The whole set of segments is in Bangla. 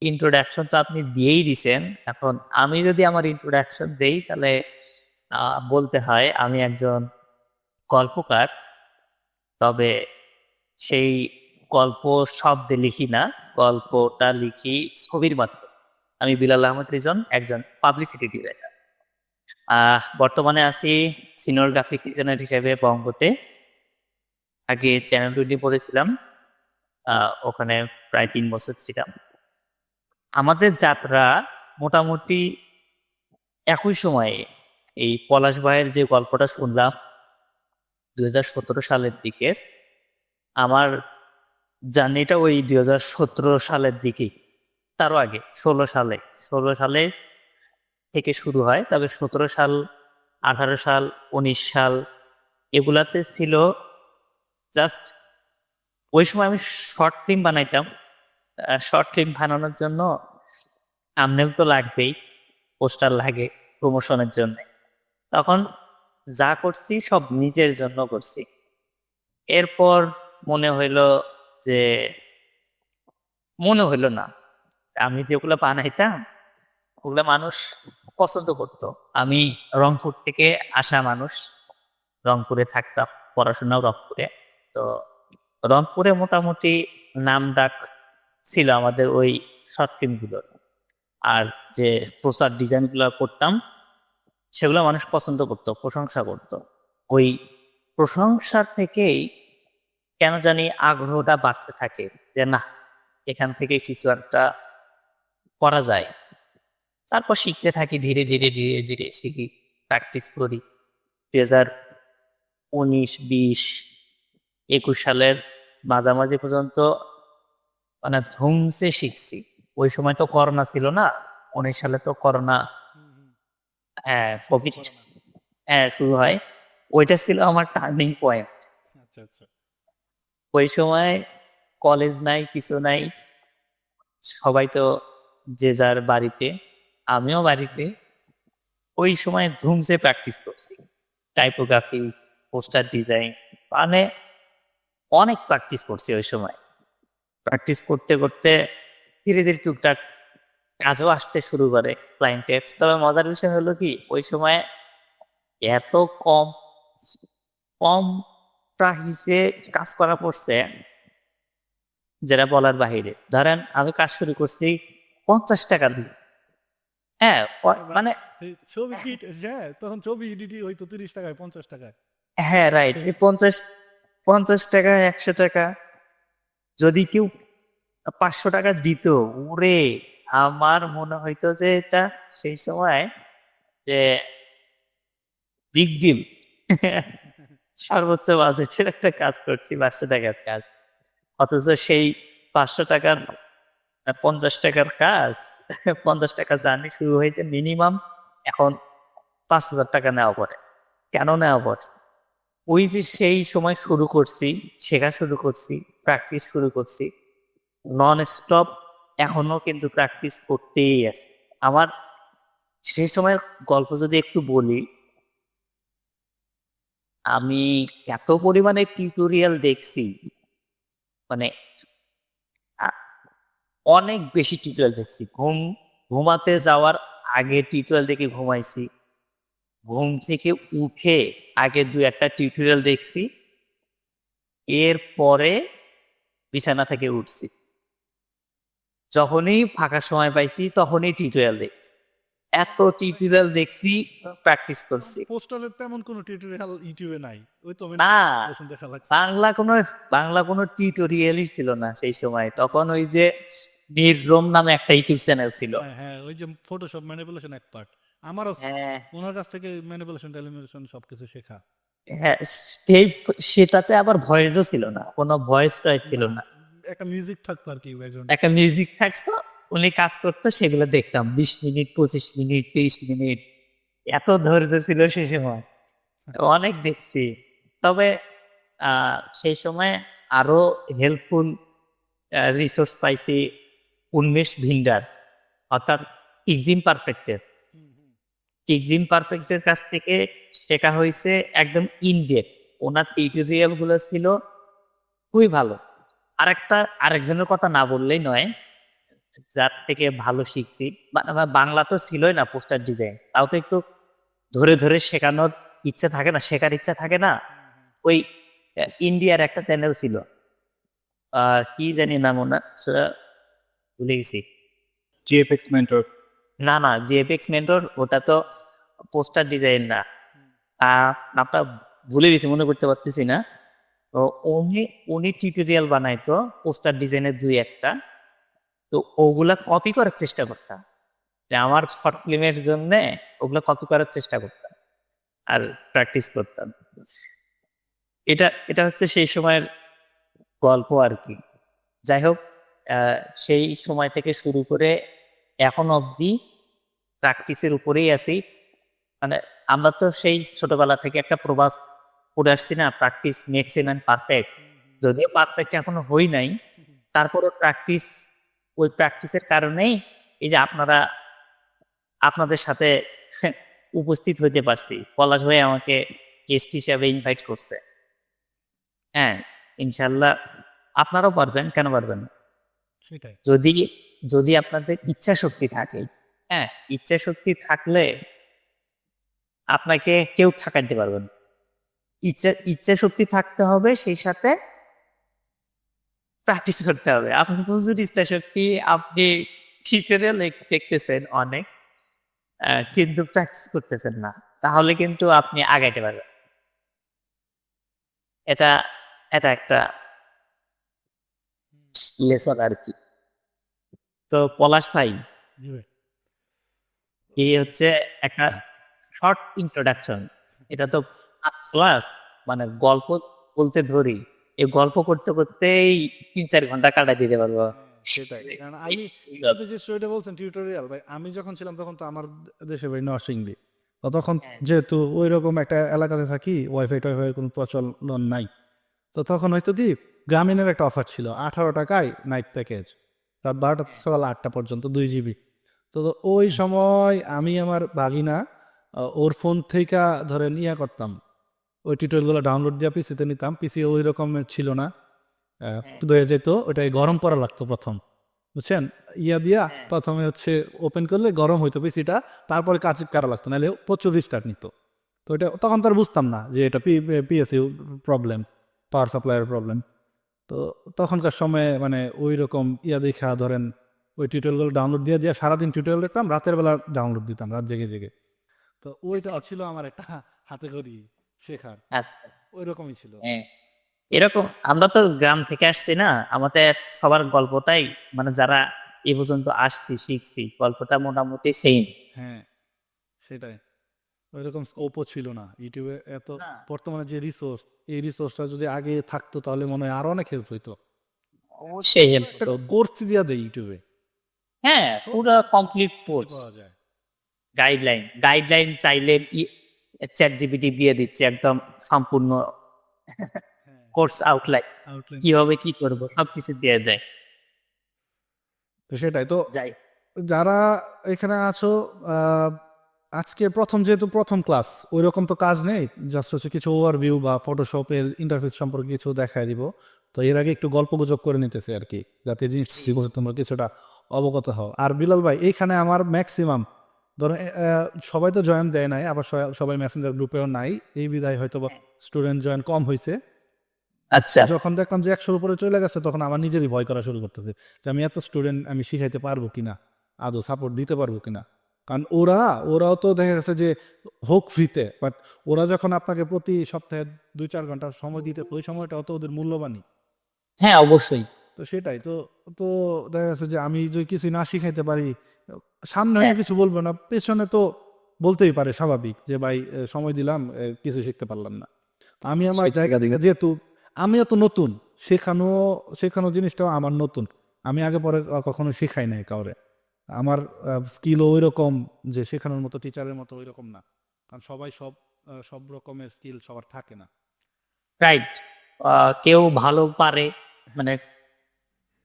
ইন্ট্রোডাকশন তো আপনি দিয়েই দিছেন। এখন আমি যদি আমার ইন্ট্রোডাকশন দেই তাহলে বলতে হয় আমি একজন গল্পকার। তবে সেই গল্প শব্দে লিখি না, গল্পটা লিখি ছবির মাধ্যমে। আমি বিলাল আহমদ রিজন, একজন পাবলিসিটি ডিরেক্টর। বর্তমানে আছি সিনিয়র গ্রাফিক ডিজাইনার হিসেবে বঙ্গতে। আগে চ্যানেল 20 পড়েছিলাম, ওখানে প্রায় 3 বছর ছিলাম। আমাদের যাত্রা মোটামুটি একই সময়ে এই পলাশ ভাইয়ের যে গল্পটা শুনলাম 2017 সালের দিকে, আমার জার্নিটা ওই 2017 সালের দিকেই, তারও আগে 16 সালে থেকে শুরু হয়। তবে 17 সাল, 18 সাল, 19 সাল এগুলাতে ছিল জাস্ট, ওই সময় আমি শর্ট ফিল্ম বানাইতাম। শর্ট ফিল্ম বানানোর জন্য থাম্বনেল তো লাগবেই, পোস্টার লাগে প্রমোশনের জন্য। তখন যা করছি সব নিজের জন্য করছি। এরপর মনে হইলো যে, মনে হইলো না, আমি যেগুলো বানাইতাম ওগুলো মানুষ পছন্দ করতো। আমি রংপুর থেকে আসা মানুষ, রংপুরে থাকতাম, পড়াশোনাও রংপুরে। তো রংপুরে মোটামুটি নাম ডাক ছিল আমাদের ওই শর্ট ফিল্মগুলোর। আর যে প্রচার ডিজাইনগুলো করতাম সেগুলো মানুষ পছন্দ করতো, প্রশংসা করতো। ওই প্রশংসা থেকেই কেন জানি আগ্রহটা বাড়তে থাকে যে না, এখান থেকে কিছু একটা করা যায়। তারপর শিখতে থাকি, ধীরে ধীরে ধীরে ধীরে শিখি, প্র্যাকটিস করি। 2019, 20, 21 সালের মাঝামাঝি পর্যন্ত মানে ধুমসে শিখছি। ওই সময় তো করোনা ছিল না, 19 সালে তো করোনা, হ্যাঁ, কোভিড, করোনা। হ্যাঁ, শুরু হয়। ওইটা ছিল আমার টার্নিং পয়েন্ট। আচ্ছা আচ্ছা। ওই সময় কলেজ নাই, কিছু নাই, সবাই তো যে যার বাড়িতে, আমিও বাড়িতে। ওই সময় ধুমসে প্র্যাকটিস করছি, টাইপোগ্রাফি, পোস্টার ডিজাইন, মানে অনেক প্র্যাকটিস করছি ওই সময়। প্র্যাকটিস করতে করতে ধীরে ধীরে টুকটাক কাজও আসতে শুরু করে ক্লায়েন্টের। তবে মজার বিষয় হলো কি, ওই সময় এত কম কম প্রাইসে কাজ করা পড়ছে যেটা বলার বাহিরে। ধরেন আমি কাজ শুরু করছি 50 টাকা দিয়ে। হ্যাঁ, এবার মানে, এই ছবি কি, হ্যাঁ তখন ছবি এডিটই হইতো 30 টাকায় 50 টাকায়। হ্যাঁ, রাইট, 50 50 টাকা, 100 টাকা। যদি কেউ 500 টাকা দিত, ওরে, আমার মনে হইতো যে এটা সেই সময় যে বিগ ডিল। সর্বোচ্চ বাজেটের একটা কাজ করছি, 500 টাকার কাজ। অথচ সেই 500 টাকার, 50 টাকার কাজ, 50 টাকা জার্নি শুরু হয়েছে মিনিমাম এখন 5,000 টাকা নেওয়া পড়ে। কেন নেওয়া পড়ে? ওই যে সেই সময় শুরু করছি, শেখা শুরু করছি, প্র্যাকটিস শুরু করছি নন স্টপ, এখনো কিন্তু প্র্যাকটিস করতেই আছে আমার। সেই সময়ের গল্প যদি একটু বলি, আমি এত পরিমাণে টিউটোরিয়াল দেখছি, মানে আ- অনেক বেশি টিউটোরিয়াল দেখছি। ঘুমাতে যাওয়ার আগে টিউটোরিয়াল দেখে ঘুমাইছি, ঘুম থেকে উঠে আগে 2 একটা টিউটোরিয়াল দেখছি, এরপরে বিছানা থেকে উঠছি। যখনই ফাঁকা সময় পাইছি তখনই টিউটোরিয়াল দেখছি, এত টিউটোরিয়াল দেখছি, প্র্যাকটিস করছি। পোস্টারের তেমন কোনো টিউটোরিয়াল ইউটিউবে নাই, ওই তো না, মেনশন দেখা লাগছে। বাংলা কোনো বাংলা কোনো টিউটোরিয়ালই ছিল না সেই সময়। তখন ওই যে নির্রোম নামে একটা ইউটিউব চ্যানেল ছিল। হ্যাঁ হ্যাঁ, ওই যে ফটোশপ ম্যানিপুলেশন এক পার্ট, আমারও হ্যাঁ, ওনার কাছ থেকে ম্যানিপুলেশন টেলিমিনেশন সবকিছু শেখা। হ্যাঁ, সেই, সেটাতে আবার ভয়েসও ছিল না, কোনো ভয়েস ছিল না, না। একটা মিউজিক থাকতো আর কি ব্যাকগ্রাউন্ডে। একটা মিউজিক থাকতো, উনি কাজ করতো, সেগুলো দেখতাম 20 মিনিট, 25 মিনিট, 30 মিনিট। এত ধৈর্য ছিল সে সময়, অনেক দেখছি। তবে সেই সময় আরো হেল্পফুল রিসোর্স পাইছি উন্মেষ ভিন্ডার, অর্থাৎ ইকজিম পারফেক্টের। ইকজিম পারফেক্টের কাছ থেকে শেখা হয়েছে একদম ইনডেপথ। ওনার টিউটোরিয়াল গুলো ছিল খুবই ভালো। আরেকজনের কথা না বললেই নয়, যার থেকে ভালো শিখছি, বাংলা তো ছিলই না পোস্টার ডিজাইন, তাও তো একটু ধরে ধরে শেখানোর ইচ্ছা থাকে না, শেখার ইচ্ছা থাকে না। ওই ইন্ডিয়ার একটা চ্যানেল ছিল, কি জানি নাম ওনার, ভুলে গেছি। GFX mentor. না না, জিএফএক্স মেন্টর ওটা তো পোস্টার ডিজাইন না, নামটা ভুলে গেছি, মনে করতে পারতেছি না। তো উনি উনি টিউটোরিয়াল বানাইতো পোস্টার ডিজাইনের দুই একটা, তো ওগুলা কপি করার চেষ্টা করতাম, যে আমার শর্ট ফিল্মের জন্য ওগুলা কপি করার চেষ্টা করতাম আর প্র্যাকটিস করতাম। এটা এটা হচ্ছে সেই সময়ের গল্প আর কি। যাই হোক, সেই সময় থেকে শুরু করে এখন অবধি প্র্যাকটিসের উপরেই আছি। মানে আমরা তো সেই ছোটবেলা থেকে একটা প্রবাদ পড়ে আসছি না, practice makes a man perfect. যদিও পারফেক্ট এখনো হই নাই, তারপরও প্র্যাকটিস, ওই প্র্যাকটিসের কারণেই এই যে আপনাদের সাথে উপস্থিত হইতে পারছি। পলাশ ভাই আমাকে গেস্ট হিসাবে ইনভাইট করছে। হ্যাঁ, ইনশাল্লাহ আপনারাও পারবেন, কেন পারবেন না? সেটাই। যদি যদি আপনাদের ইচ্ছা শক্তি থাকে, হ্যাঁ, ইচ্ছা শক্তি থাকলে আপনাকে কেউ ঠকাইতে পারবেন না। ইচ্ছা শক্তি থাকতে হবে, সেই সাথে প্র্যাকটিস করতে হবে। আপনার প্রচুর ইচ্ছা শক্তি, আপনি টিউটোরিয়াল দেখতেছেন অনেক, কিন্তু প্র্যাকটিস করতেছেন না, তাহলে কিন্তু আপনি আগাইতে পারবেন। এটা এটা একটা লেসন আর কি। তো পলাশ ভাই, জি ভাই। এই হচ্ছে একটা শর্ট ইন্ট্রোডাকশন। এটা তো ক্লাস, মানে গল্প বলতে ধরি, এই গল্প করতে করতেই 3-4 ঘন্টা কাটাই দিতে পারবো। সেটাই, কারণ আমি আপনি যে স্টোরিটা বলছেন টিউটোরিয়াল ভাই, আমি যখন ছিলাম তখন তো আমার দেশে ভাই নরসিংদী, তো তখন যেহেতু ওই রকম একটা এলাকাতে থাকি, ওয়াইফাই টাইফাই কোনো প্রচলন নাই, তো তখন হয়তো কি গ্রামীণের একটা অফার ছিল 18 টাকায় নাইট প্যাকেজ, রাত 12টা সকাল 8টা পর্যন্ত 2 GB। তো ওই সময় আমি আমার ভাগিনা ওর ফোন থেকে ধরে নিয়ে করতাম, ওই টিউটোরিয়ালগুলো ডাউনলোড দিয়ে পিসিতে নিতাম। পিসি ওই রকমের ছিল না, হয়ে যেত, ওটাই গরম করা লাগতো প্রথম, বুঝছেন, ইয়া দিয়া প্রথমে হচ্ছে ওপেন করলে গরম হইতো পিসিটা, তারপরে কাজ কারা লাগতো, নাহলে প্রচুর রিস্টার্ট নিত। তো এটা তখন তো আর বুঝতাম না যে এটা পিএসইউ প্রবলেম, পাওয়ার সাপ্লাইয়ের প্রবলেম। তো তখনকার সময়ে মানে ওই রকম ইয়া দেখা ধরেন ওই টিউটোরিয়ালগুলো ডাউনলোড দিয়ে দিয়ে সারাদিন টিউটোরিয়াল দেখতাম, রাতের বেলা ডাউনলোড দিতাম রাত জেগে জেগে। তো ওইটা ছিল আমার একটা হাতে করি শেখার, আচ্ছা, ওই রকমই ছিল। হ্যাঁ, এরকম আমরা তো গ্রাম থেকে আসছি না, আমাদের সবার গল্পটাই, মানে যারা এ পর্যন্ত আসছি শিখছি, গল্পটা মোটামুটি সেম। হ্যাঁ সেটাই, ওই রকম স্কোপও ছিল না ইউটিউবে এত। বর্তমানে যে রিসোর্স, এই রিসোর্সটা যদি আগে থাকতো তাহলে মনে হয় আরো অনেক হেল্প হইতো। অবশ্যই help একটা করতো। কোর্স দিয়া দেয় ইউটিউবে, হ্যাঁ, পুরো কমপ্লিট কোর্স, পাওয়া যায়। গাইডলাইন চাইলে চ্যাট জিপিটি দিয়ে দিচ্ছে একদম সম্পূর্ণ কোর্স আউটলাইন, আউটলাইন। কিভাবে কি করবো সবকিছু দিয়ে দেয়। তো সেটাই তো, যাই, যারা এখানে আছো, আজকে যেহেতু প্রথম ক্লাস, ওই রকম তো কাজ নেই, জাস্ট হচ্ছে কিছু ওভারভিউ বা ফটোশপের ইন্টারফেস সম্পর্কে কিছু দেখায় দিব। তো এর আগে একটু গল্প গুজব করে নিতেছে আর কি, যাতে জিনিস তোমরা কিছুটা অবগত হও। আর বিলাল ভাই, এইখানে আমার ম্যাক্সিমাম ধরো সবাই তো জয়েন দেয় নাই, আবার সবাই মেসেঞ্জার গ্রুপেও নাই, এই বিধায় হয়তো স্টুডেন্ট জয়েন কম হয়েছে। আচ্ছা, যখন দেখলাম যে 100-র উপরে চলে গেছে, তখন আমার নিজেরই ভয় করা শুরু করতেছে যে আমি এত স্টুডেন্ট আমি শিখাইতে পারবো কিনা, আদৌ সাপোর্ট দিতে পারবো কিনা। কারণ ওরাও তো দেখা গেছে যে হোক ফ্রিতে, বাট ওরা যখন আপনাকে প্রতি সপ্তাহে 2-4 ঘন্টা সময় দিতে, ওই সময়টাও তো ওদের মূল্যবানই। হ্যাঁ অবশ্যই। তো সেটাই তো, তো দেখা গেছে যে আমি যদি কিছু না শিখাইতে পারি, সামনে হয়ে কিছু বলবো না, পেছনে তো বলতেই পারে, স্বাভাবিক যে ভাই সময় দিলাম কিছু শিখতে পারলাম না। আমি আমার জায়গা থেকে, যেহেতু আমিও তো নতুন, শেখানো জিনিসটাও আমার নতুন, আমি আগে পরে কখনো শেখাই নাই কাউরে, আমার স্কিলও ওই রকম যে শেখানোর মতো টিচারের মতো ওই রকম না, কারণ সবাই সব রকমের স্কিল সবার থাকে না। রাইট, কেউ ভালো পারে, মানে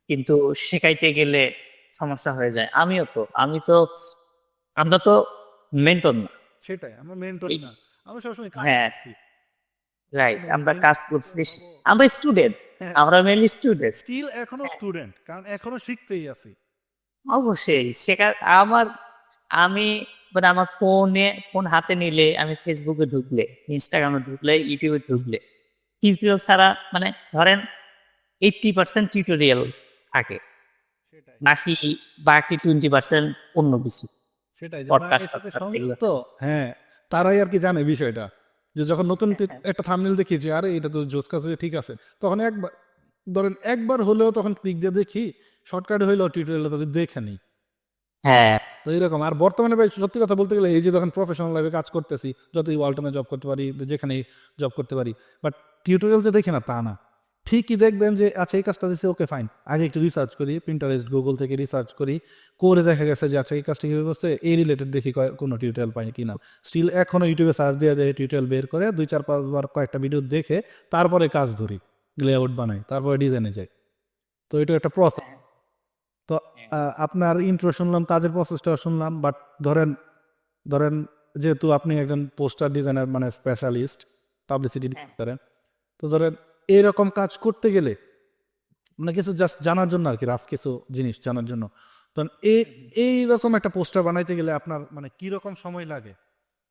কিন্তু শেখাইতে গেলে সমস্যা হয়ে যায়। আমরা তো মেন্টর না। সেটাই, আমরা মেন্টরি না, আমরা সবসময় কাজ হ্যাঁ, করছি। রাইট, আমরা কাজ করছি, আমরা স্টুডেন্ট, আমরা মেনলি স্টুডেন্ট। স্টিল এখনো স্টুডেন্ট, কারণ এখনো শিখতেই আছি। অবশ্যই আমার আমি মানে আমার ফোন হাতে নিলে, আমি ফেসবুকে ঢুকলে, ইনস্টাগ্রামে ঢুকলে, ইউটিউবে ঢুকলে টিউটোরিয়াল ছাড়া মানে ধরেন 80% টিউটোরিয়াল থাকে, সেটাই বাকি বাকি 20% অন্য কিছু সেটাই যারা পডকাস্ট এর সাথে টডকাস্ট এগুলো। সংযুক্ত, হ্যাঁ, তারাই আর কি জানে বিষয়টা, যে যখন নতুন একটা থাম্বনেল দেখি যে আরে এটা তো জোস কাজ ঠিক আছে, তখন একবার ধরেন একবার হলেও তখন ক্লিক দিয়ে দেখি, শর্টকাটে হইলেও টিউটোরিয়াল তাদের দেখে নিই। হ্যাঁ, তো এরকম। আর বর্তমানে ভাই সত্যি কথা বলতে গেলে এই যে যখন প্রফেশনাল লাইফে কাজ করতেছি, যতই ওয়ালটনে জব করতে পারি, যেখানেই জব করতে পারি, বাট টিউটোরিয়াল যে দেখি না তা না। ঠিকই দেখবেন যে আচ্ছা এই কাজটা দিচ্ছে, ওকে ফাইন, আগে একটু রিসার্চ করি, পিন্টারেস্ট গুগল থেকে রিসার্চ করি, করে দেখা গেছে যে আচ্ছা এই কাজটা কীভাবে করছে, এই রিলেটেড দেখি কোনো টিউটোরিয়াল পাই কিনা। স্টিল এখনও ইউটিউবে সার্চ দিয়ে দেয়, টিউটোরিয়াল বের করে 2-4-5 বার কয়েকটা ভিডিও দেখে তারপরে কাজ ধরি, লেআউট বানাই, তারপরে ডিজাইনে যাই। তো এটা একটা প্রসেস। তো আপনার ইন্ট্রো শুনলাম, কাজের প্রসেসটা শুনলাম, বাট ধরেন ধরেন যেহেতু আপনি একজন পোস্টার ডিজাইনার মানে স্পেশালিস্ট, পাবলিসিটি করেন, তো ধরেন এইরকম কাজ করতে গেলে মানে কিছু জাস্ট জানার জন্য আর কি, রাফ কিছু জিনিস জানার জন্য, তো এইরকম একটা পোস্টার বানাইতে গেলে আপনার মানে কিরকম সময় লাগে,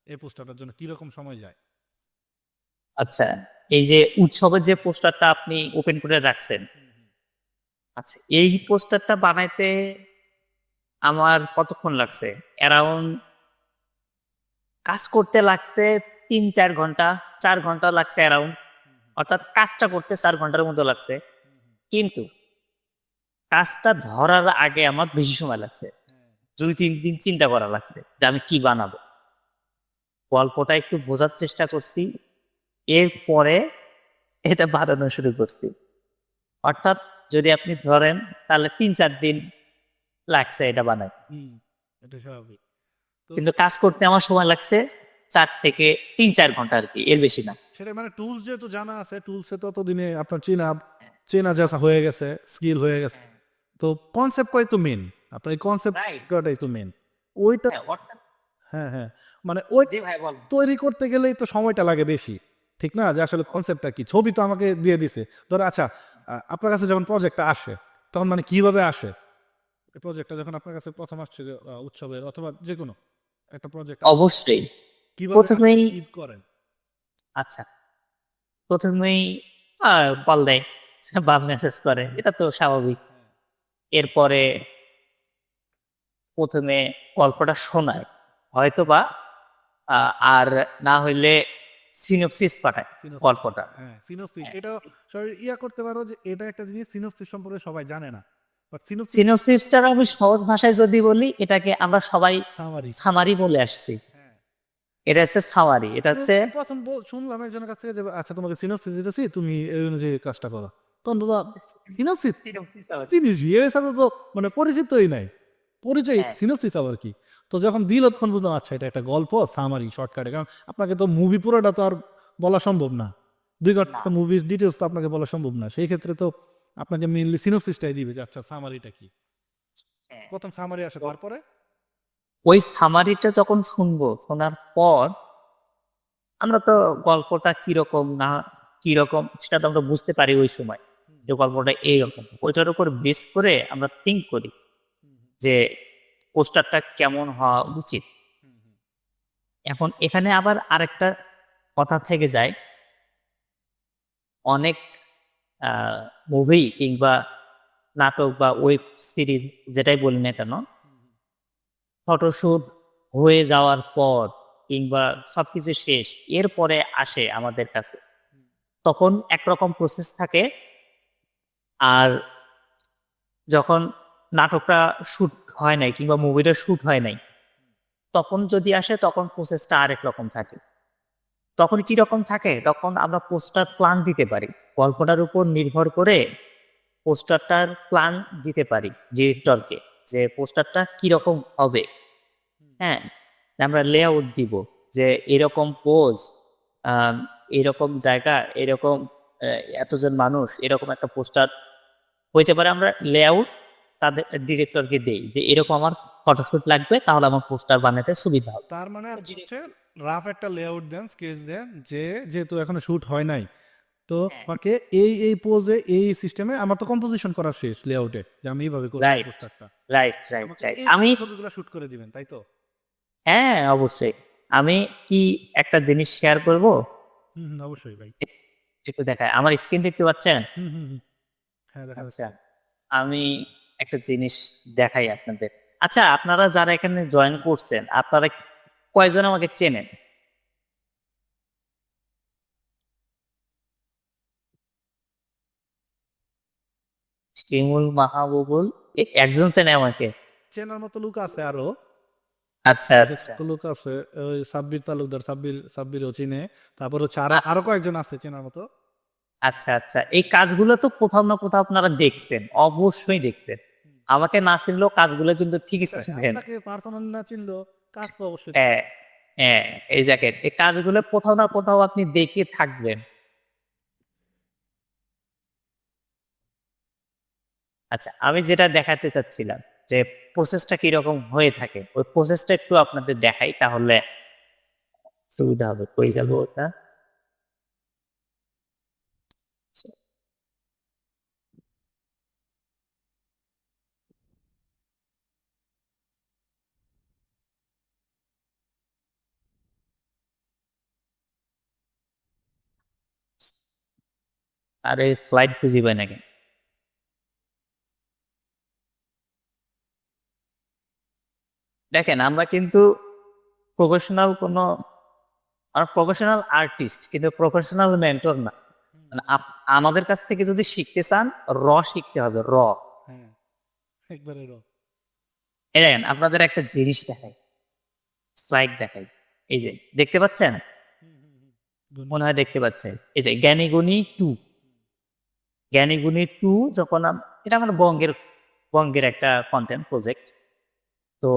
এই পোস্টারটার জন্য কিরকম সময় যায়? আচ্ছা, এই যে উৎসবের যে পোস্টারটা আপনি ওপেন করে রাখছেন, আচ্ছা এই পোস্টারটা বানাইতে আমার কতক্ষণ লাগছে? অ্যারাউন্ড কাজ করতে লাগছে 3-4 ঘন্টা, 4 ঘন্টা লাগছে অ্যারাউন্ড, অর্থাৎ কাজটা করতে 4 ঘন্টার মতো লাগছে। কিন্তু কাজটা ধরার আগে আমার বেশি সময় লাগছে, 2-3 দিন চিন্তা করা লাগছে যে আমি কি বানাবো, গল্পটা একটু বোঝার চেষ্টা করছি, এরপরে এটা বানানো শুরু করছি। অর্থাৎ যদি আপনি ধরেন তাহলে 3-4 দিন লাগছে এটা বানাই, এটা স্বাভাবিক। কিন্তু কাজ করতে আমার সময় লাগছে 4 থেকে 3-4 ঘন্টা আর কি, এর বেশি না। সেটা মানে টুলস যেহেতু জানা আছে, টুলসে ততদিনে আপনার চেনা চেনা যাচা হয়ে গেছে, স্কিল হয়ে গেছে। তো কনসেপ্ট কয় তো মেন, আপনার এই কনসেপ্ট Right. কয়টাই তো মেন, ওইটা। হ্যাঁ, অর্থাৎ হ্যাঁ হ্যাঁ, মানে ওই জি ভাই বল। তৈরি করতে গেলেই তো সময়টা লাগে বেশি, ঠিক না? যে আসলে কনসেপ্টটা কি, ছবি তো আমাকে দিয়ে দিছে, ধরো আচ্ছা আপনার কাছে যখন প্রজেক্টটা আসে তখন মানে কিভাবে আসে, এই প্রজেক্টটা যখন আপনার কাছে প্রথম আসছে যে, উৎসবের অথবা যে কোনো একটা প্রজেক্ট, অবশ্যই কিভাবে প্রথমেই কি করেন? আচ্ছা প্রথমেই কল দেয় বা মেসেজ করে, এটা তো স্বাভাবিক। এরপরে প্রথমে গল্পটা শোনায়, হয়তোবা আর না হইলে সিনপসিস পাঠায় গল্পটা। হ্যাঁ, সিনোপসিস, এটা সবাই ইয়া করতে পারো যে এটা একটা জিনিস, সিনোপসিস সম্পর্কে সবাই জানে না, বাট সিনোপসিস সিনপসিসটার আমি সহজ ভাষায় যদি বলি, এটাকে আমরা সবাই সামারি। সামারি বলে আসছি। এটা হচ্ছে সামারি, এটা হচ্ছে প্রথম শুনলাম একজনের কাছ থেকে যে আচ্ছা তোমাকে সিনোপসিস দিতেছি, তুমি এই অনুযায়ী কাজটা করো, তখন দাদা সিনোপসিস জিনিস এর সাথে তো মানে পরিচিতই নাই, পরিচয় সিনোপসিস আবার কি। তো যখন দিল তখন বুঝলাম আচ্ছা এটা একটা গল্প, সামারি শর্টকাটে, কারণ আপনাকে তো মুভি পুরোটা তো আর বলা সম্ভব না, 2 ঘন্টা মুভির ডিটেলস তো আপনাকে বলা সম্ভব না, সেই ক্ষেত্রে তো আপনাকে মেইনলি সিনোপসিসটাই দিবে যে আচ্ছা সামারিটা কি, প্রথম সামারি আসে, তারপরে ওই সামারিটা যখন শুনবো, শোনার পর আমরা তো গল্পটা কিরকম না কিরকম সেটা তো আমরা বুঝতে পারি ওই সময়, যে গল্পটা এইরকম, ওইটার উপর বেস করে আমরা থিঙ্ক করি যে পোস্টারটা কেমন হওয়া উচিত। এখন এখানে আবার আরেকটা কথা থেকে যায়, অনেক মুভি কিংবা নাটক বা ওয়েব সিরিজ যেটাই বলি না কেন, ফটোশুট হয়ে যাওয়ার পর কিংবা সবকিছু শেষ এরপরে আসে আমাদের কাছে, তখন একরকম প্রসেস থাকে। আর যখন নাটকটা শুট হয় নাই কিংবা মুভিটা শুট হয় নাই, তখন যদি আসে তখন প্রসেসটা আরেক রকম থাকে। তখন কি রকম থাকে, তখন আমরা পোস্টার প্ল্যান দিতে পারি, গল্পটার উপর নির্ভর করে পোস্টারটার প্ল্যান দিতে পারি ডিরেক্টরকে, যে পোস্টারটা কিরকম হবে। হ্যাঁ, আমরা লেআউট দিব যে এরকম পোজ, এরকম জায়গা, এরকম এতজন মানুষ, এরকম একটা পোস্টার হইতে পারে। আমরা লেআউট তাদের ডিরেক্টরকে দেই যে এরকম আমার ফটোশুট লাগবে, তাহলে আমার পোস্টার বানাতে সুবিধা হবে। তার মানে হচ্ছে রাফ একটা লেআউট দেন, স্কেচ দেন, যে যেহেতু এখনো শুট হয় নাই, তো তো আমাকে এই পোজে এই সিস্টেমে আমার তো কম্পোজিশন করা শেষ লেআউটে, যে আমি এইভাবে করব Right. পোস্টারটা। রাইট রাইট আমাকে রাইট এই আমি ছবিগুলো শুট করে দিবেন, তাই তো? হ্যাঁ অবশ্যই আমি কি একটা জিনিস শেয়ার করব, অবশ্যই ভাই। একটু দেখায় আমার স্ক্রিন দেখতে পাচ্ছেন? হুম। হ্যাঁ, দেখা যাচ্ছে। আচ্ছা আমি একটা জিনিস দেখাই আপনাদের। আচ্ছা আপনারা যারা এখানে জয়েন করছেন আপনারা কয়জন আমাকে চেনেন? শিমুল মাহবুবুল একজন চেনে আমাকে? চেনার মতো লোক আছে আরো, আচ্ছা আচ্ছা লোক আছে, ওই সাব্বির তালুকদার, সাব্বিরও চিনে। তারপর হচ্ছে আরো কয়েকজন আছে চেনার মতো। আচ্ছা আচ্ছা এই কাজগুলো তো কোথাও না কোথাও আপনারা দেখছেন, অবশ্যই দেখছেন। আমাকে না চিনলেও কাজগুলো কিন্তু ঠিকই চিনবেন। আপনাকে পার্সোনাল না চিনলো, কাজ তো অবশ্যই। হ্যাঁ হ্যাঁ এই জ্যাকেট এই কাজগুলো কোথাও না কোথাও আপনি দেখে থাকবেন। আচ্ছা আমি যেটা দেখাতে চাচ্ছিলাম যে প্রসেসটা কিরকম হয়ে থাকে ওই প্রসেসটা একটু আপনাদের দেখাই তাহলে সুবিধা হবে। কই যাবো ওটা? আরে স্লাইড খুঁজি পাই নাকি? দেখেন আমরা কিন্তু প্রফেশনাল কোনো প্রফেশনাল আর্টিস্ট কিন্তু প্রফেশনাল মেন্টর না। মানে আমাদের কাছ থেকে যদি শিখতে চান শিখতে হবে র। হ্যাঁ, একবারে এই দেখেন আপনাদের একটা জিনিস দেখাই, স্লাইড দেখাই। এই যে দেখতে পাচ্ছেন, মনে হয় দেখতে পাচ্ছেন, এই যে জ্ঞানীগুণী টু। জ্ঞানীগুণী টু যখন এটা আমার বঙ্গের একটা কন্টেন্ট প্রজেক্ট। তো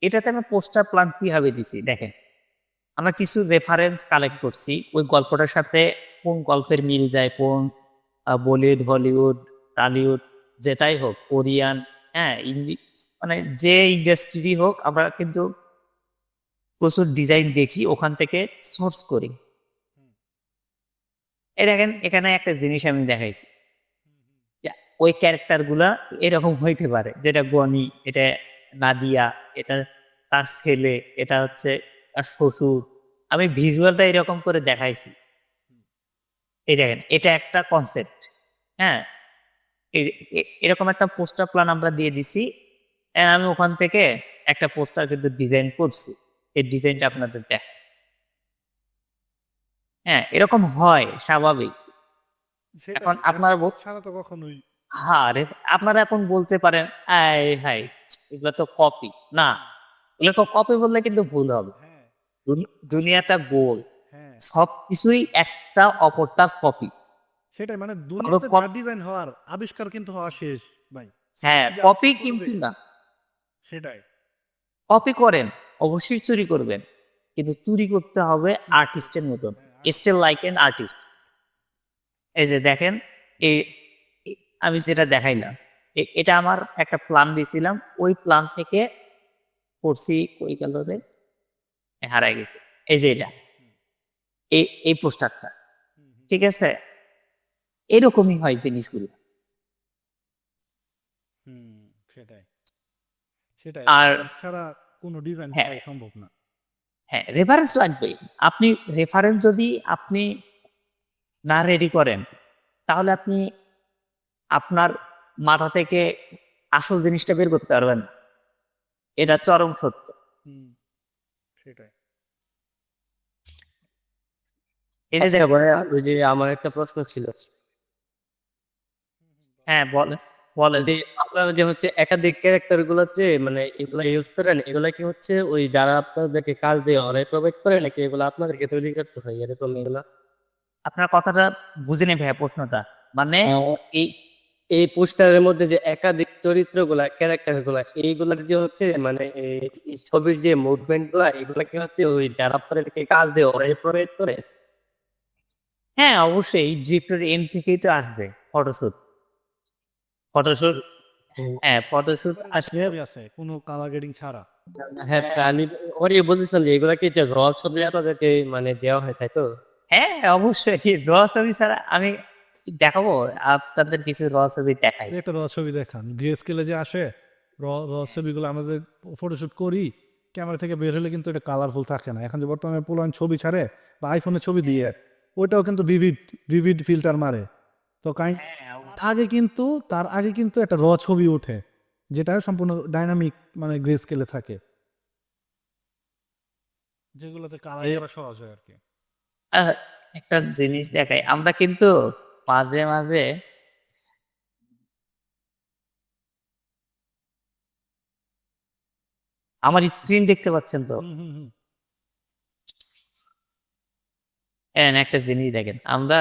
এটাতে আমি পোস্টার প্ল্যান কিভাবে দিছি দেখেন, আমরা কিছু রেফারেন্স কালেক্ট করছি ওই গল্পটার সাথে কোন গল্পের মিল যায়, কোন বলিউড হলিউড টালিউড যেটাই হোক, কোরিয়ান, হ্যাঁ মানে যে ইন্ডাস্ট্রি হোক আমরা কিন্তু প্রচুর ডিজাইন দেখি, ওখান থেকে সোর্স করি। এই দেখেন এখানে একটা জিনিস আমি দেখাইছি, ওই ক্যারেক্টার গুলা এরকম হইতে পারে, যেটা গনি, এটা নাদিয়া, এটা তার ছেলে, এটা হচ্ছে তার শ্বশুর। আমি ভিজুয়ালটা এরকম করে দেখাইছি। এই দেখেন এটা একটা কনসেপ্ট। হ্যাঁ এরকম একটা পোস্টার প্ল্যান আমরা দিয়ে দিছি। আমি ওখান থেকে একটা পোস্টার কিন্তু ডিজাইন করছি, এই ডিজাইনটা আপনাদের দেখ। হ্যাঁ এরকম হয় স্বাভাবিক। এখন আপনার ছাড়া তো কখনোই। হ্যাঁ আপনারা এখন বলতে পারেন হাই এগুলো তো কপি না, এগুলো তো কপি বললে কিন্তু ভুল হবে। হ্যাঁ দুনিয়াটা গোল, হ্যাঁ, সবকিছুই একটা অপরটা কপি। সেটাই, মানে দুনিয়াতে যার ডিজাইন হওয়ার আবিষ্কার কিন্তু হওয়া শেষ ভাই। হ্যাঁ কপি কিন্তু না, সেটাই। কপি করেন অবশ্যই চুরি করবেন, কিন্তু চুরি করতে হবে আর্টিস্টের মতন, স্টিল লাইক এন আর্টিস্ট। এই যে দেখেন আমি যেটা দেখাইলাম এটা আমার একটা প্ল্যান দিয়েছিলাম, ওই প্ল্যান থেকে করছি। ওই গেল রে, হারাই গেছে। এই যে এটা এই পোস্টারটা, ঠিক আছে, এরকমই হয় জিনিসগুলো। সেটাই সেটাই, আর ছাড়া কোনো ডিজাইন হ্যাঁ সম্ভব না। হ্যাঁ রেফারেন্স লাগবে। আপনি রেফারেন্স যদি আপনি না রেডি করেন তাহলে আপনি আপনার মাথা থেকে আসল জিনিসটা বের করতে পারবেন না, এটা চরম সত্য। সেটাই। এটা যে ওই যে আমার একটা প্রশ্ন ছিল হ্যাঁ বলেন বলেন। যে আপনারা যে হচ্ছে একাধিক ক্যারেক্টার গুলো যে মানে এগুলো ইউজ করেন, এগুলা কি হচ্ছে ওই যারা আপনাদেরকে কাজ দিয়ে ওরাই প্রোভাইড করে নাকি এগুলো আপনাদেরকে তৈরি করতে হয় এরকম এগুলা? আপনার কথাটা বুঝিনি ভাইয়া প্রশ্নটা, মানে এই এই পোস্টারের মধ্যে যে একাধিক চরিত্রগুলা ক্যারেক্টার গুলা এইগুলার যে হচ্ছে মানে এই ছবির যে মুভমেন্ট গুলা এগুলা কি হচ্ছে ওই যারা আপনাদেরকে কাজ দিয়ে ওরাই প্রোভাইড করে? হ্যাঁ অবশ্যই ডিরেক্টর এম থেকেই তো আসবে ফটোশুট। হ্যাঁ ফটোশুট আসবে। আছে কোনো কালার গ্রেডিং ছাড়া। হ্যাঁ আমি ওরই বলছিলাম যে এগুলা কি যে র ছবি আপনাদেরকে মানে দেওয়া হয় তাই তো? হ্যাঁ অবশ্যই র ছবি ছাড়া আমি দেখাবো, আপনাদের কিছু র ছবি দেখাই। এই একটা র ছবি দেখান, ভিএসকেলে যে আসে র ছবিগুলো আমরা যে ফটোশুট করি, ক্যামেরা থেকে বের হলে কিন্তু এটা কালারফুল থাকে না। এখন যে বর্তমানে পোলান ছবি ছাড়ে বা আইফোনের ছবি দিয়ে, ওইটাও কিন্তু ভিভিড ভিভিড ফিল্টার মারে। তো তার আগে কিন্তু একটা র ছবি ওঠে, যেটা সম্পূর্ণ ডাইনামিক মানে গ্রে স্কেলে থাকে, যেগুলোতে কালার করা সহজ হয় আর কি। আহ, একটা জিনিস দেখাই, আমরা কিন্তু মাঝে মাঝে আমার স্ক্রিন দেখতে পাচ্ছেন তো, একটা জিনিস দেখেন, আমরা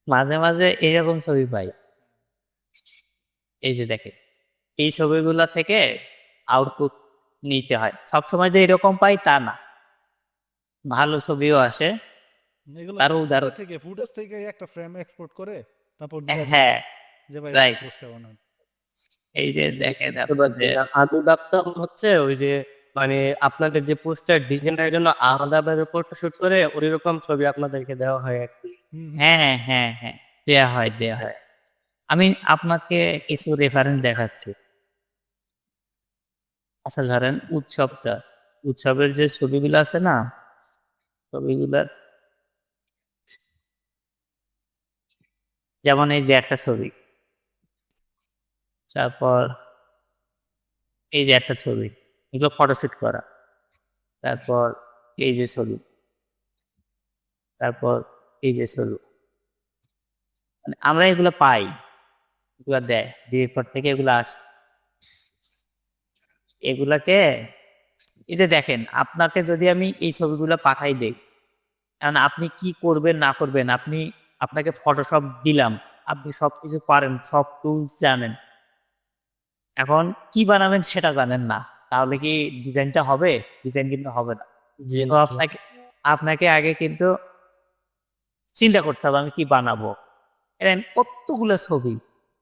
মাঝে মাঝে এরকম ছবি পাই, এই যে দেখেন, এই ছবিগুলা থেকে আউটপুট নিতে হয়। সবসময় যে এরকম পাই তা না, ভালো ছবিও আসে। এগুলো তারও উদাহরণ থেকে ফুটেজ থেকে একটা ফ্রেম এক্সপোর্ট করে তারপর হ্যাঁ যে ভাই right. পোস্টটা বানান। এই যে দেখেন আনুদাপ্তা হচ্ছে ওই যে মানে আপনাদের যে পোস্টার ডিজাইনের জন্য আলাদাভাবে ফটোশুট করে ওই রকম ছবি আপনাদেরকে দেওয়া হয় আর কি। হ্যাঁ হ্যাঁ হ্যাঁ দেয়া হয় দেয়া হয়। আমি আপনাকে কিছু রেফারেন্স দেখাচ্ছি। আচ্ছা ধরেন উৎসবের যে ছবিগুলো আছে না, ছবিগুলা যেমন এই যে একটা ছবি, তারপর এই যে একটা ছবি, এগুলো ফটোশুট করা, তারপর এই যে ছবি, তারপর এই যে ছবি, মানে আমরা এগুলো পাই, এগুলো দেয় ডিরেক্টর থেকে, এগুলো আসে, এগুলাকে এই যে দেখেন, আপনাকে যদি আমি এই ছবিগুলো পাঠাই দেই, কারণ আপনি কি করবেন না করবেন, আপনাকে ফটোশপ দিলাম, আপনি সবকিছু পারেন, সব টুলস জানেন, এখন কি বানাবেন সেটা জানেন না, তাহলে কি ডিজাইনটা হবে? ডিজাইন কিন্তু হবে না। তো আপনাকে আপনাকে আগে কিন্তু চিন্তা করতে হবে আমি কি বানাবো। এর কতগুলো ছবি,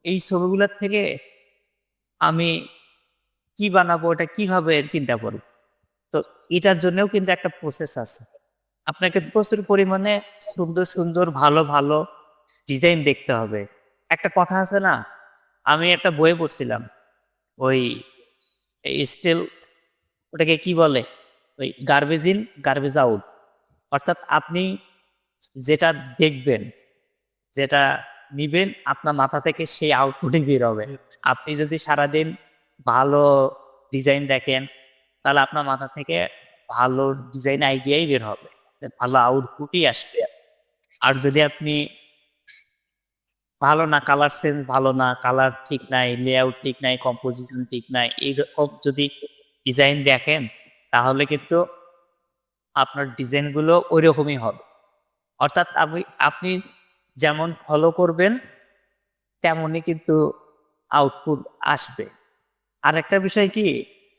এই ছবিগুলোর থেকে আমি কি বানাবো, এটা কিভাবে চিন্তা করব। তো এটার জন্যও কিন্তু একটা প্রসেস আছে, আপনাকে প্রচুর পরিমাণে সুন্দর সুন্দর ভালো ভালো ডিজাইন দেখতে হবে। একটা কথা আছে না, আমি একটা বই পড়ছিলাম, ওই স্টিল, ওটাকে কি বলে, ওই গার্বেজ ইন গার্বেজ আউট, অর্থাৎ আপনি যেটা দেখবেন, যেটা নিবেন, আপনার মাথা থেকে সেই আউটপুটই বের হবে। আপনি যদি সারাদিন ভালো ডিজাইন দেখেন, তাহলে আপনার মাথা থেকে ভালো ডিজাইন আইডিয়াই বের হবে, ভালো আউটপুটই আসবে। আর যদি আপনি ভালো না, কালার সেন্স ভালো না, কালার ঠিক নাই, লেআউট ঠিক নাই, কম্পোজিশন ঠিক নাই, এইরকম যদি ডিজাইন দেখেন, তাহলে কিন্তু আপনার ডিজাইনগুলো ওই রকমই হবে। অর্থাৎ আপনি যেমন ফলো করবেন তেমনই কিন্তু আউটপুট আসবে। আর একটা বিষয় কি,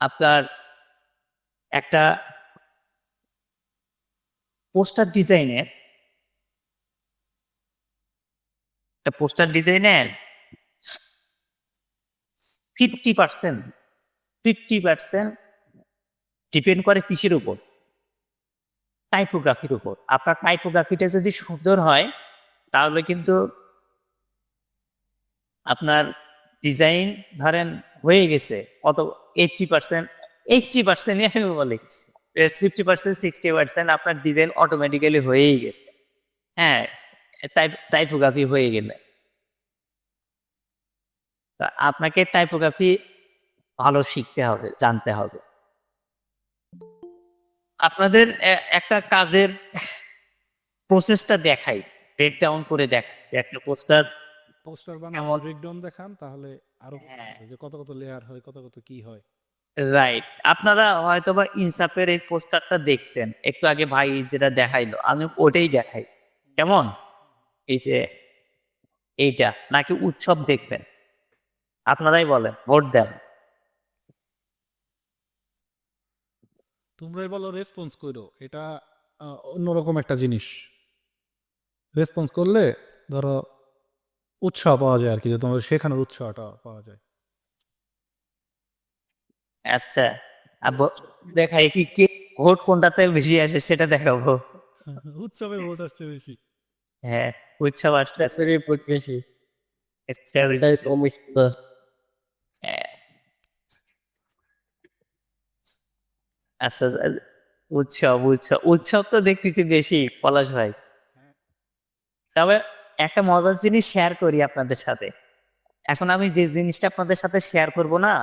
আপনার একটা পোস্টার ডিজাইনের 50% ডিপেন্ড করে কিসের উপর? টাইপোগ্রাফির উপর। আপনার টাইপোগ্রাফিটা যদি সুন্দর হয়, তাহলে কিন্তু আপনার ডিজাইন ধরেন হয়ে গেছে কত, 80%, আমি বলি 50%, 60%, আপনার ডিজাইন অটোমেটিক্যালি হয়েই গেছে। হ্যাঁ, টাইপোগ্রাফি হয়ে গেলে তা আপনাকে টাইপোগ্রাফি ভালো শিখতে হবে, জানতে হবে। আপনাদের একটা কাজের প্রসেসটা দেখাই, ব্রেক ডাউন করে দেখাই, একটা পোস্টার পোস্টার বানান, ব্রেকডাউন দেখান, তাহলে আরো হ্যাঁ। বুঝতে পারবে যে কত কত লেয়ার হয়, কত কত কি হয়। রাইট। আপনারা হয়তোবা ইনসাপের এই পোস্টারটা দেখছেন একটু আগে, ভাই যেটা দেখাইলো, আমি ওটাই দেখাই। কেমন? এই যে এইটা নাকি উৎসব দেখবেন? আপনারাই বলেন, ভোট দেন। তোমরাই বলো, রেসপন্স করো, এটা অন্যরকম একটা জিনিস। রেসপন্স করলে ধরো উৎসাহ পাওয়া যায় আর কি, যে তোমার শেখানোর উৎসাহটা পাওয়া যায়। আচ্ছা, দেখাই কি কে ভোট কোনটাতে বেশি আসে সেটা দেখাবো। উৎসবে হোস আসছে বেশি। হ্যাঁ, উৎসব আসলে বছরের প্রতিবেশী Travel- এটাই সমস্যা। হ্যাঁ। আচ্ছা, উৎসব উৎসব উৎসব তো দেখতেছি বেশি পলাশ ভাই। তবে একটা মজার জিনিস শেয়ার করি আপনাদের সাথে। এখন আমি যে জিনিসটা আপনাদের সাথে শেয়ার করব না,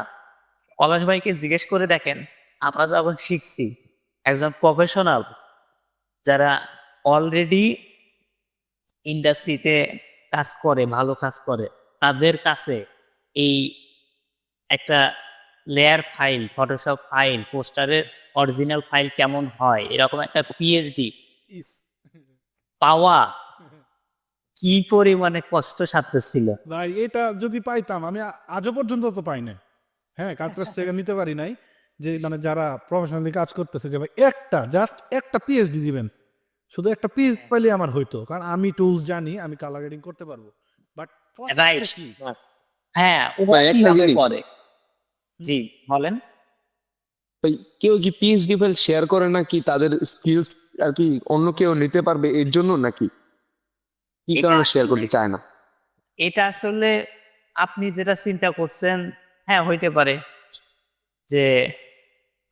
পলাশ ভাইকে জিজ্ঞেস করে দেখেন। আমরা যখন শিখছি, একজন প্রফেশনাল যারা অলরেডি ইন্ডাস্ট্রিতে কাজ করে, ভালো কাজ করে, তাদের কাছে এই একটা লেয়ার ফাইল, ফটোশপ ফাইল, পোস্টারের অরিজিনাল ফাইল কেমন হয়, এরকম একটা পিএইচডি ইস পাওয়া কি পরিমাণে কষ্টসাধ্য ছিল। ভাই, এটা যদি পাইতাম, আমি আজও পর্যন্ত তো পাই না। হ্যাঁ, কার কাছ থেকে নিতে পারি নাই, যে মানে যারা প্রফেশনালি কাজ করতেছে, যে ভাই একটা জাস্ট একটা পিএইচডি দিবেন, শুধু একটা পিএইচ পাইলে আমার হইতো, কারণ আমি টুলস জানি, আমি কালার গ্রেডিং করতে পারবো, বাট রাইট। কি হ্যাঁ, ও ভাই, একটা কিভাবে জিনিস। করে? জি বলেন। ওই কেউ কি পিএইচডি ফাইল শেয়ার করে নাকি তাদের স্কিলস আর কি অন্য কেউ নিতে পারবে এর জন্য, নাকি কি এটা কারণে শেয়ার আসলে- করতে চায় না? এটা আসলে আপনি যেটা চিন্তা করছেন, হ্যাঁ হইতে পারে যে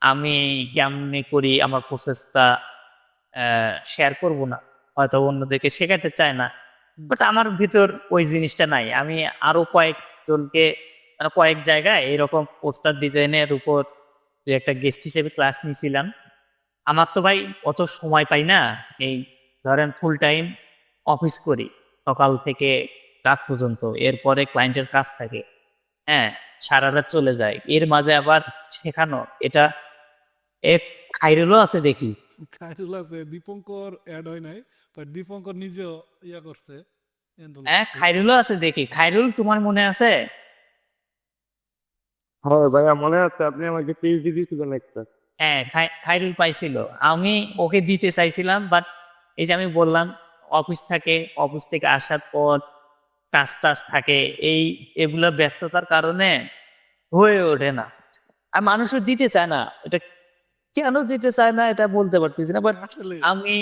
আমি কেমনে করি আমার প্রসেসটা শেয়ার করব না, হয়তো অন্যদেরকে শেখাতে চায় না। বাট আমার ভিতর ওই জিনিসটা নাই। আমি আরো কয়েকজনকে, মানে কয়েক জায়গায় এরকম পোস্টার ডিজাইনের উপর দু একটা গেস্ট হিসেবে ক্লাস নিয়েছিলাম। আমার তো ভাই অত সময় পাই না। এই ধরেন ফুল টাইম অফিস করি, সকাল থেকে রাত পর্যন্ত, এরপরে ক্লায়েন্টের কাজ থাকে, হ্যাঁ, সারা রাত চলে যায়, এর মাঝে আবার শেখানো, এটা এক খাইরুলও আছে দেখি। খায়রুল আছে, দীপঙ্কর অ্যাড হয় নাই, বাট দীপঙ্কর নিজেও ইয়া করছে, enroll হ্যাঁ, করছে। খাইরুলও আছে দেখি। খাইরুল, তোমার মনে আছে? হ্যাঁ ভাইয়া, মনে আছে আপনি আমাকে পিএইচডি দিয়েছিলেন একটা। হ্যাঁ, খাইরুল পাইছিল। আমি ওকে দিতে চাইছিলাম, বাট এই যে আমি বললাম অফিস থাকে, অফিস থেকে আসার পর কাজ টাজ থাকে, এগুলো ব্যস্ততার কারণে হয়ে ওঠে না। আর মানুষও দিতে চায় না। এটা কেন দিতে চায় না এটা বলতে পারতেছি না, বাট আসলে আমি,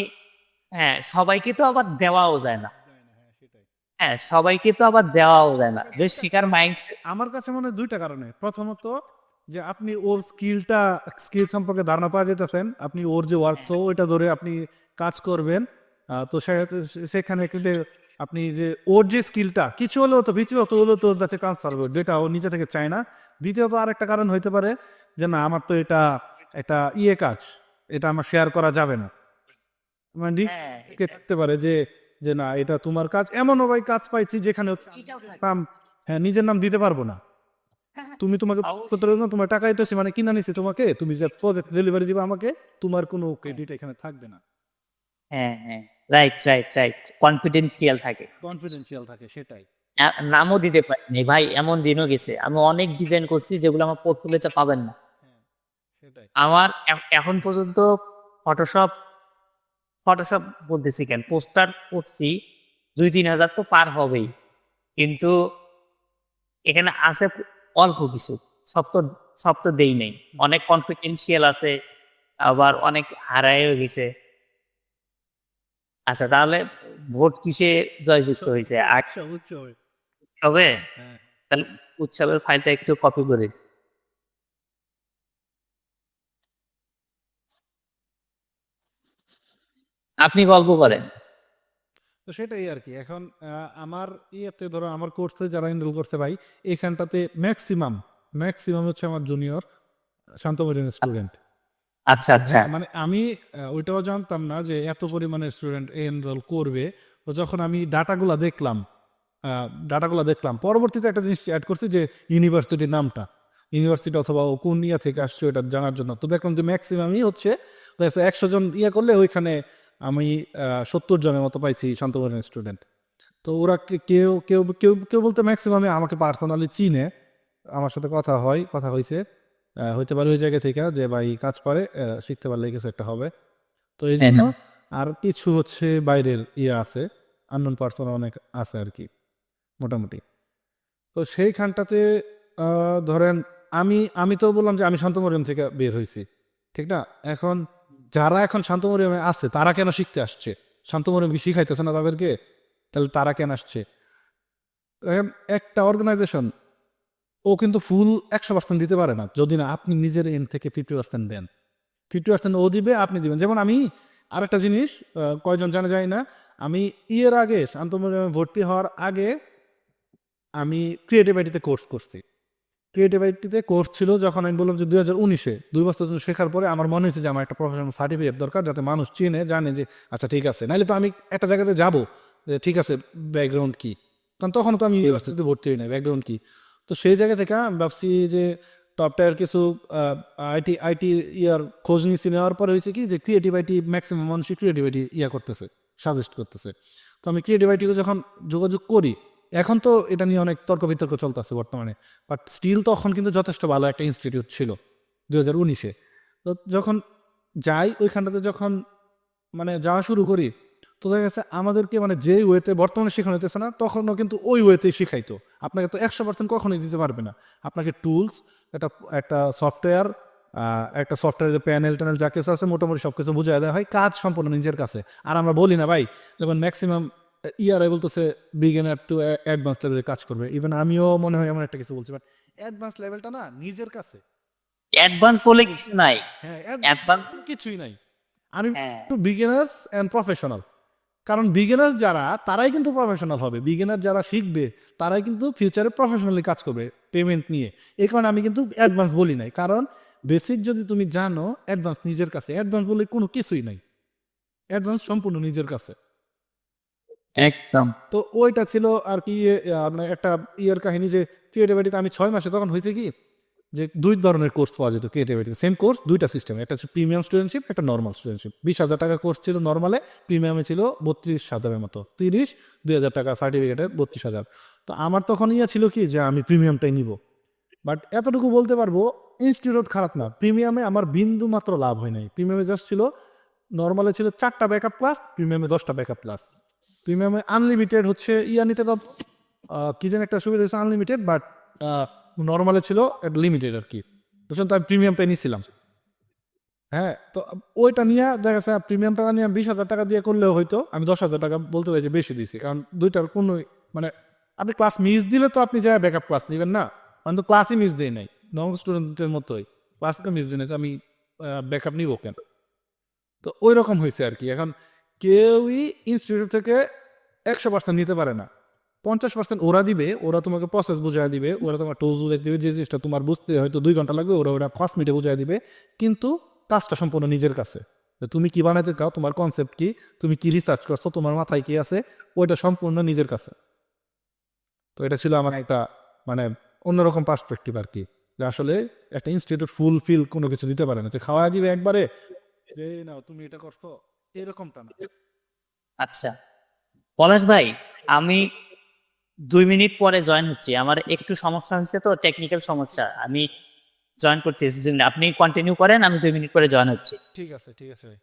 হ্যাঁ, সবাইকে তো আবার দেওয়াও যায় না। যায় না, হ্যাঁ সেটাই। হ্যাঁ, সবাইকে তো আবার দেওয়াও যায় না, যে শিকার মাইন্ড। আমার কাছে মনে হয় দুইটা কারণে। প্রথমত, যে আপনি ওর স্কিল সম্পর্কে ধারণা পাওয়া যেতেছেন, আপনি ওর যে ওয়ার্কশো ওইটা ধরে আপনি কাজ করবেন, তো সেখানে কিন্তু আপনি যে ওর যে স্কিলটা কিছু হলেও তো ওর কাছে ট্রান্সফার হবে, যেটা ও নিজে থেকে চায় না। দ্বিতীয়ত আরেকটা কারণ হইতে পারে যে না, আমার তো এটা একটা কাজ, এটা আমার শেয়ার করা যাবে না, মানে হ্যাঁ, থাকতে পারে যে যে না, এটা তোমার কাজ। এমনও ভাই কাজ পাইছি যেখানে নাম, হ্যাঁ, নিজের নাম দিতে পারবো না। তুমি তোমাকে করতে পারবে না, তোমার টাকা দিতেছি, মানে কিনা নিছি তোমাকে, তুমি যে প্রজেক্ট ডেলিভারি দিবে আমাকে, তোমার কোনো ক্রেডিট এখানে থাকবে না। হ্যাঁ, হ্যাঁ, রাইট রাইট রাইট, কনফিডেন্সিয়াল থাকে। কনফিডেন্সিয়াল থাকে, সেটাই। নামও দিতে পারিনি ভাই, এমন দিনও গেছে। আমি অনেক ডিজাইন করছি যেগুলো আমার পোর্টফোলিওতে পাবেন না। সেটাই। আমার এখন পর্যন্ত ফটোশপ ফটোশপ বলতেছি কেন, পোস্টার করছি 2-3 হাজার তো পার হবেই, কিন্তু এখানে আছে অল্প কিছু। সব তো দেই নেই, অনেক কনফিডেন্সিয়াল আছে, আবার অনেক হারায়ও গেছে। আচ্ছা, তাহলে ভোট কিসে জয়যুক্ত হয়েছে? উৎসবে। হবে। হ্যাঁ, তাহলে উৎসবের ফাইলটা একটু কপি করে দিন। আপনি গল্প করেন। তো সেটাই আর কি। এখন আমার ইয়েতে ধরো, আমার কোর্সে যারা এনরোল করছে ভাই, এখানটাতে ম্যাক্সিমাম হচ্ছে আমার জুনিয়র শান্তমরিয়ান স্টুডেন্ট। আচ্ছা আচ্ছা। মানে আমি ওইটাও জানতাম না যে এত পরিমাণে স্টুডেন্ট এনরোল করবে। তো যখন আমি ডাটাগুলো দেখলাম, পরবর্তীতে একটা জিনিস অ্যাড করছি যে ইউনিভার্সিটির নামটা, ইউনিভার্সিটি অথবা ও কোন ইয়া থেকে আসছে ওটা জানার জন্য। তো দেখলাম যে ম্যাক্সিমামই হচ্ছে 100 জন করলে ওইখানে আমি 70 জনের মতো পাইছি শান্তমরিয়ান স্টুডেন্ট। তো ওরা কেউ কেউ কেউ কেউ বলতে ম্যাক্সিমামে আমাকে পার্সোনালি চিনে, আমার সাথে কথা হয়েছে, হইতে পারে ওই জায়গা থেকে যে ভাই কাজ পারে, শিখতে পারলে কিছু একটা হবে। তো এই জন্য আর কিছু হচ্ছে বাইরের আছে, আননোন পার্সন অনেক আছে আর কি, মোটামুটি। তো সেইখানটাতে ধরেন আমি তো বললাম যে আমি শান্তমরিয়াম থেকে বের হয়েছি, ঠিক না? এখন যারা এখন শান্তমরিয়ামে আছে তারা কেন শিখতে আসছে? শান্তমরিয়াম কি শিখাইতেছে না তাদেরকে? তাহলে তারা কেন আসছে? একটা অর্গানাইজেশন ও কিন্তু ফুল 100% দিতে পারে না যদি না আপনি নিজের এন্ড থেকে 50% দেন। 50% ও দিবে, আপনি দিবেন। যেমন আমি আরেকটা জিনিস, কয়জন জানে জানি না, আমি ইয়ের আগে শান্তমরিয়ামে ভর্তি হওয়ার আগে আমি ক্রিয়েটিভ আইটিতে কোর্স করছি। ক্রিয়েটিভ আইটিতে কোর্স ছিল যখন আমি বললাম যে 2019-এ 2 বছর জন্য শেখার পরে আমার মনে হয়েছে যে আমার একটা প্রফেশনাল সার্টিফিকেট দরকার, যাতে মানুষ চিনে জানে যে আচ্ছা ঠিক আছে, নাহলে তো আমি একটা জায়গাতে যাবো যে ঠিক আছে ব্যাকগ্রাউন্ড কি, কারণ তখন তো আমি ইউনিভার্সিটিতে ভর্তি হই না, ব্যাকগ্রাউন্ড কি। তো সেই জায়গা থেকে আমি ভাবছি যে টপ টায়ার কিছু আইটি ইয়ার খোঁজ নিয়েছি, নেওয়ার পরে হয়েছে কি যে ক্রিয়েটিভ আইটি ম্যাক্সিমাম মানুষই ক্রিয়েটিভ আইটি করতেছে, সাজেস্ট করতেছে। তো আমি ক্রিয়েটিভ আইটিকে যখন যোগাযোগ করি, এখন তো এটা নিয়ে অনেক তর্ক বিতর্ক চলতেছে বর্তমানে, বাট স্টিল তখন কিন্তু যথেষ্ট ভালো একটা ইনস্টিটিউট ছিল 2019-এ। তো যখন যাই ওইখানটাতে, যখন মানে যাওয়া শুরু করি, তো দেখা গেছে আমাদেরকে মানে যে ওয়েতে বর্তমানে শেখানো হইতেছে না, তখনও কিন্তু ওই ওয়েতেই শিখাইতো। আপনাকে তো 100% কখনোই দিতে পারবে না। আপনাকে টুলস, একটা একটা সফটওয়্যার, একটা সফটওয়্যারের প্যানেল ট্যানেল যা কিছু আছে মোটামুটি সব কিছু বুঝাই দেওয়া হয়, কাজ সম্পূর্ণ নিজের কাছে। আর আমরা বলি না ভাই, যেমন ম্যাক্সিমাম ইয়ারাই বলতেছে বিগিনার টু অ্যাডভান্স লেভেলে কাজ করবে। ইভেন আমিও মনে হয় এমন একটা কিছু বলছি, বাট অ্যাডভান্স লেভেলটা না নিজের কাছে। অ্যাডভান্স বলে কিছু নাই। হ্যাঁ, অ্যাডভান্স, কিছুই নাই। আমি হ্যাঁ একটু বিগিনার্স অ্যান্ড প্রফেশনাল, কারণ বিগিনার্স যারা তারাই কিন্তু প্রফেশনাল হবে, বিগিনার যারা শিখবে তারাই কিন্তু ফিউচারে প্রফেশনালি কাজ করবে পেমেন্ট নিয়ে। এই কারণে আমি কিন্তু অ্যাডভান্স বলি নাই, কারণ বেসিক যদি তুমি জানো, অ্যাডভান্স নিজের কাছে। অ্যাডভান্স বলে কোনো কিছুই নাই, অ্যাডভান্স সম্পূর্ণ নিজের কাছে। একদম। তো ওইটা ছিল আর কি আপনার একটা ইয়ের কাহিনী, যে ক্রিয়েটিভিটিতে আমি 6 মাসে তখন হয়েছে কি যে 2 ধরনের কোর্স পাওয়া যেত ক্রিয়েটিভিটিতে, সেম কোর্স 2টা সিস্টেম, একটা হচ্ছে প্রিমিয়াম স্টুডেন্টশিপ, একটা নর্মাল স্টুডেন্টশিপ। 20,000 টাকা কোর্স ছিল নর্মালে, প্রিমিয়ামে ছিল 32,000-এর মতো, 2,000 টাকা সার্টিফিকেটের 32,000। তো আমার তখন ইয়ে ছিল কি যে আমি প্রিমিয়ামটাই নিব। বাট এতটুকু বলতে পারবো ইনস্টিটিউট খারাপ না, প্রিমিয়ামে আমার বিন্দু মাত্র লাভ হয় নাই। প্রিমিয়ামে জাস্ট ছিল, নর্মালে ছিল 4টা ব্যাকআপ ক্লাস, প্রিমিয়ামে 10টা ব্যাকআপ ক্লাস। প্রিমিয়ামে আনলিমিটেড হচ্ছে নিতে পারবো, কি যেন একটা সুবিধা হচ্ছে আনলিমিটেড, বাট নর্মালে ছিল লিমিটেড আর কি, বুঝছেন। তো আমি প্রিমিয়ামটা নিয়েছিলাম। হ্যাঁ, তো ওইটা নিয়ে দেখা যাচ্ছে প্রিমিয়াম টাকা নিয়ে 20,000 টাকা দিয়ে করলেও হয়তো আমি 10,000 টাকা বলতে পারি যে বেশি দিয়েছি, কারণ দুইটার কোনো মানে আপনি ক্লাস মিস দিলে তো আপনি যাই ব্যাকআপ ক্লাস নেবেন না, আমি তো ক্লাসই মিস দিই নাই, নর্মাল স্টুডেন্টের মতোই ক্লাসকে মিস দিই নাই, তো আমি ব্যাকআপ নিব কেন? তো ওই রকম হয়েছে আর কি। এখন কেউই ইনস্টিটিউট থেকে 100% নিতে পারে না, 50% ওরা দিবে, ওরা তোমাকে প্রসেস বুঝাই দিবে, ওরা তোমার টুলস বুঝাই দিবে, যে জিনিসটা তোমার বুঝতে হয়তো 2 ঘন্টা লাগবে ওরা ওরা 5 মিনিটে বুঝাই দিবে, কিন্তু কাজটা সম্পূর্ণ নিজের কাছে। যে তুমি কি বানাইতে চাও, তোমার কনসেপ্ট কি, তুমি কি রিসার্চ করছো, তোমার মাথায় কি আছে, ওইটা সম্পূর্ণ নিজের কাছে। তো এটা ছিল আমার একটা মানে অন্যরকম পার্সপেক্টিভ আর কি, যে আসলে একটা ইনস্টিটিউট ফুলফিল কোনো কিছু দিতে পারে না, যে খাওয়া দিবে একবারে যে নাও তুমি এটা করছো, এরকমটা না। আচ্ছা পলাশ ভাই, আমি 2 মিনিট পরে জয়েন হচ্ছি, আমার একটু সমস্যা হচ্ছে, তো টেকনিক্যাল সমস্যা, আমি জয়েন করতেছি। আপনি কন্টিনিউ করেন, আমি 2 মিনিট পরে জয়েন হচ্ছি। ঠিক আছে, ঠিক আছে ভাই।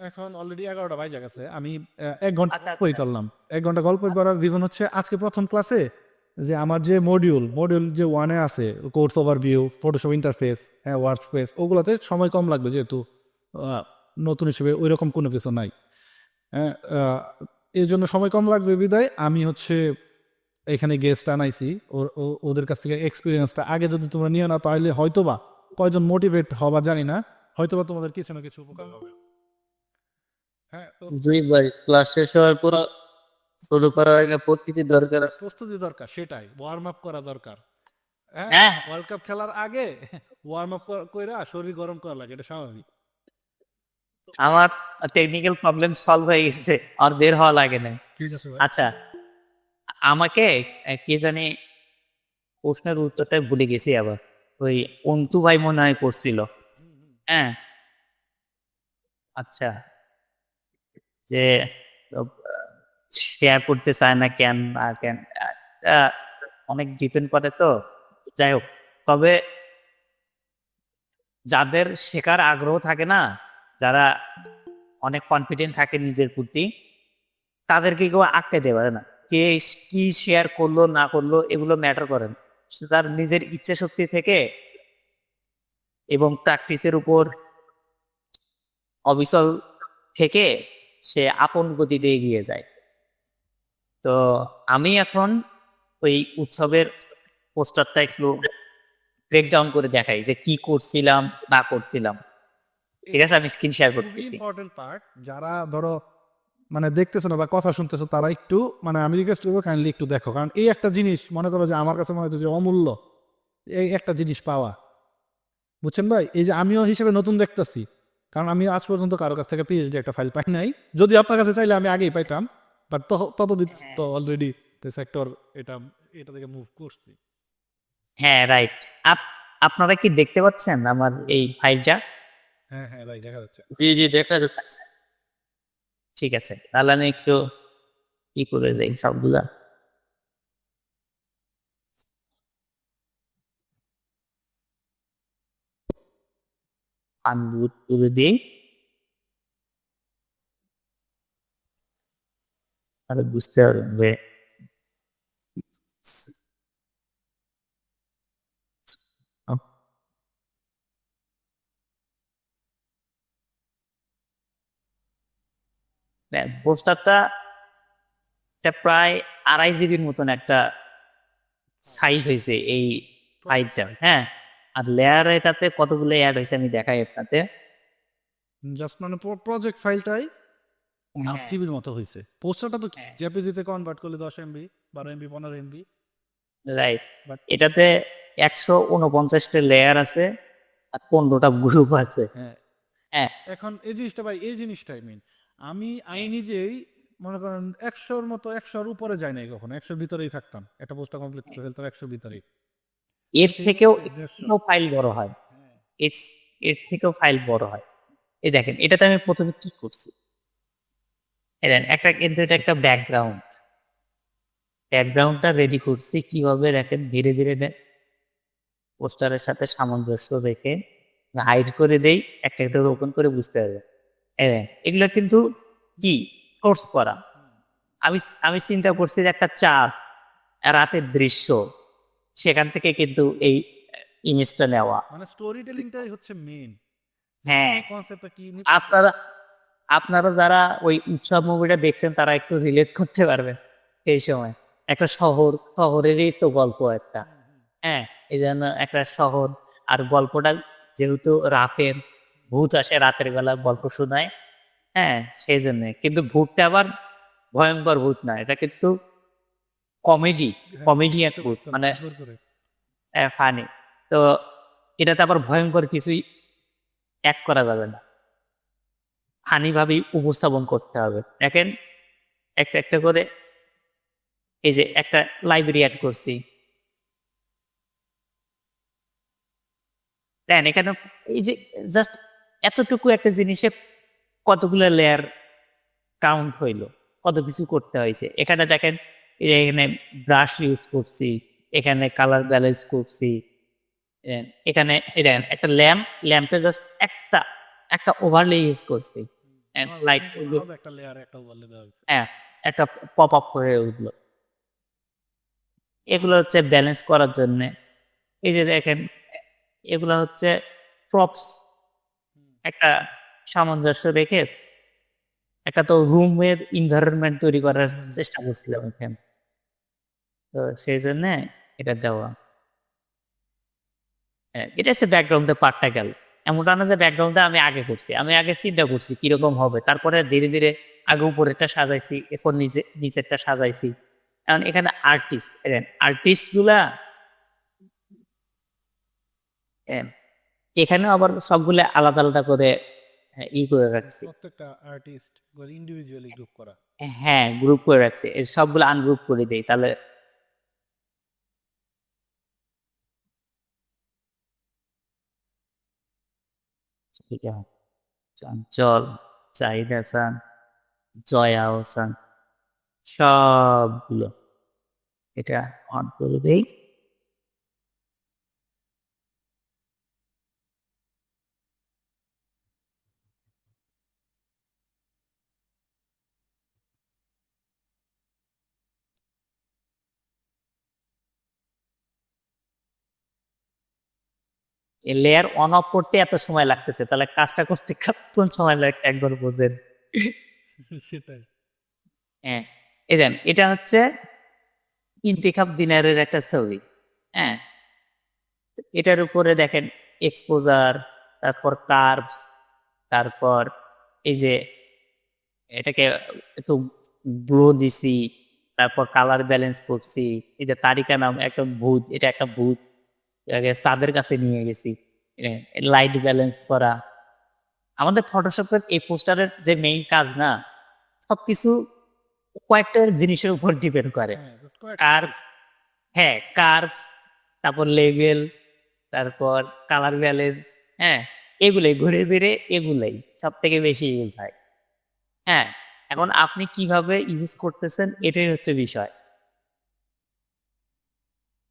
এখন অলরেডি 11টা বাজে গেছে, আমি 1 ঘন্টা আচ্ছা, গল্পই চললাম। 1 ঘন্টা গল্প করার রিজন হচ্ছে আজকে প্রথম ক্লাসে যে আমার যে মডিউল যে 1-এ আছে, কোর্স ওভারভিউ, ফটোশপ ইন্টারফেস, হ্যাঁ ওয়ার্ক স্পেস, ওগুলোতে সময় কম লাগবে, যেহেতু নতুন হিসেবে ওই রকম কোনো কিছু নাই। হ্যাঁ, এর জন্য সময় কম লাগবে বিদায় আমি হচ্ছে এখানে গেস্ট আনাইছি, ওদের কাছ থেকে এক্সপিরিয়েন্সটা আগে যদি তোমরা নিয়ে না, তাহলে হয়তোবা কয়জন মোটিভেট হবা জানি না, হয়তোবা তোমাদের কিছু না কিছু উপকার হবে। হ্যাঁ, তো ভাই ক্লাস শেষ হওয়ার পর শুরু করার আগে প্রস্তুতি দরকার আছে। প্রস্তুতি দরকার, সেটাই ওয়ার্ম আপ করা দরকার। হ্যাঁ, হ্যাঁ ওয়ার্ল্ড কাপ খেলার আগে ওয়ার্ম আপ কইরা শরীর গরম করা লাগে, এটা স্বাভাবিক। আমার টেকনিক্যাল প্রবলেম সলভ হয়ে গেছে, আর বের হওয়া লাগে না। ঠিক আছে ভাই। আচ্ছা, আমাকে কে জানি প্রশ্নের উত্তরটা ভুলে গেছি আবার, ওই অন্তু ভাই মনে হয় করছিল। হ্যাঁ, আচ্ছা, যে শেয়ার করতে চায় না কেন, আর কেন, আহ, অনেক ডিপেন্ড করে তো। যাই হোক, তবে যাদের শেখার আগ্রহ থাকে না, যারা অনেক কনফিডেন্ট থাকে নিজের প্রতি, তাদেরকে কেউ আটকে দিতে পারে না। কে কি শেয়ার করলো না করলো এগুলো ম্যাটার করে না। সে তার নিজের ইচ্ছে শক্তি থেকে এবং প্র্যাকটিসের উপর অবিচল থেকে সে আপন গতিতে এগিয়ে যায়। তো আমি এখন ওই উৎসবের পোস্টারটা একটু ব্রেকডাউন করে দেখাই যে কি করছিলাম না করছিলাম। ঠিক আছে, আমি স্ক্রিন শেয়ার খুবই করতেছি। Important part. যারা ধরো মানে দেখতেছো না বা কথা শুনতেছো তারা একটু মানে আমি রিকোয়েস্ট করবো কাইন্ডলি একটু দেখো, কারণ এই একটা জিনিস মনে করো যে আমার কাছে মনে হচ্ছে যে অমূল্য এই একটা জিনিস পাওয়া, বুঝছেন ভাই? এই যে আমিও হিসেবে নতুন দেখতেছি, কারণ আমি আজ পর্যন্ত কারো কাছ থেকে পিএইচডি একটা ফাইল পাই নাই। যদি আপনার কাছে চাইলে আমি আগেই পাইতাম, বাট ততদিন তো অলরেডি সেক্টর এটা এটা থেকে মুভ করছি। হ্যাঁ, রাইট। আপনারা কি দেখতে পাচ্ছেন আমার এই ফাইলটা? হ্যাঁ হ্যাঁ ভাই দেখা যাচ্ছে। জি জি দেখা যাচ্ছে। ঠিক আছে, তাহলে আমি একটু কি করে দেই সবগুলা। আনলুট করে দিই, তাহলে বুঝতে পারবে। পোস্টারটা প্রায় 2.5 জিবির মতন একটা সাইজ হয়েছে এই ফাইলটা। হ্যাঁ, আর লেয়ারে তাতে কতগুলো অ্যাড হয়েছে আমি দেখাই আপনাতে। জাস্ট মানে প্রজেক্ট ফাইলটাই হ্যাঁ, 8 জিবির মতো হয়েছে। পোস্টারটা তো জেপিজিতে কনভার্ট করলে 10 MB, 12 MB, 15 MB। রাইট। এটাতে 149টা লেয়ার আছে আর 15টা গ্রুপ আছে। হ্যাঁ, হ্যাঁ, এখন এই জিনিসটা ভাই, এই জিনিসটাই মেন। আমি নিজেই মনে করেন 100-র মতো, 100-র উপরে যাই নাই কখনো, 100-র ভিতরেই থাকতাম, একটা পোস্টটা কমপ্লিট করে ফেলতাম 100-র ভিতরেই। এর সেই থেকেও 150 ফাইল বড় হয়। এর এর থেকেও ফাইল বড় হয়। এই দেখেন, এটাতে আমি প্রথমে কি করছি, এই দেখেন, একটা কিন্তু এটা একটা ব্যাকগ্রাউন্ডটা রেডি করছি কিভাবে দেখেন, ধীরে ধীরে পোস্টারের সাথে সামঞ্জস্য রেখে হাইড করে দেই, একটা একটা ওপেন করে বুঝতে পারবে। এই দেখেন, এগুলো কিন্তু কি সোর্স করা। আমি আমি চিন্তা করছি যে একটা চাঁদ, রাতের দৃশ্য, সেখান থেকে কিন্তু এই ইমেজটা নেওয়া। মানে স্টোরি টেলিংটাই হচ্ছে মেন। হ্যাঁ, কনসেপ্টটা কি আপনারা আপনারা যারা ওই উৎসব মুভিটা দেখছেন তারা একটু রিলেট করতে পারবেন। এই সময় একটা শহরেরই তো গল্প একটা। হ্যাঁ, এই জন্য একটা শহর, আর গল্পটা যেহেতু রাতের, ভূত আসে রাতের বেলা গল্প শোনায়। হ্যাঁ, সেই জন্য কিন্তু ভূতটা আবার ভয়ঙ্কর ভূত না, এটা কিন্তু কমেডি একটা ভূত, মানে করে। ফানি। তো এটাতে আবার ভয়ঙ্কর কিছুই এক করা যাবে না, ফানি ভাবেই উপস্থাপন করতে হবে। দেখেন, একটা একটা করে এই যে একটা লাইব্রেরি অ্যাড করছি, দেন এখানে এই যে জাস্ট এতটুকু একটা জিনিসে কতগুলো লেয়ার কাউন্ট হইলো, কত কিছু করতে হয়েছে। এখানে দেখেন, এই যে এখানে ব্রাশ ইউজ করছি, এখানে কালার ব্যালেন্স করছি, এখানে এই দেখেন একটা ল্যাম্পে জাস্ট একটা একটা ওভারলে ইউজ করছি, লাইট একটা লেয়ার একটা বলে দেওয়া হয়েছে। হ্যাঁ, একটা পপ আপ হয়ে উঠলো। এগুলো হচ্ছে ব্যালেন্স করার জন্য। এই যে দেখেন, এগুলো হচ্ছে প্রপস, একটা সামঞ্জস্য রেখে একটা তো রুমের এনভায়রনমেন্ট তৈরি করার চেষ্টা করছিলাম এখানে। তো সেই জন্য এটা দেওয়া। হ্যাঁ, এটা হচ্ছে ব্যাকগ্রাউন্ডের পার্টটা গেল। এমনটা না যে ব্যাকগ্রাউন্ডটা আমি আগে করছি, আমি আগে চিন্তা করছি কিরকম হবে, তারপরে ধীরে ধীরে আগে উপরেরটা সাজাইছি, এরপর নিচেরটা সাজাইছি। এখন এখানে আর্টিস্ট গুলা আহ, এখানে আবার সবগুলো আলাদা আলাদা করে করে রাখছি। প্রত্যেকটা আর্টিস্ট ইন্ডিভিজুয়ালি গ্রুপ করা। হ্যাঁ, গ্রুপ করে রাখছি, এই সবগুলো আনগ্রুপ করে দেই তাহলে। ঠিক আছে, চঞ্চল, জাহিদ হাসান, জয়া হোসেন, সবগুলো এটা অন করে দেই। এই লেয়ার অন অফ করতে এত সময় লাগতেছে, তাহলে কাজটা করতে কোন সময় লাগে একবার বোঝেন। সেটাই। হ্যাঁ, এই দেন এটা হচ্ছে ইন্তিখাব দিনারের একটা ছবি। হ্যাঁ, এটার উপরে দেখেন এক্সপোজার, তারপর কার্ভস, তারপর এই যে এটাকে একটু গ্লো দিছি, তারপর কালার ব্যালেন্স করছি। এই যে তারিকা নাম একটা ভূত, এটা একটা ভূত, এটাকে চাঁদের কাছে নিয়ে গেছি, লাইট ব্যালেন্স করা। আমাদের ফটোশপের এই পোস্টারের যে মেইন কাজ না, সবকিছু কয়েকটা জিনিসের উপর ডিপেন্ড করে। হ্যাঁ, just কয়েক- কার্ভ, হ্যাঁ কার্ভস, তারপর লেভেল, তারপর কালার ব্যালেন্স, হ্যাঁ এগুলোই ঘুরে ফিরে এগুলোই সব থেকে বেশি ইউজ হয়। হ্যাঁ, এখন আপনি কিভাবে ইউজ করতেছেন এটাই হচ্ছে বিষয়।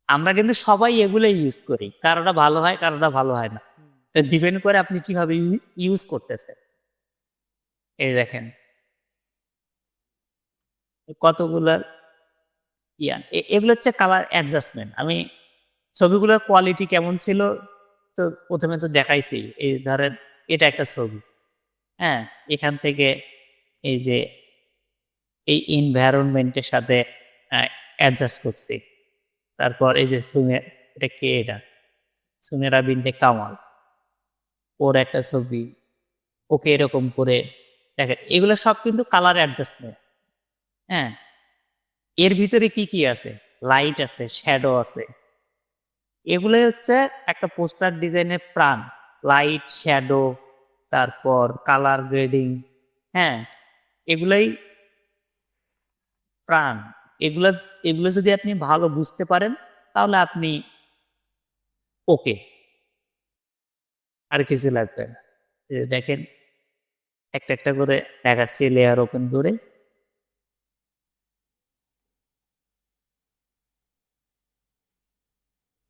আমরা কিন্তু সবাই এগুলোই ইউজ করি, কারোটা ভালো হয় কারোটা ভালো হয় না, ডিপেন্ড করে আপনি কিভাবে ইউজ করতেছেন। এই দেখেন কতগুলো এগুলো হচ্ছে কালার অ্যাডজাস্টমেন্ট। আমি ছবিগুলোর কোয়ালিটি কেমন ছিল তো প্রথমে তো দেখাইছি। এই ধরেন এটা একটা ছবি, হ্যাঁ এখান থেকে এই যে এই এনভায়রনমেন্টের সাথে অ্যাডজাস্ট করছি। তারপর এই যে এটা কে, এটা সুমেরা বিনতে কামাল, ওর একটা ছবি, ওকে এরকম করে দেখেন। এগুলো সব কিন্তু কালার অ্যাডজাস্টমেন্ট। হ্যাঁ, এর ভিতরে কি কি আছে, লাইট আছে, শ্যাডো আছে, এগুলোই হচ্ছে একটা পোস্টার ডিজাইনের প্রাণ। লাইট, শ্যাডো, তারপর কালার গ্রেডিং, হ্যাঁ এগুলাই প্রাণ। এগুলো এগুলো যদি আপনি ভালো বুঝতে পারেন তাহলে আপনি ওকে, আর কিছু লাগবে না। এই যে দেখেন একটা একটা করে দেখাচ্ছি লেয়ার ওপেন করে।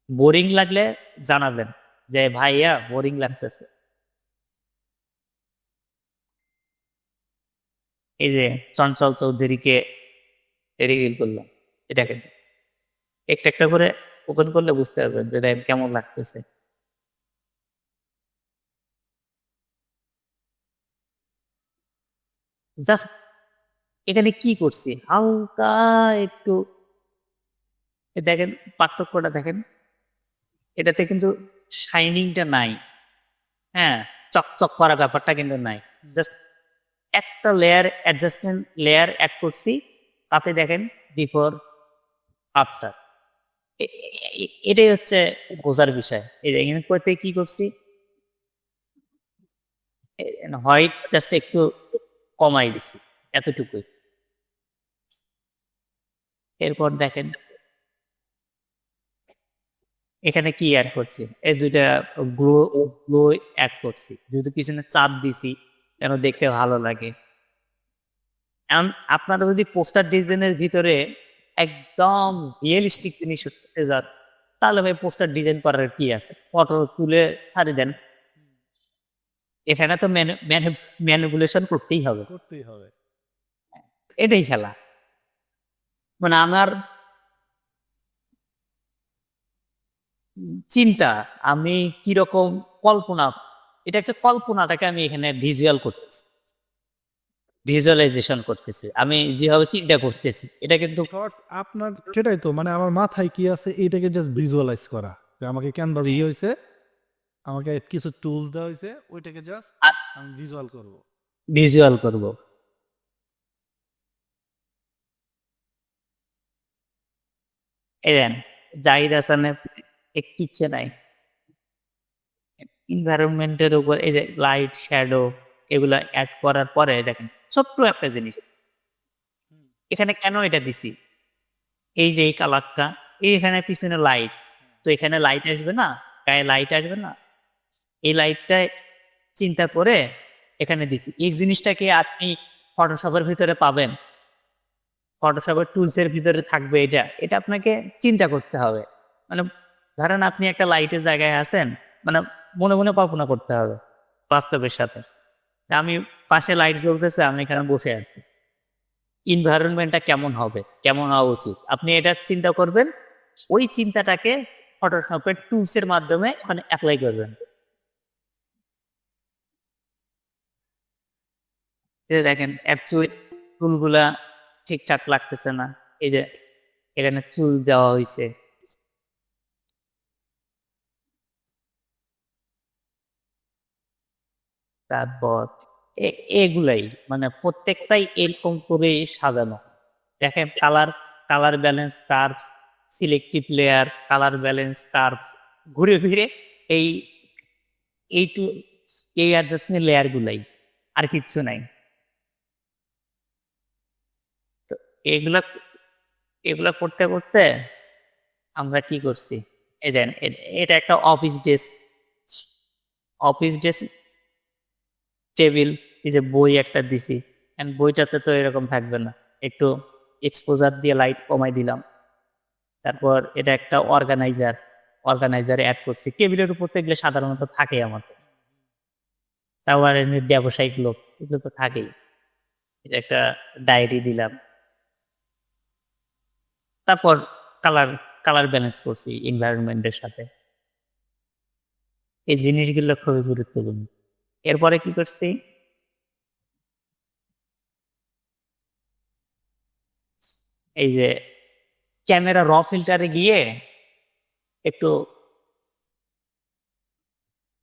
বোরিং লাগলে জানাবেন যে ভাইয়া বোরিং লাগতেছে। এই যে চঞ্চল চৌধুরীকে রিভিল করলাম, এটাকে একটা একটা করে ওপেন করলে বুঝতে পারবেন যে দেখেন কেমন লাগতেছে। জাস্ট এখানে কি করছি, হালকা একটু দেখেন পার্থক্যটা দেখেন, এটাতে কিন্তু শাইনিংটা নাই। হ্যাঁ, চকচক করা ব্যাপারটা কিন্তু নাই। জাস্ট একটা লেয়ার অ্যাডজাস্টমেন্ট লেয়ার অ্যাড করছি, তাতে দেখেন বিফোর আফটার। এটাই হচ্ছে বোঝার বিষয়। এই যে এখানে করতে কি করছি, হোয়াইট জাস্ট একটু কমাই দিছি, এতটুকুই। এরপর দেখেন এখানে কি অ্যাড করছি, এই দুইটা গ্লো গ্লো অ্যাড করছি, যেহেতু পিছনে চাপ দিছি যেন দেখতে ভালো লাগে। এখন আপনারা যদি পোস্টার ডিজাইনের ভিতরে একদম রিয়েলিস্টিক জিনিস করতে যান, তাহলে ভাই পোস্টার ডিজাইন করার কি আছে, ফটো তুলে ছাড়ি দেন। এখানে তো ম্যানিপুলেশন করতেই হবে, করতেই হবে। এটাই খেলা। মানে আমার চিন্তা, আমি কিরকম কল্পনা, এটা একটা কল্পনাটাকে আমি এখানে ভিজুয়াল করতেছি, ভিজুয়ালাইজেশন করতেছি, আমি যেভাবে চিন্তা করতেছি এটা কিন্তু থটস আপনার, সেটাই তো মানে আমার মাথায় কি আছে এইটাকে জাস্ট ভিজুয়ালাইজ করা, যে আমাকে ক্যানভাস ইয়ে হয়েছে, আমাকে কিছু টুলস দেওয়া হয়েছে, ওইটাকে জাস্ট আমি ভিজুয়াল করব। ভিজুয়াল করব। এলেন জাহিদ হাসানের কিচ্ছু নাই, এনভায়রনমেন্টের উপর এই যে লাইট শ্যাডো এগুলা অ্যাড করার পরে দেখেন ছোট্ট একটা জিনিস এখানে কেন এটা দিছি, এই যে এই কালারটা, এই এখানে পিছনে লাইট, তো এখানে লাইট আসবে না, গায়ে লাইট আসবে না, এই লাইটটা চিন্তা করে এখানে দিছি। এই জিনিসটাকে আপনি ফটোশপের ভিতরে পাবেন, ফটোশপের টুলসের ভিতরে থাকবে, এটা এটা আপনাকে চিন্তা করতে হবে। মানে ধরেন আপনি একটা লাইটের জায়গায় আছেন, মানে মনে মনে কল্পনা করতে হবে বাস্তবের সাথে, আমি পাশে লাইট জ্বলতেছে, আমি এখানে বসে আছি, এনভায়রনমেন্টটা কেমন হবে, কেমন হওয়া উচিত, আপনি এটা চিন্তা করবেন। ওই চিন্তাটাকে ফটোশপের টুলসের মাধ্যমে ওখানে অ্যাপ্লাই করবেন। এই যে দেখেন অ্যাকচুয়ালি চুলগুলা ঠিকঠাক লাগতেছে না, এই যে এখানে চুল দেওয়া হয়েছে। তারপর এগুলাই মানে প্রত্যেকটাই এরকম করে সাজানো। দেখেন colour, colour balance curves, selective layer, colour balance curves, ঘুরে ফিরে এই এই টু এই অ্যাডজাস্টমেন্ট লেয়ার গুলাই, আর কিচ্ছু নাই। তো এগুলা এগুলা করতে করতে আমরা কি করছি, এই যে এটা একটা office desk, office desk table, এই যে বই একটা দিছি, এন্ড বইটাতে তো এরকম থাকবে না, একটু এক্সপোজার দিয়ে লাইট কমাই দিলাম। তারপর এটা একটা অর্গানাইজার, অর্গানাইজারে অ্যাড করছি। টেবিলের উপর তো এগুলো সাধারণত থাকে আমাদের, তারপর এমনি ব্যবসায়িক লোক এগুলো তো থাকেই। এটা একটা ডায়েরি দিলাম। তারপর কালার, কালার ব্যালেন্স করছি এনভায়রনমেন্টের সাথে। এই জিনিসগুলো খুবই গুরুত্বপূর্ণ। এরপরে কি করছি, এই যে ক্যামেরা র ফিল্টারে গিয়ে একটু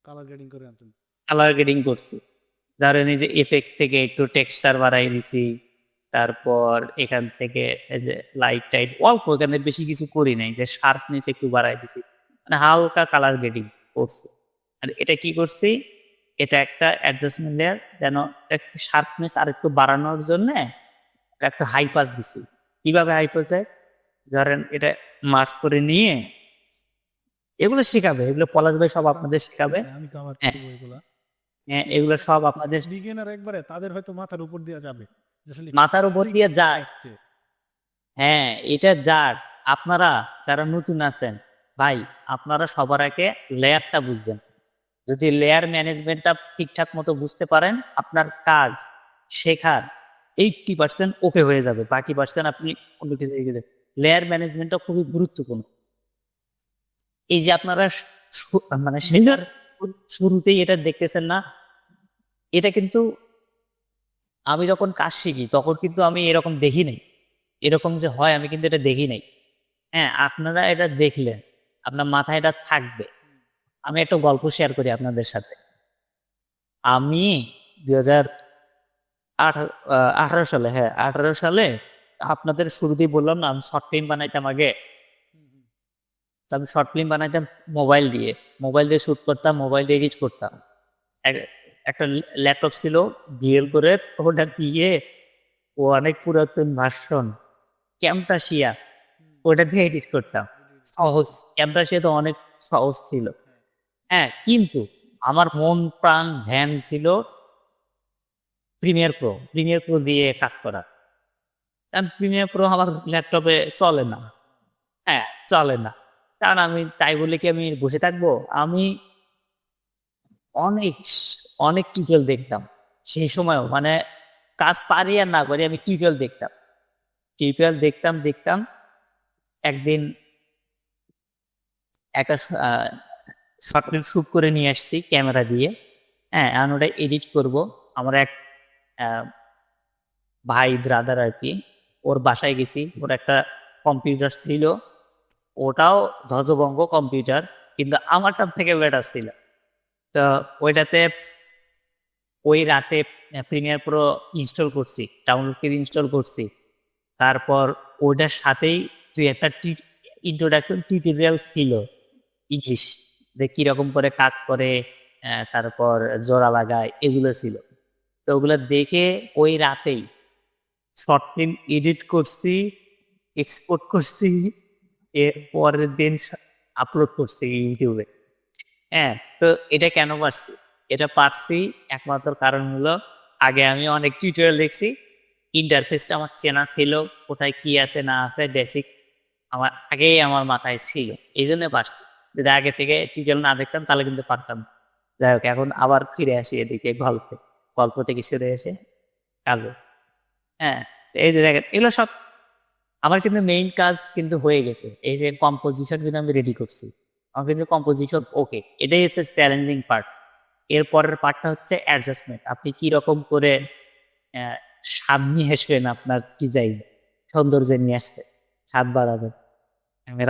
কালার গ্রেডিং করে আনছেন। কালার গ্রেডিং করছি। ধরেন এই যে এফেক্টস থেকে একটু টেক্সচার বাড়াই দিছি, তারপর এখান থেকে এই যে লাইট টাইট অল্প, এখানে বেশি কিছু করি নাই, যে শার্পনেস একটু বাড়াই দিছি, মানে হালকা কালার গ্রেডিং করছি। আর এটা কি করছি, এটা একটা অ্যাডজাস্টমেন্ট লেয়ার, যেন একটু শার্পনেস আর একটু বাড়ানোর জন্য একটা হাই পাস দিছি। কিভাবে হাই পাস দেয়, ধরেন এটা মার্চ করে নিয়ে, এগুলো শেখাবে, এগুলো পলাশ ভাই সব আপনাদের শেখাবে। আমি কাভার হ্যাঁ। করব এগুলা। হ্যাঁ, এগুলো সব আপনাদের বিগিনার একবারে তাদের হয়তো মাথার উপর দিয়ে যাবে, আসলে মাথার উপর দিয়ে যায়। আসছে। হ্যাঁ, এটা যার, আপনারা যারা নতুন আছেন ভাই, আপনারা সবার আগে লেয়ারটা বুঝবেন। যদি লেয়ার ম্যানেজমেন্টটা ঠিকঠাক মতো বুঝতে পারেন, আপনার কাজ শেখার 80% ওকে হয়ে যাবে, বাকি পার্সেন্ট আপনি অন্য কিছু এগিয়ে দেবেন। লেয়ার ম্যানেজমেন্টটা খুবই গুরুত্বপূর্ণ। এই যে আপনারা মানে শেখার শুরুতেই এটা দেখতেছেন না, এটা কিন্তু আমি যখন কাজ শিখি তখন কিন্তু আমি এরকম দেখি নাই, এরকম যে হয় আমি কিন্তু এটা দেখি নাই। হ্যাঁ, আপনারা এটা দেখলেন, আপনার মাথায় এটা থাকবে। আমি একটা গল্প শেয়ার করি আপনাদের সাথে। আমি 2018 সালে, হ্যাঁ 18 সালে, আপনাদের শুরুতেই বললাম না আমি শর্ট ফিল্ম বানাইতাম আগে। তো আমি শর্ট ফিল্ম বানাইতাম মোবাইল দিয়ে, মোবাইল দিয়ে শুট করতাম, মোবাইল দিয়ে এডিট করতাম। একটা ল্যাপটপ ছিল বিএল করে, ওটা দিয়ে ও অনেক পুরাতন ভার্সন ক্যামটাসিয়া, ওটা দিয়ে এডিট করতাম। সহজ, ক্যামটাসিয়া তো অনেক সহজ ছিল। হ্যাঁ, কিন্তু আমার মন প্রাণ ধ্যান ছিল প্রিমিয়ার প্রো, প্রিমিয়ার প্রো দিয়ে কাজ করা। কারণ প্রিমিয়ার প্রো আমার ল্যাপটপে চলে না। হ্যাঁ, চলে না, কারণ আমি তাই বলে কি আমি বসে থাকবো? আমি অনেক অনেক টিউটোরিয়াল দেখতাম সেই সময়ও, মানে কাজ পারি আর না পারি আমি টিউটোরিয়াল দেখতাম, টিউটোরিয়াল দেখতাম দেখতাম। একদিন একটা শর্ট ফিল্ম শুট করে নিয়ে আসছি ক্যামেরা দিয়ে। হ্যাঁ, আমি ওটা এডিট করব। আমার এক আহ, ভাই ব্রাদার আর কি, ওর বাসায় গেছি, ওর একটা কম্পিউটার ছিল, ওটাও ধ্বজভঙ্গ কম্পিউটার, কিন্তু আমারটার থেকে বেটার ছিল। তো ওইটাতে ওই রাতে প্রিমিয়ার প্রো ইনস্টল করছি, ডাউনলোড করে ইনস্টল করছি। তারপর ওইটার সাথেই তুই একটা ইন্ট্রোডাকশন টিউটোরিয়াল ছিল ইংলিশ, যে কিরকম করে কাজ করে, তারপর জোড়া লাগায়, এগুলো ছিল। তো ওগুলো দেখে ওই রাতেই শর্ট ফিল্ম এডিট করছি, এক্সপোর্ট করছি, এর পরের দিন আপলোড করছি ইউটিউবে। হ্যাঁ, তো এটা কেন পারছি? এটা পারছি একমাত্র কারণ হলো, আগে আমি অনেক টিউটোরিয়াল দেখছি, ইন্টারফেসটা আমার চেনা ছিল, কোথায় কি আছে না আছে বেসিক আমার আগেই আমার মাথায় ছিল, এই জন্য পারছি। যদি আগে থেকে টিউটোরিয়াল না দেখতাম তাহলে কিন্তু পারতাম না। যাই হোক, এখন আবার ফিরে আসি এদিকে গল্পে, গল্প থেকে সরে এসে কালো। হ্যাঁ, এই যে দেখেন এগুলো সব আমার কিন্তু মেইন কাজ কিন্তু হয়ে গেছে। এই যে কম্পোজিশন কিন্তু আমি রেডি করছি, আমার কিন্তু কম্পোজিশন ওকে, এটাই হচ্ছে চ্যালেঞ্জিং পার্ট। এরপরের পার্টটা হচ্ছে অ্যাডজাস্টমেন্ট। আপনি কি রকম করে স্বাদ নিয়ে আসবেন, আপনার ডিজাইন সৌন্দর্য নিয়ে আসবে, স্বাদ বাড়াবেন। আমি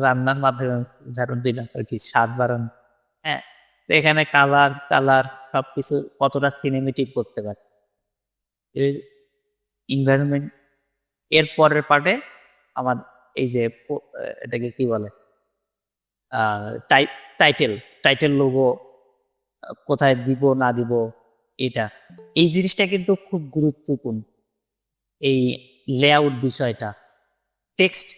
রান্নার মাধ্যমে উদাহরণ দিলাম আর কি, স্বাদ বাড়ানো। হ্যাঁ, তো এখানে কালার টালার সবকিছু কতটা সিনেমেটিক করতে পারে, এই এনভায়রনমেন্ট। এর পরের পার্টে আমার এই যে এটাকে কি বলে, টাইটেল টাইটেল লোগো কোথায় দিব না দিব, এটা এই জিনিসটা কিন্তু খুব গুরুত্বপূর্ণ। এই লেআউট বিষয়টা, টেক্সট,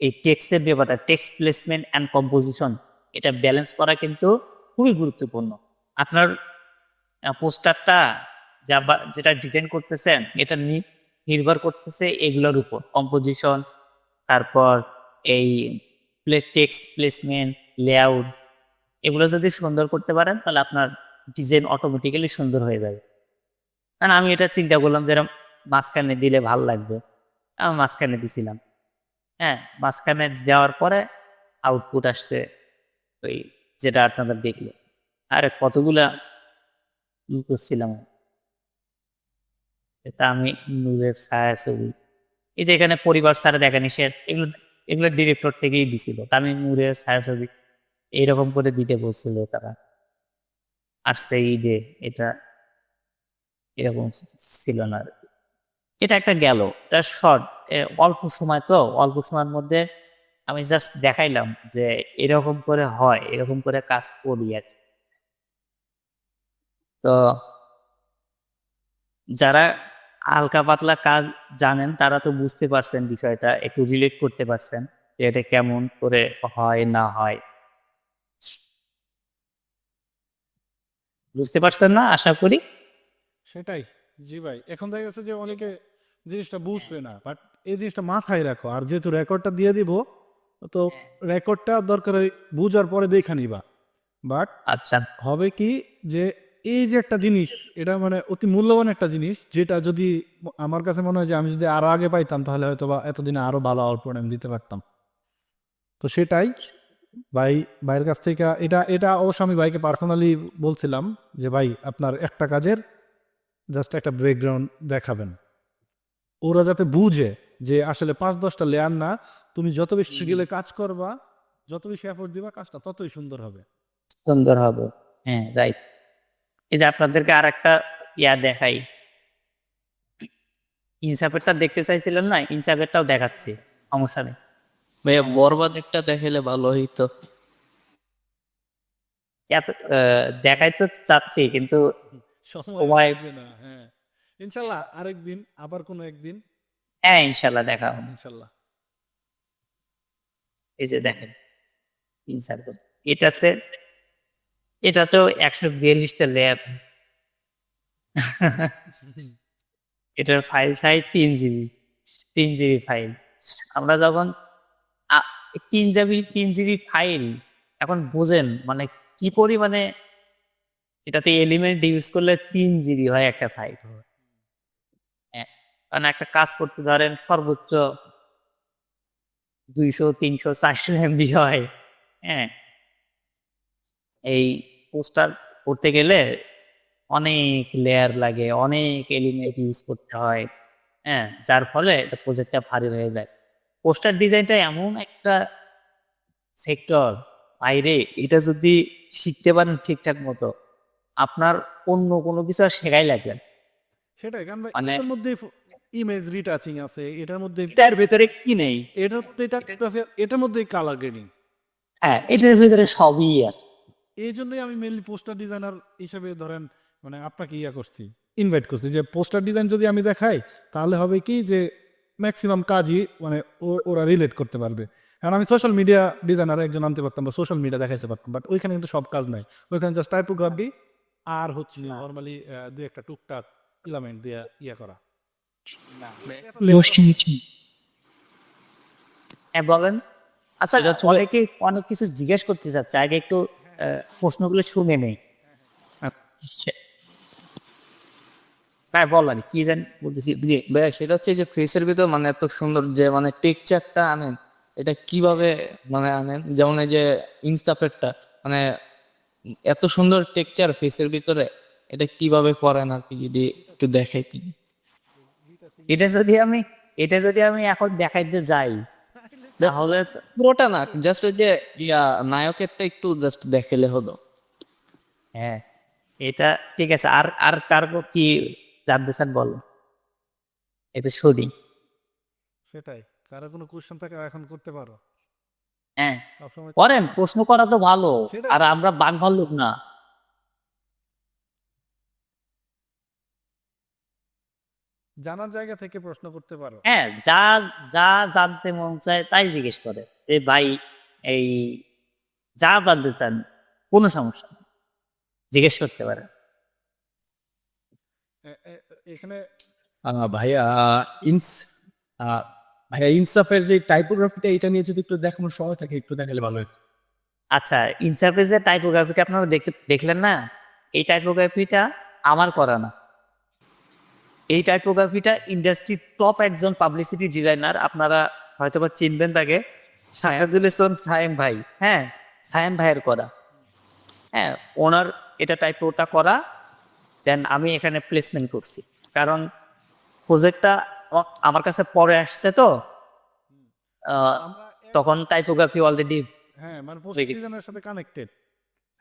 এই টেক্সটের ব্যাপারটা, টেক্সট প্লেসমেন্ট অ্যান্ড কম্পোজিশন, এটা ব্যালেন্স করা কিন্তু খুবই গুরুত্বপূর্ণ। আপনার পোস্টারটা যেটা ডিজাইন করতেছেন, এটা নির্ভর করতেছে এগুলোর উপর, কম্পোজিশন, তারপর এই টেক্সট প্লেসমেন্ট, লেআউট, এগুলো যদি সুন্দর করতে পারেন তাহলে আপনার ডিজাইন অটোমেটিক্যালি সুন্দর হয়ে যাবে। কারণ আমি এটা চিন্তা করলাম যে এরকম মাঝখানে দিলে ভালো লাগবে, আমি মাঝখানে দিছিলাম। হ্যাঁ, মাঝখানে দেওয়ার পরে আউটপুট আসছে ওই যেটা আপনারা দেখলে। আরে কতগুলা করছিলাম, এটা আমি নূরের ছায়াছবি, এই যে এখানে পরিবার ছাড়া দেখা নিষেধ, এগুলো এগুলো ডিরেক্টর থেকেই দিছিল। তা আমি নূরের ছায়াছবি এইরকম করে দিতে বলছিল তারা, আর সেই যে এটা এরকম ছিল না আর কি। এটা একটা গেল, এটা শর্ট, অল্প সময়, তো অল্প সময়ের মধ্যে আমি জাস্ট দেখাইলাম যে এরকম করে হয়, এরকম করে কাজ করি আর কি। তো যারা হালকা পাতলা কাজ জানেন তারা তো বুঝতে পারছেন বিষয়টা, একটু রিলেট করতে পারছেন যে এটা কেমন করে হয় না হয়। বুঝতে পারছেন না আশা করি। সেটাই। জি ভাই, এখন দেখা গেছে যে অনেকে জিনিসটা বুঝবে না, বাট এই জিনিসটা মাথায় রাখো। আর যেহেতু রেকর্ডটা দিয়ে দিব, তো রেকর্ডটা দরকার হয় বুঝার পরে দেখা নিবা। বাট আচ্ছা, হবে কি যে এই যে একটা জিনিস, এটা মানে অতি মূল্যবান একটা জিনিস, যেটা যদি আমার কাছে মনে হয় যে আমি যদি আরো আগে পাইতাম তাহলে হয়তো বা এতদিনে আরো ভালো আউটপুট আমি দিতে পারতাম। তো সেটাই ভাই, ভাইয়ের কাছ থেকে এটা এটা অবশ্য আমি ভাইকে পার্সোনালি বলছিলাম যে ভাই আপনার একটা কাজের জাস্ট একটা ব্যাকগ্রাউন্ড দেখাবেন, ওরা যাতে বুঝে যে আসলে 5-10টা লেয়ার না, তুমি যত বেশি গেলে কাজ করবা, যত বেশি এফোর্ট দিবা, কাজটা ততই সুন্দর হবে। সুন্দর হবে। হ্যাঁ, রাইট। এই যে আপনাদেরকে আর একটা দেখাই, ইনসাফেরটা দেখতে চাইছিলেন না, ইনসাফেরটাও দেখাচ্ছি, সমস্যা নেই। ভাইয়া বরবাদ একটা দেখাইলে ভালো হইতো। এত দেখাই তো চাচ্ছি, কিন্তু সময়, লাগবে না। হ্যাঁ, ইনশাল্লাহ আরেকদিন, আবার কোনো একদিন হ্যাঁ ইনশাল্লাহ দেখা হবে। ইনশাল্লাহ। এই যে দেখেন ইনসাফের, এটাতে এটাতেও 142টা লেয়ার, এটার ফাইল সাইজ 3 জিবি ফাইল। আমরা যখন 3 জিবি ফাইল, এখন বুঝেন মানে কি পরিমাণে এটাতে এলিমেন্ট ইউজ করলে 3 জিবি হয় একটা ফাইল। হ্যাঁ, কারণ একটা কাজ করতে ধরেন সর্বোচ্চ 200, 300, 400 MB হয়। হ্যাঁ, এই পোস্টার করতে গেলে অনেক লেয়ার লাগে, অনেক এলিমেন্ট ইউজ করতে হয়। হ্যাঁ, যার ফলে প্রজেক্টটা ভারী হয়ে যায়। পোস্টার ডিজাইনটা এমন একটা সেক্টর, বাইরে এটা যদি শিখতে পারেন ঠিকঠাক মতো, আপনার অন্য কোনো কিছু আর শেখাই লাগবে না। সেটাই, কারণ ভাই মানে এটার মধ্যে ইমেজ রিটাচিং আছে, এটার মধ্যে এটার ভেতরে কি নেই? এটার মধ্যে এটার মধ্যে কালার গ্রেডিং। হ্যাঁ, এটার ভেতরে সবই আছে। এই জন্যই আমি মেনলি পোস্টার ডিজাইনার হিসেবে ধরেন মানে আপনাকে করছি, ইনভাইট করছি যে পোস্টার ডিজাইন যদি আমি দেখাই তাহলে হবে কি যে ম্যাক্সিমাম কাজই মানে ওরা রিলেট করতে পারবে। কারণ আমি সোশ্যাল মিডিয়া ডিজাইনার একজন আনতে পারতাম বা সোশ্যাল মিডিয়া দেখাইতে পারতাম, বাট ওইখানে কিন্তু সব কাজ নাই। ওইখানে জাস্ট টাইপোগ্রাফি আর হচ্ছে নর্মালি দুই একটা টুকটাক ইলামেন্ট দিয়ে করা। হ্যাঁ বলেন। আচ্ছা, অনেকে অনেক কিছু জিজ্ঞেস করতে চাচ্ছে, আগে একটু প্রশ্নগুলো শুনে নেই। হ্যাঁ বলেন, কি জানি বলতেছি। জি ভাইয়া, সেটা হচ্ছে যে ফেসের ভিতর মানে এত সুন্দর যে মানে টেক্সচারটা আনেন, এটা কিভাবে মানে আনেন? যেমন এই যে ইনস্টাপেটটা মানে এত সুন্দর টেক্সচার ফেসের ভিতরে, এটা কিভাবে করেন আর কি, যদি একটু দেখাইতেন। এটা যদি আমি এটা যদি আমি এখন দেখাইতে যাই তাহলে পুরোটা না, জাস্ট ওই যে নায়কেরটা একটু জাস্ট দেখালে হলো। হ্যাঁ, এটা ঠিক আছে। আর আর কার কি জানতে চান বল, এটা শুনি। সেটাই, কারো কোনো কোশ্চেন থাকে এখন করতে পারো হ্যাঁ, সবসময়। করেন, প্রশ্ন করা তো ভালো। সেটাই। আর আমরা বাঘ ভাল্লুক না। জানার জায়গা থেকে প্রশ্ন করতে পারো। হ্যাঁ, যা যা জানতে মন চায় তাই জিজ্ঞেস করে যে ভাই এই যা জানতে চান কোনো সমস্যা নেই, জিজ্ঞেস করতে পারে। এখানে ভাইয়া ইনস ভাইয়া ইনসাফের যে টাইপোগ্রাফিটা এটা নিয়ে যদি একটু দেখানোর সময় থাকে একটু দেখালে ভালো হতো। আচ্ছা, ইনসার্ফেসের টাইপোগ্রাফিটা আপনারা দেখলেন না? এই টাইপোগ্রাফিটা আমার করা না। এই টাইপোগ্রাফিটা ইন্ডাস্ট্রির টপ একজন পাবলিসিটি ডিজাইনার, আপনারা হয়তোবা চিনবেন তাকে, সায়াদুল ইসলাম সায়েম ভাই। হ্যাঁ, সায়েম ভাইয়ের করা। হ্যাঁ, ওনার এটা টাইপোটা করা। দেন আমি এখানে প্লেসমেন্ট করছি, কারণ প্রজেক্টটা আমার কাছে পরে আসছে তো তখন টাইপোগ্রাফি অলরেডি হ্যাঁ মানে পোস্ট হয়ে গেছে। ডিজাইনের সাথে কানেক্টেড।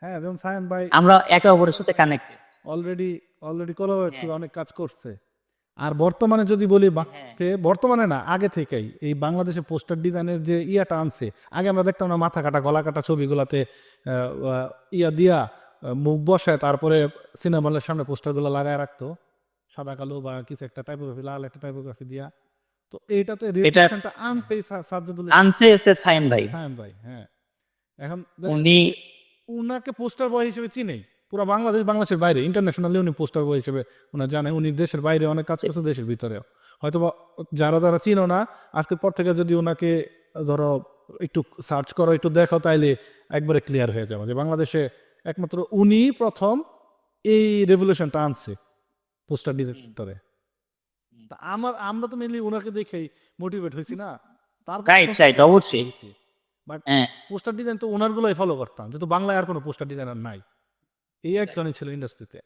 হ্যাঁ, যেমন সায়েম ভাই আমরা একে অপরের সাথে কানেক্টেড। অলরেডি কোলাবরেট করে অনেক কাজ করছে। আর বর্তমানে যদি বলি বর্তমানে না, আগে থেকেই এই বাংলাদেশে পোস্টার ডিজাইনের যে ইয়াটা আনছে। আগে আমরা দেখতাম না মাথা কাটা গলা কাটা ছবিগুলাতে ইয়া দিয়া মুখ বসায় তারপরে সিনেমা হলের সামনে পোস্টারগুলো লাগায় রাখতো সাদা কালো বা কিছু একটা টাইপোগ্রাফি, লাল একটা টাইপোগ্রাফি দিয়া। তো এইটাতে রেপুটেশনটা আনছে সাজ্জাদুল আনছে এসে সায়েম ভাই। সায়েম ভাই। হ্যাঁ, এখন উনি উনাকে পোস্টার বয় হিসেবে চিনেই পুরো বাংলাদেশের বাইরে, ইন্টারন্যাশনালি উনি পোস্টার বয় হিসেবে ওনার জানে। উনি দেশের বাইরে অনেক কাজ করছে, দেশের ভিতরেও। হয়তো বা যারা চিনো না, আজকের পর থেকে যদি ওনাকে ধরো একটু সার্চ করো, একটু দেখো, তাইলে একবারে ক্লিয়ার হয়ে যাবে যে বাংলাদেশে একমাত্র উনি প্রথম এই রেভলিউশনটা আনছে পোস্টার ডিজাইন। আমরা তো মেনলি ওনাকে দেখেই মোটিভেট হয়েছি না, রাইট অবশ্যই। বাট হ্যাঁ, পোস্টার ডিজাইন তো ওনারগুলোই ফলো করতাম, যেহেতু বাংলায় আর কোনো পোস্টার ডিজাইনার নাই। এই একজনই ছিল ইন্ডাস্ট্রিতে।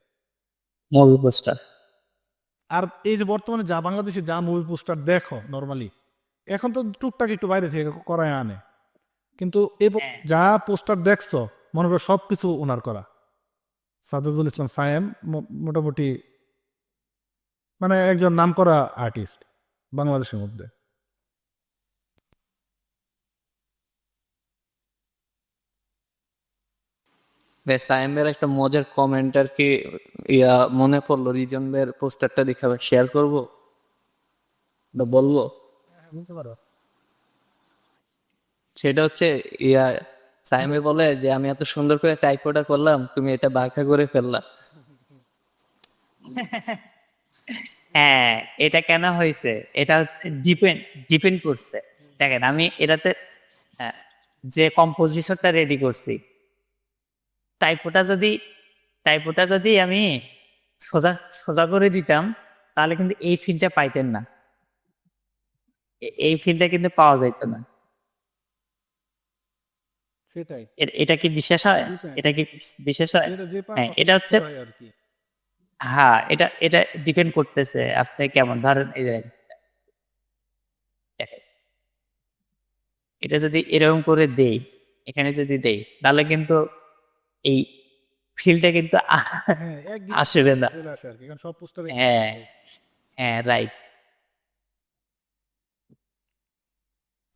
Movie poster. আর এই যে বর্তমানে যা বাংলাদেশে যা মুভি পোস্টার দেখো নর্মালি, এখন তো টুকটাক একটু বাইরে থেকে করায় আনে, কিন্তু যা পোস্টার দেখছো মনে করো সব কিছু ওনার করা। সাজ্জাদুল ইসলাম সায়েম মোটামুটি মানে একজন নামকরা আর্টিস্ট বাংলাদেশের মধ্যে। সায়েমের একটা মজার কমেন্ট আর কি মনে পড়লো, রিজন ভাইয়ের পোস্টারটা দেখে শেয়ার করবো, বলবো। সেটা হচ্ছে সায়েমে বলে যে আমি এত সুন্দর করে টাইপোটা করলাম, তুমি এটা বাঁকা করে ফেললা। হ্যাঁ, এটা কেন হয়েছে এটা ডিপেন্ড করছে। দেখেন, আমি এটাতে হ্যাঁ, যে কম্পোজিশনটা রেডি করছি, টাইপোটা যদি আমি সোজা সোজা করে দিতাম তাহলে কিন্তু এই ফিলটা পাইতেন না, এই ফিলটা কিন্তু পাওয়া যাইত না। সেটাই, এটা কি বিশেষ হয়? এটা কি বিশেষ হয়? হ্যাঁ, এটা হচ্ছে আর কি। হ্যাঁ, এটা এটা ডিপেন্ড করতেছে আপনি কেমন ধরেন। এই যে দেখেন, এটা যদি এরকম করে দেই, এখানে যদি দেই, তাহলে কিন্তু এই ফিলটা কিন্তু হ্যাঁ, আসবে না। চলে আসে আর কি, কারণ সব পোস্টারে হ্যাঁ, হ্যাঁ, রাইট।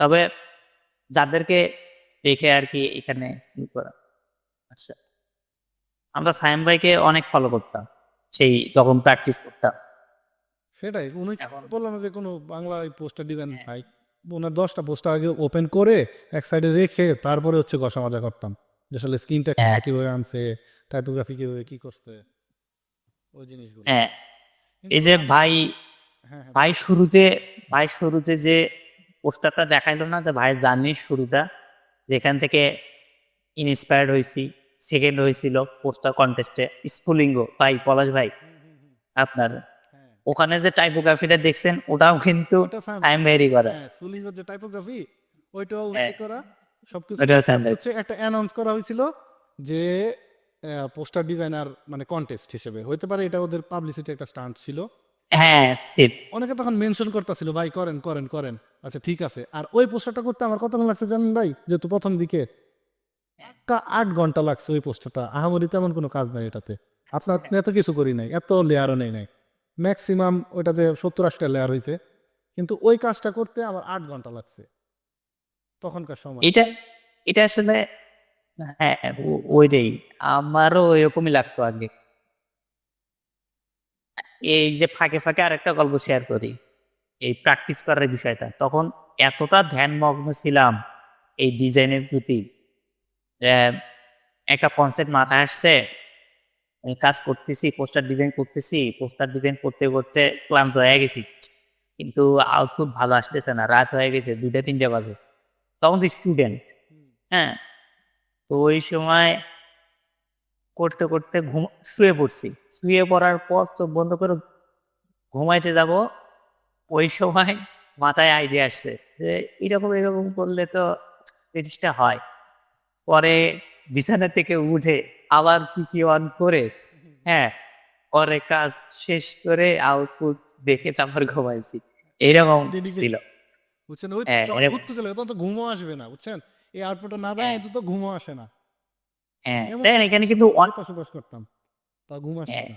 তবে যাদেরকে দেখে আর কি এখানে ই করা, আচ্ছা, আমরা সায়েম ভাইকে অনেক ফলো করতাম সেই যখন প্র্যাকটিস করতাম। সেটাই। উনি বললাম না যে কোনো বাংলা পোস্টার ডিজাইন ভাই, ওনার 10টা পোস্টার আগে ওপেন করে এক সাইডে রেখে তারপরে হচ্ছে ঘষা মাজা করতাম, যে আসলে স্ক্রিনটা কিভাবে আনছে, টাইপোগ্রাফি কিভাবে কি করছে, ওই জিনিসগুলো। হ্যাঁ, এই যে ভাই শুরুতে যে পোস্টারটা দেখাইলো না, যে ভাইয়ের জার্নির শুরুটা, যেখান থেকে ইন্সপায়ার্ড হয়েছি, সেকেন্ড হয়েছিল পোস্টার কন্টেস্টে স্ফুলিঙ্গ ভাই, পলাশ ভাই, আপনার ওখানে যে টাইপোগ্রাফিটা দেখছেন ওটাও কিন্তু ওটা টাইম ভ্যারি করা। হ্যাঁ, সুলিজের যে টাইপোগ্রাফি ওইটাও হ্যাঁ। করা সবকিছু ওইটাও standard। হচ্ছে একটা অ্যানাউন্স করা হয়েছিল যে পোস্টার ডিজাইনার মানে কন্টেস্ট হিসেবে হইতে পারে, এটা ওদের পাবলিসিটি একটা স্টান্ট ছিল। হ্যাঁ সেট অনেকে তখন মেনশন করতেছিল ভাই করেন করেন করেন, আচ্ছা ঠিক আছে। আর ওই পোস্টারটা করতে আমার কতক্ষণ লাগছে জানেন ভাই? যেহেতু প্রথম দিকে 8 ঘন্টা লাগছে ওই পোস্টারটা। আহামরি তেমন কোনো কাজ নাই এটাতে, আপনার এত কিছু করি নাই, এত লেয়ারও নেই নাই, ম্যাক্সিমাম ওইটাতে 70-80টা লেয়ার হয়েছে, কিন্তু ওই কাজটা করতে আমার 8 ঘন্টা লাগছে তখনকার সময়। এটা এটা আসলে হ্যাঁ ওইটাই আমারও এরকমই লাগতো আগে। এই যে ফাঁকে ফাঁকে আরেকটা গল্প শেয়ার করি, এই প্র্যাকটিস করার বিষয়টা, তখন এতটা ধ্যানমগ্ন ছিলাম এই ডিজাইনের প্রতি যে একটা কনসেপ্ট মাথায় আসছে, আমি কাজ করতেছি, পোস্টার ডিজাইন করতেছি, পোস্টার ডিজাইন করতে করতে ক্লান্ত হয়ে গেছি, কিন্তু আউটপুট ভালো আসতেছে না, রাত হয়ে গেছে, 2টা 3টা বাজে, তখন তো স্টুডেন্ট। হ্যাঁ, তো ওই সময় করতে করতে শুয়ে পড়ছি, শুয়ে পড়ার পর চোখ বন্ধ করে ঘুমাইতে যাব, ওই সময় মাথায় আইডিয়া আসছে যে এরকম এরকম করলে তো জিনিসটা হয়। পরে বিছানা থেকে উঠে আবার পিসি অন করে, হ্যাঁ, পরে কাজ শেষ করে আউটপুট দেখে তারপর ঘুমাইছি, এরকম Dedication। ছিল। বুঝছেন, ওই হ্যাঁ, যখন এরকম ঘুরতে গেলে তখন তো ঘুমও আসবে না, বুঝছেন, এই আউটপুটটা না দেয় তো ঘুমও আসে না। হ্যাঁ, এমন দেখেন এখানে কিন্তু পাশাপাশি করতাম, তা ঘুম আসতো হ্যাঁ, না।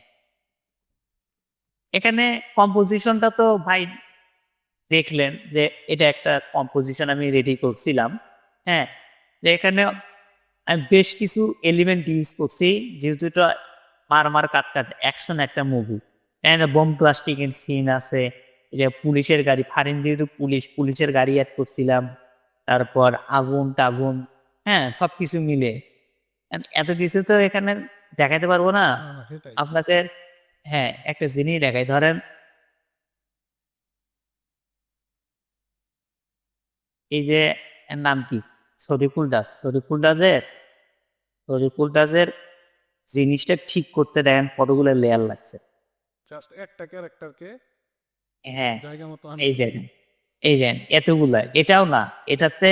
এখানে কম্পোজিশনটা তো ভাই দেখলেন যে এটা একটা কম্পোজিশন আমি রেডি করছিলাম। হ্যাঁ, যে এখানে আমি বেশ কিছু এলিমেন্ট ইউজ করছি, যেহেতু এটা মার কাট কাট অ্যাকশন একটা মুভি, বোম প্লাস্টিক সিন আছে, এই যে পুলিশের গাড়ি, ফারিন যেহেতু পুলিশের গাড়ি অ্যাড করছিলাম, তারপর আগুন টাগুন, হ্যাঁ, সবকিছু মিলে এত কিছু তো এখানে দেখাতে পারবো না সেটাই। আপনাদের। হ্যাঁ, একটা জিনিস দেখাই, ধরেন এই যে এর নাম কি, শরীফুল দাসের জিনিসটা ঠিক করতে দেখেন কতগুলো লেয়ার লাগছে। জাস্ট একটা ক্যারেক্টারকে হ্যাঁ, জায়গা মতো এই যে এতগুলা, এটাও না, এটাতে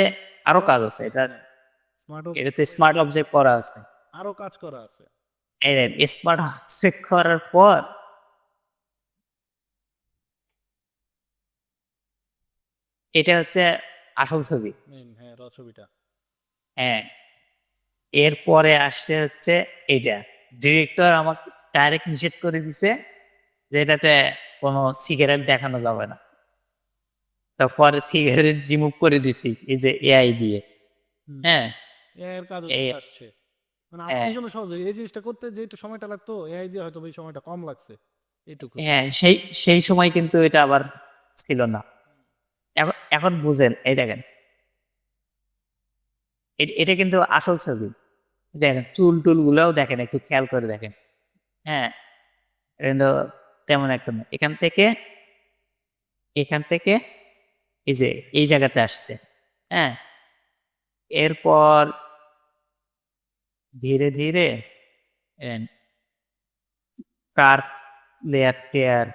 আরো কাজ আছে, স্মার্ট এটাতে স্মার্ট অবজেক্ট করা আছে। আরো কাজ করা আছে। এই স্মার্ট অবজেক্ট করার পর এটা হচ্ছে আসল ছবি। মেইন, হ্যাঁ, ছবিটা। হ্যাঁ, এরপরে আসছে হচ্ছে এইটা, ডিরেক্টর আমাকে ডাইরেক্ট নিষেধ করে দিছে যে এটাতে কোনো সিগারেট দেখানো যাবে না, তারপরে সিগারেট রিমুভ করে দিছি এই যে এআই দিয়ে। হ্যাঁ, এআই এর কাজ এই আসছে, মানে হ্যাঁ, আপনার জন্য সহজ, এই জিনিসটা করতে যে একটু সময়টা লাগতো এআই দিয়ে হয়তো ওই সময়টা কম লাগছে এইটুকু। হ্যাঁ, সেই সময় কিন্তু এটা আবার ছিল না। এখন এখন বুঝেন, এই দেখেন এটা কিন্তু আসল ছবি, দেখেন চুল টুল গুলাও দেখেন, একটু খেয়াল করে দেখেন। হ্যাঁ, এটা কিন্তু তেমন একটা না, এখান থেকে এই যে এই জায়গাতে আসছে। হ্যাঁ, এরপর ধীরে ধীরে কার্ভ, লেয়ার টেয়ার,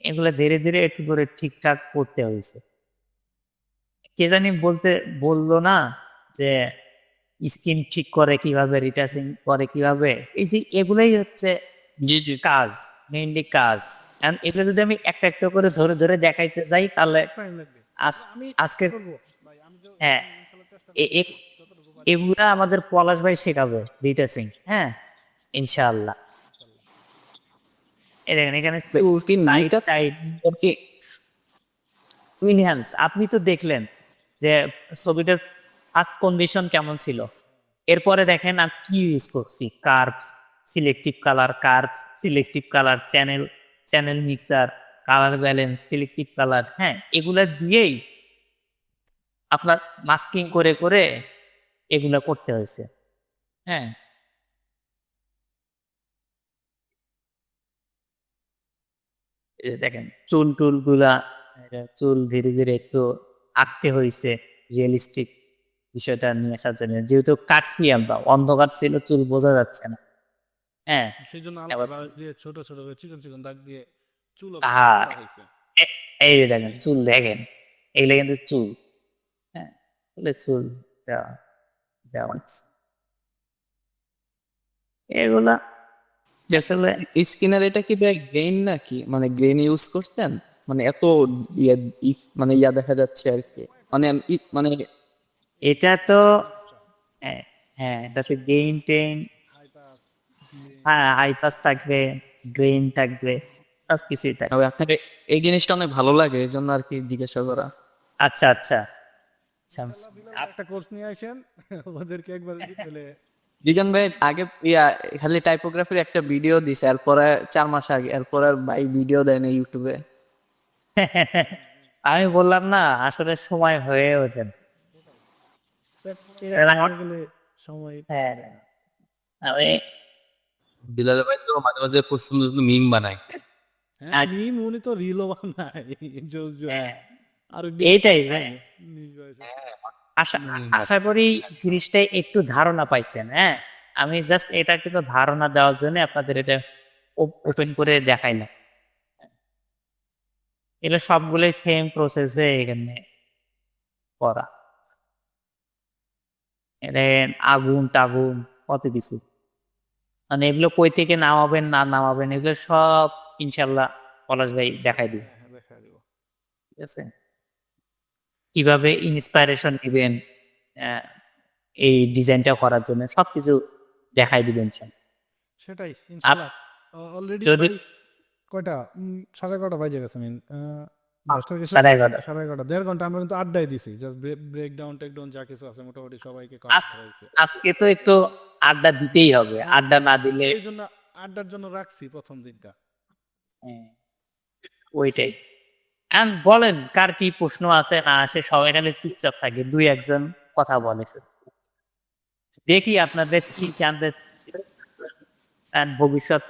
এগুলো ধীরে ধীরে একটু করে ঠিকঠাক করতে হয়েছে। কে জানি বললো না যে স্কিন ঠিক করে কিভাবে, রিটাচিং করে কিভাবে, এই যে এগুলাই হচ্ছে জি জি কাজ, মেইনলি কাজ। And এগুলো যদি আমি একটা একটা করে ধরে ধরে দেখাইতে যাই তাহলে টাইম লাগবে। আজকে করবো ভাই, আমি হ্যাঁ, ইনশাআল্লাহ চেষ্টা যতটুকু পারি। এগুলা আমাদের পলাশ ভাই শেখাবে, রিটাচিং। হ্যাঁ, ইনশাআল্লাহ। এই দেখেন এখানে লাইটটা কি ইনহ্যান্স, আপনি তো দেখলেন যে ছবিটার ফার্স্ট কন্ডিশন কেমন ছিল, এরপরে দেখেন আমি কি ইউজ করছি, curves, selective colour, channel mixer, colour balance, selective colour, হ্যাঁ, এগুলা দিয়েই আপনার মাস্কিং করে করে এগুলা করতে হয়েছে। হ্যাঁ, এই যে দেখেন চুল টুল গুলা, চুল ধীরে ধীরে একটু আঁকতে হয়েছে রিয়েলিস্টিক বিষয়টা নিয়ে আসার জন্য, যেহেতু কাটছি আমরা, অন্ধকার ছিল, চুল বোঝা যাচ্ছে না। হ্যাঁ, সেই জন্য এবার আলাদা দিয়ে ছোট ছোট করে চিকন চিকন দাগ দিয়ে চুল হ্যাঁ, হয়েছে। এই যে দেখেন চুল, দেখেন এগুলো কিন্তু চুল। চুল দেওয়া দেওয়া হচ্ছে। এগুলা আসলে স্কিনের এটা কি ভাই গ্রেইন নাকি, মানে গ্রেইন ইউজ করছেন, মানে এত ইয়া মানে ইয়া দেখা যাচ্ছে আর কি, মানে মানে এটা তো হ্যাঁ, হ্যাঁ এটাতে গেইন টেইন, হ্যাঁ হাইপাস থাকবে, গ্রেইন থাকবে, সব কিছুই থাকবে। আপনার এই জিনিসটা অনেক ভালো লাগে, এই জন্য আর কি জিজ্ঞাসা করা। আচ্ছা আচ্ছা আচ্ছা। একটা কোর্স নিয়ে আসেন ওদেরকে একবার দিলে রিজন ভাই আগে ইয়া খালি টাইপোগ্রাফির একটা ভিডিও দিছে, এরপরে 4 মাস আগে, এরপর আর ভাই ভিডিও দেয় না ইউটিউবে। আমি বললাম না আসলে সময় হয়ে ওঠে না। গেলে সময় হ্যাঁ আমি বিলাল ভাই তো মাঝে মাঝে খুব সুন্দর সুন্দর মিম বানায়। হ্যাঁ মিম উনি তো রিলও বানায় হ্যাঁ, আর এইটাই হ্যাঁ আশা আশা করি জিনিসটা একটু ধারণা পাইছেন। হ্যাঁ আমি জাস্ট এটা কিছু ধারণা দেওয়ার জন্য আপনাদের এটা ওপেন করে দেখাইলাম। এগুলো সবগুলোই সেম প্রসেসে এখানে করা, এখানে আগুন টাগুন কত কিছু, মানে এগুলো কই থেকে নামাবেন না নামাবেন এগুলো সব ইনশাল্লাহ পলাশ ভাই দেখাই দিব। ঠিক আছে, কিভাবে ইন্সপাইরেশন দিবেন এই ডিজাইনটা করার জন্য সবকিছু দেখাই দিবেন সব। সেটাই ইনশাআল্লাহ। অলরেডি যদি- কয়টা 11:30 বাজে গেছে মিন 10টার কিছু 11:30 11:30 দেড় ঘন্টা আমরা কিন্তু আড্ডাই দিছি, just break down take down যা কিছু আছে মোটামুটি সবাইকে কভার আজ- করা হয়েছে। আজকে তো একটু আড্ডা দিতেই হবে, আড্ডা না দিলে এই জন্য আড্ডার জন্য রাখছি প্রথম দিনটা। ওইটাই। এখন বলেন কার কি প্রশ্ন আছে না আছে, সবাই খালি চুপচাপ থাকে, দুই একজন কথা বলেছে, দেখি আপনাদের শিক্ষান্তের ভবিষ্যৎ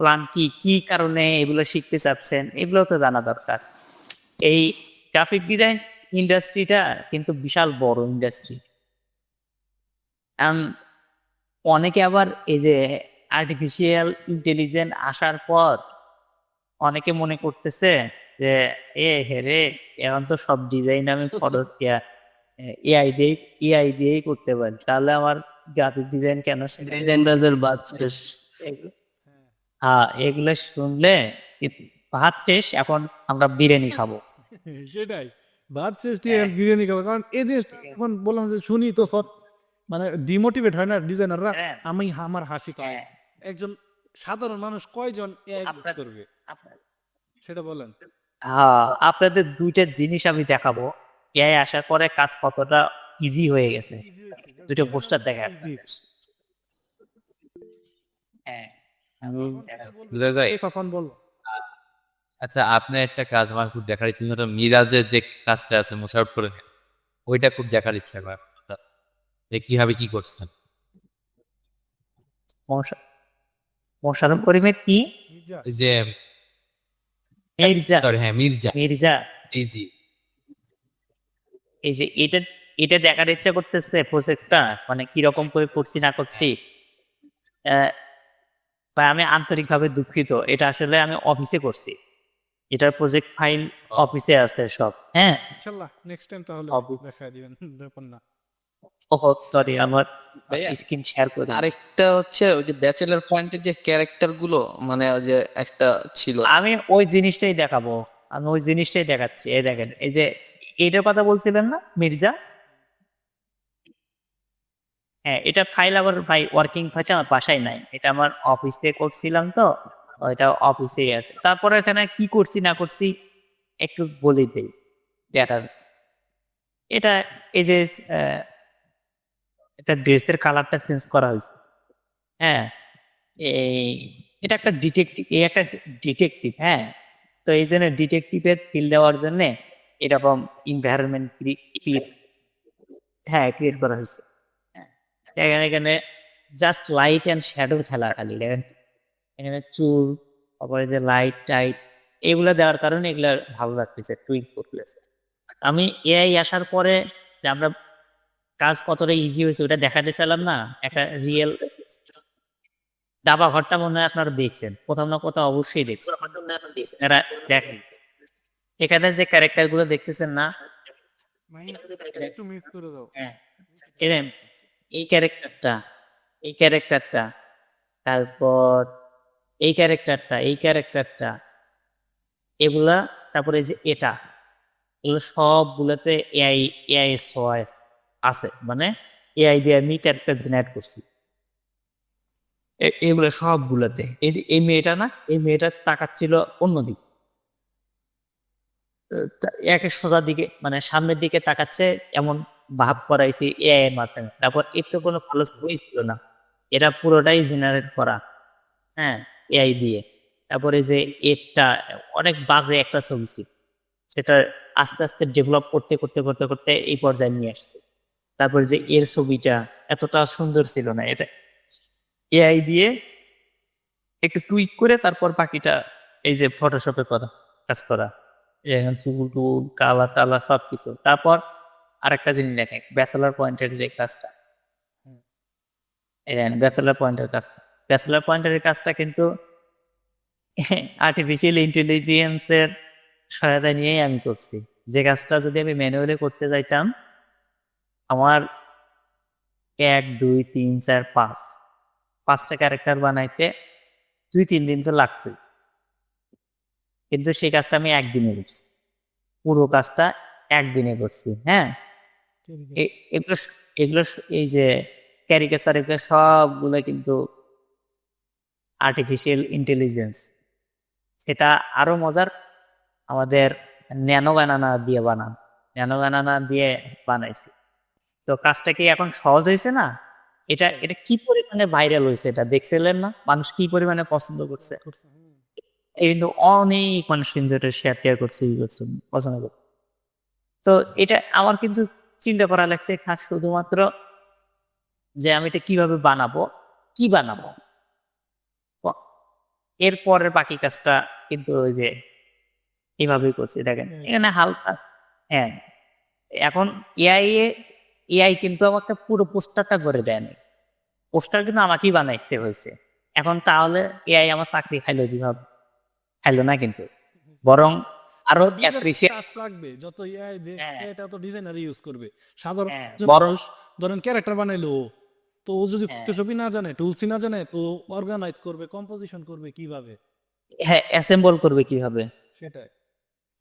প্ল্যান কি, কি কারণে এগুলো শিখতে চাচ্ছেন, এগুলো তো জানা দরকার। এই গ্রাফিক ডিজাইন ইন্ডাস্ট্রিটা কিন্তু বিশাল বড় ইন্ডাস্ট্রি। অনেকে আবার এই যে আর্টিফিশিয়াল ইন্টেলিজেন্স আসার পর অনেকে মনে করতেছে যে হেরে এখন তো সব ডিজাইন আমি ফটো এআই দিয়েই করতে পারি, তাহলে আমার গ্রাফিক ডিজাইন কেন ডিজাইনারদের বাদ শেষ। হ্যাঁ এগুলো শুনলে ভাত শেষ, এখন আমরা বিরিয়ানি খাবো। সেটাই ভাত শেষ দিয়ে বিরিয়ানি খাবো, কারণ এই যে এখন বললাম যে শুনি তো সব মানে ডিমোটিভেট হয় না ডিজাইনাররা। হ্যাঁ। আমি আমার হাসি পায়, হ্যাঁ। একজন সাধারণ মানুষ কয়জন AI use আপনার- করবে সেটা বলেন। হ্যাঁ আপনাদের দুইটা জিনিস আমি দেখাবো, এআই আসার পরে কাজ কতটা ইজি হয়ে গেছে, দুটো পোস্টার দেখা। হ্যাঁ বিলাল ভাই, এই ফাফান বলো। আচ্ছা আপনার একটা কাজ আমার খুব দেখার ইচ্ছে, ওটা মিরাজের যে কাজটা আছে মোশারফ করে ওইটা খুব দেখার ইচ্ছা করে, যে কিভাবে কি করছেন। মোশাররফ করিমের কি ওই যে মির্জা, সরি হ্যাঁ মির্জা, মির্জা জি জি। এই যে এটা এটা দেখার ইচ্ছা করতেছে প্রজেক্টটা, মানে কিরকম করে করছি না করছি। বা আমি আন্তরিকভাবে দুঃখিত, এটা আসলে আমি অফিসে করছি, এটার প্রজেক্ট ফাইল অফিসে আছে সব। হ্যাঁ ইনশাআল্লাহ নেক্সট টাইম তাহলে অবু- দেখা দিবেন ব্যাপার না। সরি আমার ভাইয়া, স্ক্রিন শেয়ার করে দিন। আরেকটা হচ্ছে ওই যে ব্যাচেলার পয়েন্টের যে ক্যারেক্টার গুলো, মানে ওই যে একটা ছিল, আমি ওই জিনিসটাই দেখাবো, আমি ওই জিনিসটাই দেখাচ্ছি। এই দেখেন, এই যে এটার কথা বলছিলেন না মির্জা, হ্যাঁ এটা ফাইল আবার ভাই ওয়ার্কিং ফাইল আমার বাসায় নাই, এটা আমার অফিসে করছিলাম তো, ওইটা অফিসেই আছে। তারপরে এখানে কি করছি না করছি একটু বলে দেই দেখার। এটা এই যে এটা ড্রেসের কালারটা চেঞ্জ করা হয়েছে। হ্যাঁ এই এটা একটা ডিটেকটিভ, এই একটা ডিটেকটিভ। হ্যাঁ তো এই জন্য ডিটেকটিভের ফিল দেওয়ার জন্য এরকম এনভায়রনমেন্ট হ্যাঁ ক্রিয়েট করা হয়েছে। এখানে এখানে জাস্ট লাইট অ্যান্ড শ্যাডো খেলা খালি দেখেন, এখানে চুল, তারপরে যে লাইট টাইট এগুলো দেওয়ার কারণে এগুলো ভালো লাগতেছে, টুইট করতেছে। আমি এআই আসার পরে যে আমরা কাজ কতটা ইজি হয়েছে ওটা দেখাতে চাইলাম না, একটা রিয়েল দাবা ঘরটা মনে হয় আপনারা দেখছেন, কোথাও না কোথাও অবশ্যই দেখছেন। এরা দেখেন এখানে যে ক্যারেক্টার গুলো দেখতেছেন না, একটু মিট করে দাও। হ্যাঁ এরম এই ক্যারেক্টারটা তারপর এই ক্যারেক্টারটা এগুলা, তারপরে এই যে এগুলো সবগুলোতে এআই সয় আছে, মানে এআই দিয়ে আমি ক্যারেক্টার জেনারেট করছি এগুলো সবগুলোতে। এই যে এই মেয়েটা না, এই মেয়েটা তাকাচ্ছিল অন্যদিক, একের সোজা দিকে মানে সামনের দিকে তাকাচ্ছে এমন ভাব করাইছি এআই এর মাধ্যমে। তারপর এর তো কোনো ভালো ছবি ছিল না, এটা পুরোটাই জেনারেট করা, হ্যাঁ এআই দিয়ে। তারপরে যে এটা অনেক বাজে একটা ছবি ছিল, সেটা আস্তে আস্তে ডেভেলপ করতে করতে করতে করতে এই পর্যায়ে নিয়ে আসছে। তারপরে যে এর ছবিটা এতটা সুন্দর ছিল না, এটা এআই দিয়ে একটু টুইক করে তারপর বাকিটা এই যে ফটোশপে করা কাজ করা, এখন চুল টুল কালা টালা সবকিছু। তারপর আরেকটা জিনিস দেখেন, ব্যাচেলার পয়েন্টের যে কাজটা, ব্যাচেলার পয়েন্টের কাজটা কিন্তু আর্টিফিশিয়াল ইন্টেলিজেন্সের সহায়তা নিয়েই আমি করছি। যে কাজটা যদি আমি ম্যানুয়ালি করতে যাইতাম, আমার 1 2 3 4 5টা ক্যারেক্টার বানাইতে 2-3 দিন তো লাগতোই, কিন্তু সেই কাজটা আমি একদিনে করছি, পুরো কাজটা একদিনে করছি। হ্যাঁ এগুলো এগুলো এই যে ক্যারিকেচার এগুলো সবগুলো কিন্তু আর্টিফিশিয়াল ইন্টেলিজেন্স। সেটা আরো মজার, আমাদের ন্যানো বানানা দিয়ে বানাইছি। তো কাজটা কি এখন সহজ হয়েছে না? এটা এটা কি পরিমাণে ভাইরাল হয়েছে এটা দেখছিলেন না, মানুষ কি পরিমাণে পছন্দ করছে। এই কিন্তু অনেক মানুষ কিন্তু এটা শেয়ার করছে, পছন্দ করছে। তো এটা আমার কিন্তু চিন্তা করা লাগছে খাস শুধুমাত্র যে আমি এটা কিভাবে বানাবো, এরপরের বাকি কাজটা কিন্তু ওই যে এইভাবেই করছি। দেখেন এখানে হালকা, হ্যাঁ এখন এআই কিন্তু আমাকে পুরো পোস্টারটা করে দেয়নি, পোস্টার কিন্তু আমাকেই বানাইতে হয়েছে। এখন তাহলে এআই আমার চাকরি খাইলো কিভাবে? খাইলো না কিন্তু, বরং আরো অ্যাপ্রিসিয়েট। কাজ লাগবে যত এআই দিয়ে, হ্যাঁ। এটা তো ডিজাইনার ইউজ করবে। সাধারণ হ্যাঁ, যে বরং মানুষ ধরেন ক্যারেক্টার বানাইলো, তো ও যদি হ্যাঁ। ফটোশপই না জানে, টুলসই না জানে, তো অর্গানাইজ করবে, কম্পোজিশন করবে কিভাবে? হ্যাঁ অ্যাসেম্বল করবে কিভাবে? সেটাই।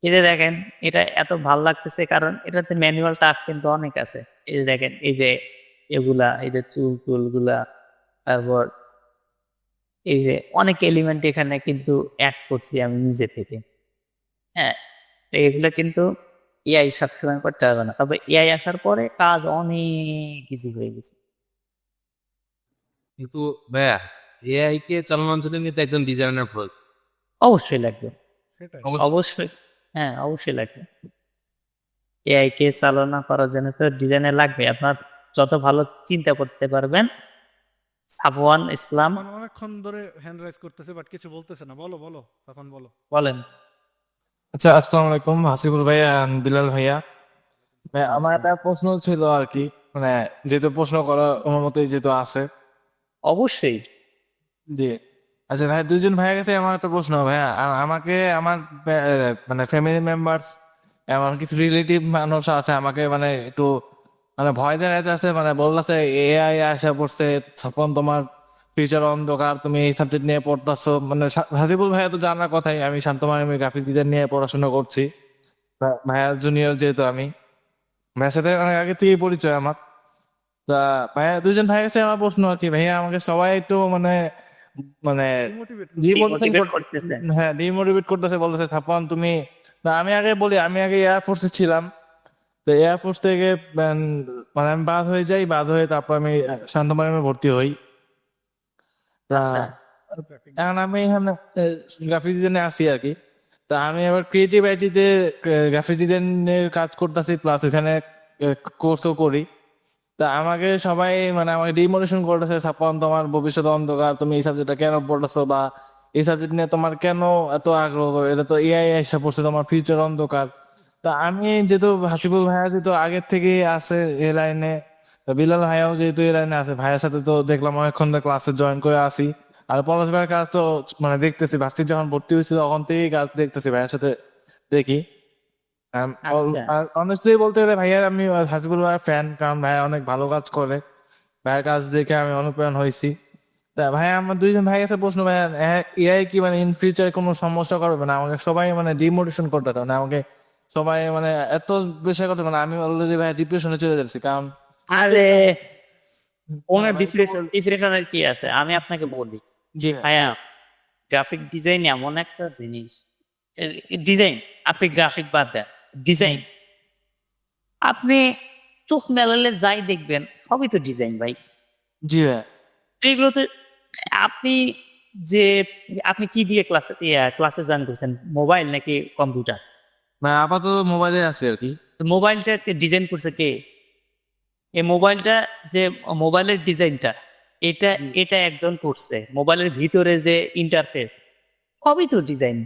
এই যে দেখেন এটা এত ভাল লাগতেছে, কারণ এটাতে ম্যানুয়াল টাস্ক কিন্তু অনেক আছে। এই যে দেখেন এই যে এগুলা, এই যে চুল গুলা, তারপর এই যে অনেক এলিমেন্ট এখানে কিন্তু অ্যাড করছি আমি নিজে থেকে। হ্যাঁ তো এগুলো কিন্তু এআই সবসময় করতে হবে না, তবে এআই আসার পরে কাজ অনেক ইজি হয়ে গেছে। কিন্তু ভাইয়া এআই কে চালানোর জন্য কিন্তু একজন ডিজাইনার প্রয়োজন। অবশ্যই লাগবে, সেটাই। অবশ্যই, হ্যাঁ অবশ্যই লাগবে। এআই কে চালনা করার জন্য তো ডিজাইনার লাগবে। আপনার যত ভালো চিন্তা করতে পারবেন। সাফওয়ান ইসলাম মানে অনেকক্ষণ ধরে হ্যান্ড রাইজ করতেছে বাট কিছু বলতেছে না। বলো বলো তখন বলো। বলেন। আচ্ছা, আসসালামু আলাইকুম হাসিবুল ভাইয়া, বিলাল ভাইয়া। ভাই, আমার একটা প্রশ্ন ছিল আর কি, মানে যেহেতু প্রশ্ন করা আমার মতোই যেহেতু আছে। অবশ্যই। জি। আচ্ছা ভাই, দুইজন ভাইয়া কাছে আমার একটা প্রশ্ন ভাইয়া। আমাকে আমার মানে ফ্যামিলি মেম্বার, আমার কিছু রিলেটিভ মানুষ আছে, আমাকে মানে একটু মানে ভয় দেখাইতে আছে, মানে বলতেছে এআই আসা পড়ছে, তখন তোমার ফিউচার অন্ধকার, তুমি এই সাবজেক্ট নিয়ে পড়তেছো। মানে হাসিবুল ভাইয়া তো জানার কথাই, আমি শান্তমান গ্রাফিক ডিজাইন নিয়ে পড়াশোনা করছি। ভাইয়া জুনিয়র যেহেতু আমি, ভাইয়ের সাথে অনেক আগে থেকেই পরিচয় আমার। তা ভাইয়া, দুজন ভাইয়ের কাছে আমার প্রশ্ন আর কি, ভাইয়া আমাকে সবাই একটু মানে মানে Demotivate করতেছে। হ্যাঁ ডিমোটিভেট করতেছে, বলতেছে ছাপান তুমি। না, আমি আগে বলি, আমি আগে এয়ারফোর্সে ছিলাম। তো এয়ারফোর্স থেকে মানে আমি বাদ হয়ে যাই, বাদ হয়ে তারপর আমি শান্তমারিয়ামে ভর্তি হই। তা আচ্ছা। এখন আমি এখানে গ্রাফিক ডিজাইনে আছি আর কি। তা আমি এবার ক্রিয়েটিভ আইটিতে গ্রাফিক ডিজাইনের কাজ করতেছি, প্লাস এখানে কোর্সও করি। তা আমাকে সবাই মানে আমাকে ডিমোটিভেশন করতেছে, ছাপান তোমার ভবিষ্যৎ অন্ধকার, তুমি এই সাবজেক্টটা কেন পড়তেছো, বা এই সাবজেক্ট নিয়ে তোমার কেন এত আগ্রহ, এটা তো এআই এসে পড়ছে, তোমার ফিউচার অন্ধকার। তা আমি যেহেতু হাসিবুল ভাইয়া যেহেতু আগের থেকে আছে এই লাইনে, বিলাল ভাইয়াও যেহেতু এই লাইনে আছে, ভাইয়ের সাথে তো দেখলাম অনেকক্ষণ ক্লাসে জয়েন করে আসি। আর পলাশ ভাইয়ের কাজ তো মানে দেখতেছি, ভার্সিটি যখন ভর্তি হয়েছিল তখন থেকেই কাজ দেখতেছি, ভাইয়ের সাথে দেখি। আচ্ছা। অনেস্টলি বলতে গেলে ভাইয়া আমি হাসিবুল ভাইয়ের ফ্যান, কারণ ভাইয়া অনেক ভালো কাজ করে, ভাইয়ের কাজ দেখে আমি অনুপ্রেরণ হয়েছি। তা ভাইয়া আমার দুইজন ভাই কাছে প্রশ্ন, ভাইয়া এআই কি মানে ইন ফিউচার কোনো সমস্যা করবে না? আমাকে সবাই মানে ডিমোটিভেশন করতে মানে আমাকে সবাই মানে এত বিষয় করতে, মানে আমি অলরেডি ভাইয়া ডিপ্রেশনে চলে যাচ্ছি, কারণ আরে ওনার ডিপ্রেশনের কি আছে, আমি আপনাকে বলি যে ভাইয়া গ্রাফিক ডিজাইন এমন একটা জিনিস, ডিজাইন, আপনি গ্রাফিক বাদ দেন, ডিজাইন আপনি চোখ মেলালে যাই দেখবেন সবই তো ডিজাইন ভাই। জি ভাইয়া। এগুলোতে আপনি যে আপনি কি দিয়ে ক্লাসে জয়েন করছেন, মোবাইল নাকি কম্পিউটার? ভাই আপাতত মোবাইলে আছে আর কি। মোবাইলটা ডিজাইন করছে কে? এই মোবাইলটা যে মোবাইলের ডিজাইনটা, এটা এটা একজন করছে। মোবাইলের ভিতরে যে ইন্টারফেস সবই তো ডিজাইন।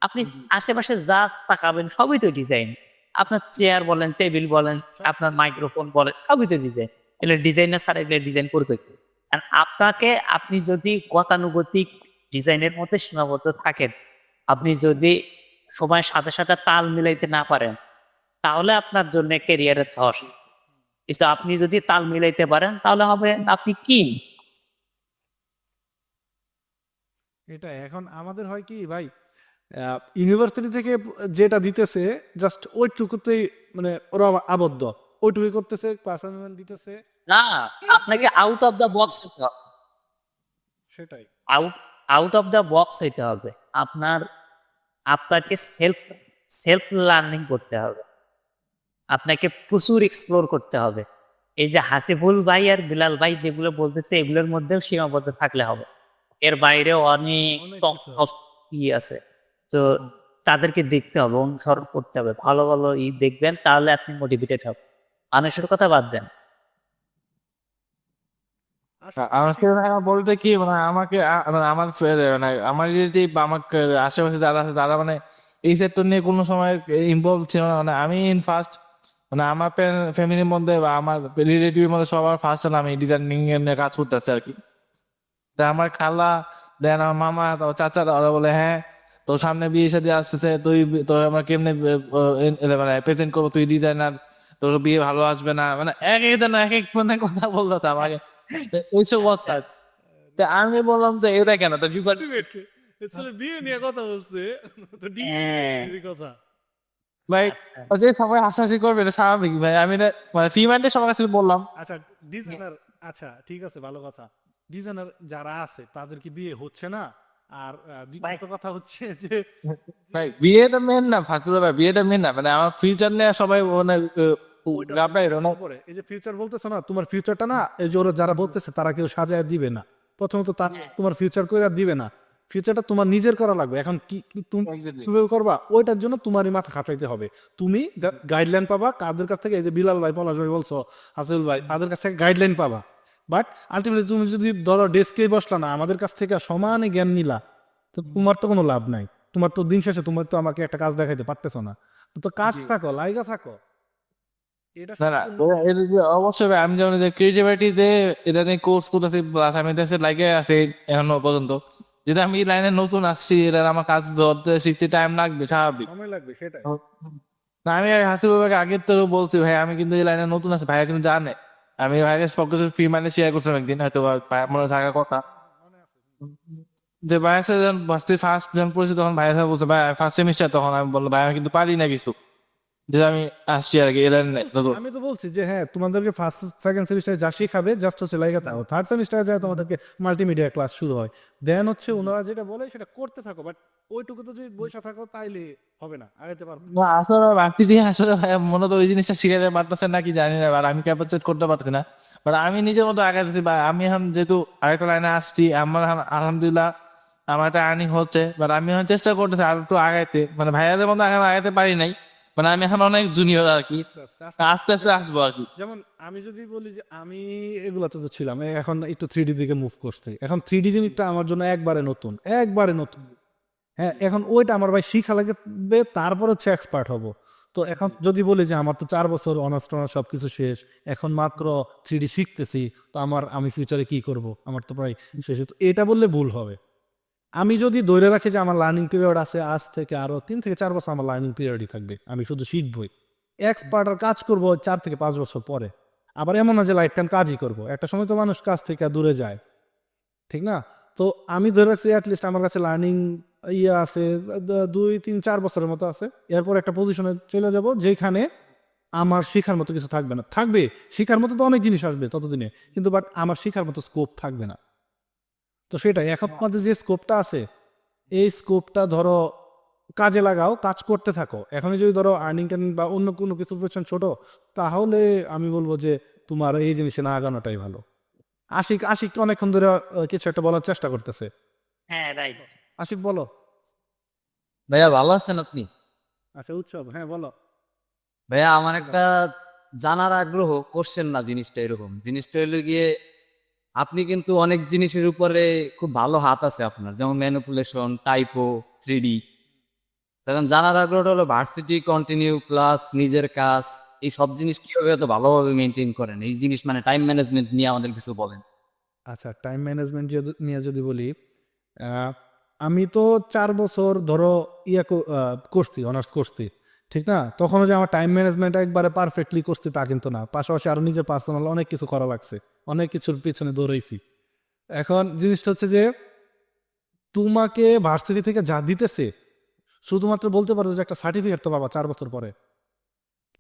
আপনি আশেপাশে যা তাকাবেন সবই তো ডিজাইন। আপনার চেয়ার বলেন, টেবিল বলেন, আপনার মাইক্রোফোন বলেন, সবই তো ডিজাইন। এগুলো ডিজাইনার ছাড়া এগুলো ডিজাইন করতে কি? আর আপনাকে, আপনি যদি গতানুগতিক ডিজাইনের মধ্যে সীমাবদ্ধ থাকেন, আপনি যদি সময়ের সাথে সাথে তাল মিলাইতে না পারেন, তাহলে আপনার জন্য ক্যারিয়ারের ধস। কিন্তু আপনি যদি তাল মিলাইতে পারেন তাহলে হবে আপনি কি। এটা এখন আমাদের হয় কি ভাই, ইউনিভার্সিটি থেকে যেটা দিতেছে জাস্ট ওইটুকুতেই মানে ওরা আবদ্ধ, ওইটুকুই করতেছে, অ্যাসাইনমেন্ট দিতেছে, না, আপনাকে আউট অফ দ্য বক্স, সেটাই। আউট অফ দ্য বক্স হইতে হবে। আপনাকে সেলফ সেলফ লার্নিং করতে হবে, আপনাকে প্রচুর এক্সপ্লোর করতে হবে। এই যে হাসিবুল ভাই আর বিলাল ভাই যেগুলো বলতেছে এগুলোর মধ্যেও সীমাবদ্ধ থাকলে হবে, এর বাইরেও অনেক ই আছে। তো তাদেরকে দেখতে হবে, অনুসরণ করতে হবে, ভালো ভালো দেখবেন, তাহলে আপনি মোটিভেটেড হবেন। মানুষের কথা বাদ দেন। আমাকে বলতে কি মানে আমাকে মানে আমার মানে আমার রিলেটিভ বা আমাকে আশেপাশে যারা আছে তারা মানে এই সেক্টর নিয়ে কোনো সময় ইনভলভ ছিল না। মানে আমি ইন ফার্স্ট মানে আমার ফ্যামিলির মধ্যে বা আমার রিলেটিভের মধ্যে সবার ফার্স্ট হলো আমি ডিজাইনিং এর নিয়ে কাজ করতেছি আর কি। তা আমার খালা, দেন আমার মামা, তারপর চাচারা, ওরা বলে হ্যাঁ তোর সামনে বিয়ে শাদী আসতেছে, তোর আমরা কেমনে মানে প্রেজেন্ট করবো, তুই ডিজাইনার, তোর বিয়ে ভালো আসবে না, মানে এক একজন এক এক মানে কথা বলতেছে আমাকে ওইসব কথা। তা আমি বললাম যে এটা কেন, তো বিয়ে নিয়ে কথা বলছে তো কথা। ভাই যে সবাই হাসাহাসি করবে এটা স্বাভাবিক ভাই, আমি মানে ফ্রি মাইন্ডে সবার কাছে বললাম। আচ্ছা ডিজাইনার, আচ্ছা ঠিক আছে, ভালো কথা। ডিজাইনার যারা আছে তাদের কি বিয়ে হচ্ছে না? আর দ্বিতীয়ত কথা হচ্ছে যে ভাই বিয়েটা মেন না, ফার্স্ট ভাই বিয়েটা মেন না, মানে আমার ফিউচার নিয়ে সবাই মানে পরে এই যে ফিউচার বলতেছে না, তোমার ফিউচারটা না, এই যে ওরা যারা বলতেছে তারা কেউ সাজায় দিবে না। প্রথমত তোমার ফিউচার করে দিবে না, ফিউচারটা তোমার নিজের করা লাগবে। এখন তুমি কিভাবে করবা ওইটার জন্য তোমারই মাথা খাটাইতে হবে। তুমি গাইডলাইন পাবা কাদের কাছ থেকে, এই যে বিলাল ভাই, পলাশ ভাই বলছো, হাসিবুল ভাই, তাদের কাছ থেকে গাইডলাইন পাবা। বাট আলটিমেটলি তুমি যদি ধরো ডেস্কেই বসলা না, আমাদের কাছ থেকে সমানে জ্ঞান নিলা, তো তোমার তো কোনো লাভ নাই। তোমার তো দিন শেষে তোমার তো আমাকে একটা কাজ দেখাইতে পারতেছো না, তো কাজ থাকো, লাইগা থাকো। অবশ্যই ভাই, আমি যেমন ক্রিয়েটিভিটিতে এটা নিয়ে কোর্স করতেছি, প্লাস আমি দেশের লাইকে আছি এখনো পর্যন্ত, যেটা আমি এই লাইনে নতুন আসছি, এটা আমার কাজ ধরতে শিখতে টাইম লাগবে, স্বাভাবিক সময় লাগবে, সেটাই। না আমি হাসিবুল ভাইকে আগের তো বলছি ভাই আমি কিন্তু এই লাইনে নতুন আছি, ভাইয়া কিন্তু জানে। আমি ভাইকে সব কিছু ফ্রি মাইন্ডে শেয়ার করছিলাম একদিন, হয়তো ভাইয়া মনে থাকার কথা, যে ভাইয়ের সাথে যখন ভার্সিটি ফার্স্ট যখন পড়েছি তখন ভাইয়ের সাথে বলছে ভাই ফার্স্ট সেমিস্টার, তখন আমি বললাম ভাই আমি কিন্তু পারি না কিছু, যে আমি আসছি আর কি এই লাইনে নতুন। আমি তো বলছি যে হ্যাঁ তোমাদেরকে ফার্স্ট সেকেন্ড সেমিস্টারে যা শিখাবে জাস্ট হচ্ছে লাইগা থাকো, থার্ড সেমিস্টারে যায় তোমাদেরকে মাল্টিমিডিয়া ক্লাস শুরু হয়, দেন হচ্ছে ওনারা যেটা বলে সেটা করতে থাকো। বাট ওইটুকু তো যদি বসে থাকো তাইলে হবে না, আগাতে পারবো না। না আসলে ভার্সিটি আসলে ভাইয়া মূলত ওই জিনিসটা শিখাতে পারতেছে নাকি জানি না, আর আমি ক্যাপাসিটেট করতে পারছি না। বাট আমি নিজের মতো আগাতেছি বা আমি এখন যেহেতু আরেকটা লাইনে আসছি, আমার আলহামদুলিল্লাহ আমার একটা আর্নিং হচ্ছে, বাট আমি এখন চেষ্টা করতেছি আর একটু আগাইতে, মানে ভাইয়াদের মতো এখন আগাইতে পারি নাই, মানে আমি এখন অনেক জুনিয়র আর কি, আস্তে আস্তে আসবো আর কি। যেমন আমি যদি বলি যে আমি এগুলাতে তো ছিলাম, এখন একটু 3D দিকে মুভ করছি, এখন 3D জিনিসটা আমার জন্য একবারে নতুন, একবারে নতুন। হ্যাঁ এখন ওইটা আমার ভাই শিখা লাগবে, তারপর হচ্ছে এক্সপার্ট হব। তো এখন যদি বলি যে আমার তো 4 বছর অনার্স টনার্স সব কিছু শেষ, এখন মাত্র 3D শিখতেছি, তো আমি ফিউচারে কি করব, আমার তো প্রায় শেষ। তো এটা বললে ভুল হবে। আমি যদি ধরে রাখি যে আমার লার্নিং পিরিয়ড আছে আজ থেকে আরো 3 থেকে 4 বছর আমার লার্নিং পিরিয়ডই থাকবে, আমি শুধু শিখবই, এক্সপার্ট আর কাজ করবো 4 থেকে 5 বছর পরে। আবার এমন না যে লাইফ টাইম কাজই করবো, একটা সময় তো মানুষ কাজ থেকে দূরে যায়, ঠিক না? তো আমি ধরে রাখছি অ্যাটলিস্ট আমার কাছে লার্নিং আছে 2, 3, 4 বছরের মতো আছে। এরপর একটা পজিশনে চলে যাব যেখানে আমার শেখার মতো কিছু থাকবে না, থাকবে শেখার মতো তো অনেক জিনিস আসবে ততদিনে, কিন্তু বাট আমার শেখার মতো স্কোপ থাকবে না। তো সেটাই এখন আমাদের যে স্কোপটা আছে এই স্কোপটা ধরো কাজে লাগাও, কাজ করতে থাকো। এখনই যদি ধরো আর্নিং টার্নিং বা অন্য কোনো কিছু পজিশন ছোট, তাহলে আমি বলবো যে তোমার এই জিনিসে না আগানোটাই ভালো। আশিক আশিক অনেকক্ষণ ধরে কিছু একটা বলার চেষ্টা করতেছে। হ্যাঁ রাইট। আশিক বলো। ভাইয়া ভালো আছেন আপনি? আচ্ছা উৎসব, হ্যাঁ বলো। ভাইয়া আমার একটা জানার আগ্রহ, করছেন না জিনিসটা এরকম, জিনিসটা হলো গিয়ে আপনি কিন্তু অনেক জিনিসের উপরে খুব ভালো হাত আছে আপনার, যেমন ম্যানিপুলেশন, টাইপো, 3D। তখন জানার আগ্রহটা হলো ভার্সিটি কন্টিনিউ প্লাস নিজের কাজ, এই সব জিনিস কিভাবে এত ভালোভাবে মেনটেন করেন? এই জিনিস মানে টাইম ম্যানেজমেন্ট নিয়ে আমাদের কিছু বলেন। আচ্ছা টাইম ম্যানেজমেন্ট নিয়ে যদি বলি, আমি তো 4 বছর ধরো করছি, অনার্স করছি, ঠিক না? তখনও যে আমার টাইম ম্যানেজমেন্ট একবারে পারফেক্টলি করছি তা কিন্তু না, পাশাপাশি আরো নিজের পার্সোনাল অনেক কিছু করা লাগছে, অনেক কিছুর পিছনে দৌড়াইছি। এখন জিনিসটা হচ্ছে যে তোমাকে ভার্সিটি থেকে যা দিতেছে শুধুমাত্র বলতে পারো যে একটা সার্টিফিকেট তো পাবা 4 বছর পরে,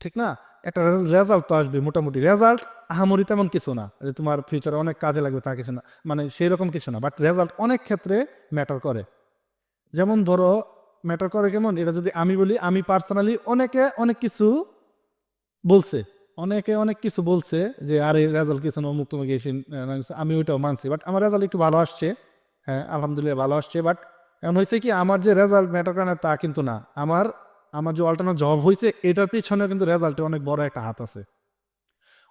ঠিক না? একটা রেজাল্ট তো আসবে, মোটামুটি রেজাল্ট আহামরি তেমন কিছু না যে তোমার ফিউচারে অনেক কাজে লাগবে তা কিছু না, মানে সেই রকম কিছু না, বাট রেজাল্ট অনেক ক্ষেত্রে ম্যাটার করে। যেমন ধরো ম্যাটার করে কেমন, এটা যদি আমি বলি, আমি পার্সোনালি অনেকে অনেক কিছু বলছে যে আরে রেজাল্ট কিছু না, অমুক তোমাকে আমি ওইটাও মানছি, বাট আমার রেজাল্ট একটু ভালো আসছে, হ্যাঁ আলহামদুলিল্লাহ ভালো আসছে। বাট এখন হয়েছে কি, আমার যে রেজাল্ট ম্যাটার করে না তা কিন্তু না, আমার যে অল্টারনেট জব হয়েছে এটার পিছনে কিন্তু রেজাল্টে অনেক বড় একটা হাত আছে।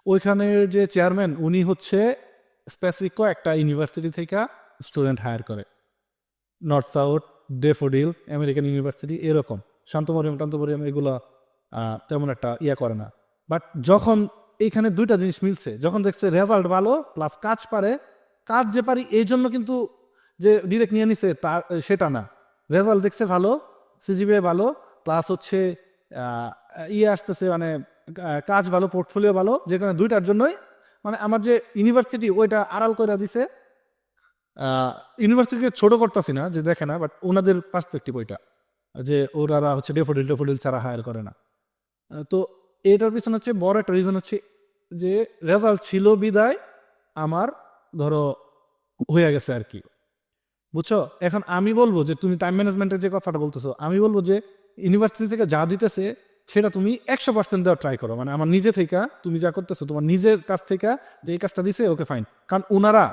ওইখানের যে চেয়ারম্যান উনি হচ্ছে স্পেসিফিক একটা ইউনিভার্সিটি থেকে স্টুডেন্ট হায়ার করে, north south, daffodil, American university, এরকম টান্তমরিয়াম এগুলো তেমন একটা করে না। বাট যখন এইখানে দুইটা জিনিস মিলছে, যখন দেখছে রেজাল্ট ভালো প্লাস কাজ পারে, কাজ যে পারি এই জন্য কিন্তু যে ডিরেক্ট নিয়ে নিছে তা সেটা না, রেজাল্ট দেখছে ভালো, সিজিপিএ ভালো, প্লাস হচ্ছে আসতেছে, মানে কাজ ভালো, পোর্টফোলিও ভালো, যেখানে দুইটার জন্যই মানে আমার যে ইউনিভার্সিটি ওইটা আড়াল করে দিছে। ইউনিভার্সিটিকে ছোট করতেছি না যে দেখে না, বাট ওনাদের পার্সপেক্টিভ ওইটা যে ওরা হচ্ছে ডেফোডিল ছাড়া হায়ার করে না। তো এটার পিছনে হচ্ছে বড় একটা রিজন হচ্ছে যে রেজাল্ট ছিল বিদায় আমার ধরো হয়ে গেছে আর কি, বুঝছো? এখন আমি বলবো যে তুমি টাইম ম্যানেজমেন্টের যে কথাটা বলতেছো, আমি বলবো যে ইউনিভার্সিটি থেকে যা দিতেছে সেটা তুমি 100% দেওয়া ট্রাই করো। মানে আমার নিজে থেকে তুমি যা করতেছো, তোমার নিজের কাছ থেকে যে এই কাজটা দিছে ওকে ফাইন, কারণ ওনারা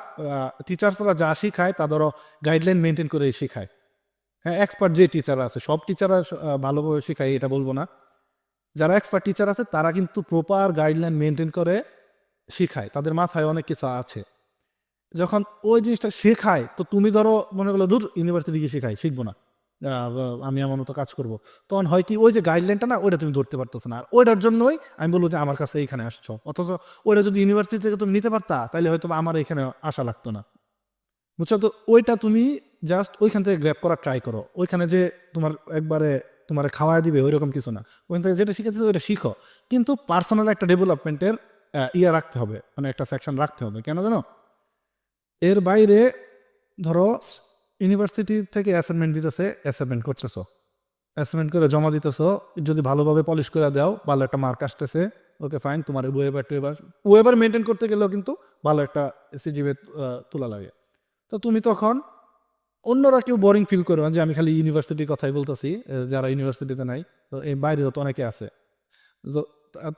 টিচার্সরা যা শিখায় তা ধরো গাইডলাইন মেনটেন করে শিখায়। হ্যাঁ এক্সপার্ট যে টিচাররা আছে, সব টিচাররা ভালোভাবে শিখায় এটা বলবো না, যারা এক্সপার্ট টিচার আছে তারা কিন্তু প্রপার গাইডলাইন মেনটেন করে শিখায়, তাদের মাথায় অনেক কিছু আছে। যখন ওই জিনিসটা শেখায় তো তুমি ধরো মনে করলো দূর ইউনিভার্সিটি গিয়ে শিখবো না, আমি আমার মতো কাজ করবো, তখন হয় কি ওই যে গাইডলাইনটা না ওইটা তুমি ধরতে পারতেছো না, আর ওইটার জন্যই আমি বলবো যে আমার কাছে এইখানে আসছো। অথচ ওইটা যদি ইউনিভার্সিটি থেকে তুমি নিতে পারতা তাহলে হয়তো আমার এখানে আসা লাগতো না, বুঝছো? তো ওইটা তুমি জাস্ট ওইখান থেকে গ্র্যাব করার ট্রাই করো, ওইখানে যে তোমার একবারে তোমার খাওয়াই দিবে ওইরকম কিছু না, ওইখান থেকে যেটা শিখেছো ওইটা শিখো, কিন্তু পার্সোনাল একটা ডেভেলপমেন্টের রাখতে হবে, মানে একটা সেকশন রাখতে হবে। কেন জানো? এর বাইরে ধরো ইউনিভার্সিটি থেকে অ্যাসাইনমেন্ট দিতেছে, অ্যাসাইনমেন্ট করতেছো, অ্যাসাইনমেন্ট করে জমা দিতেছো, যদি ভালোভাবে পলিশ করে দাও ভালো একটা মার্ক আসতেছে, ওকে ফাইন, তোমার ওয়েবার মেনটেন করতে গেলেও কিন্তু ভালো একটা সিজিপিএ তোলা লাগে। তো তুমি তখন অন্যরা কেউ বোরিং ফিল করো না যে আমি খালি ইউনিভার্সিটির কথাই বলতেছি, যারা ইউনিভার্সিটিতে নাই, তো এই বাইরেও তো অনেকে আছে।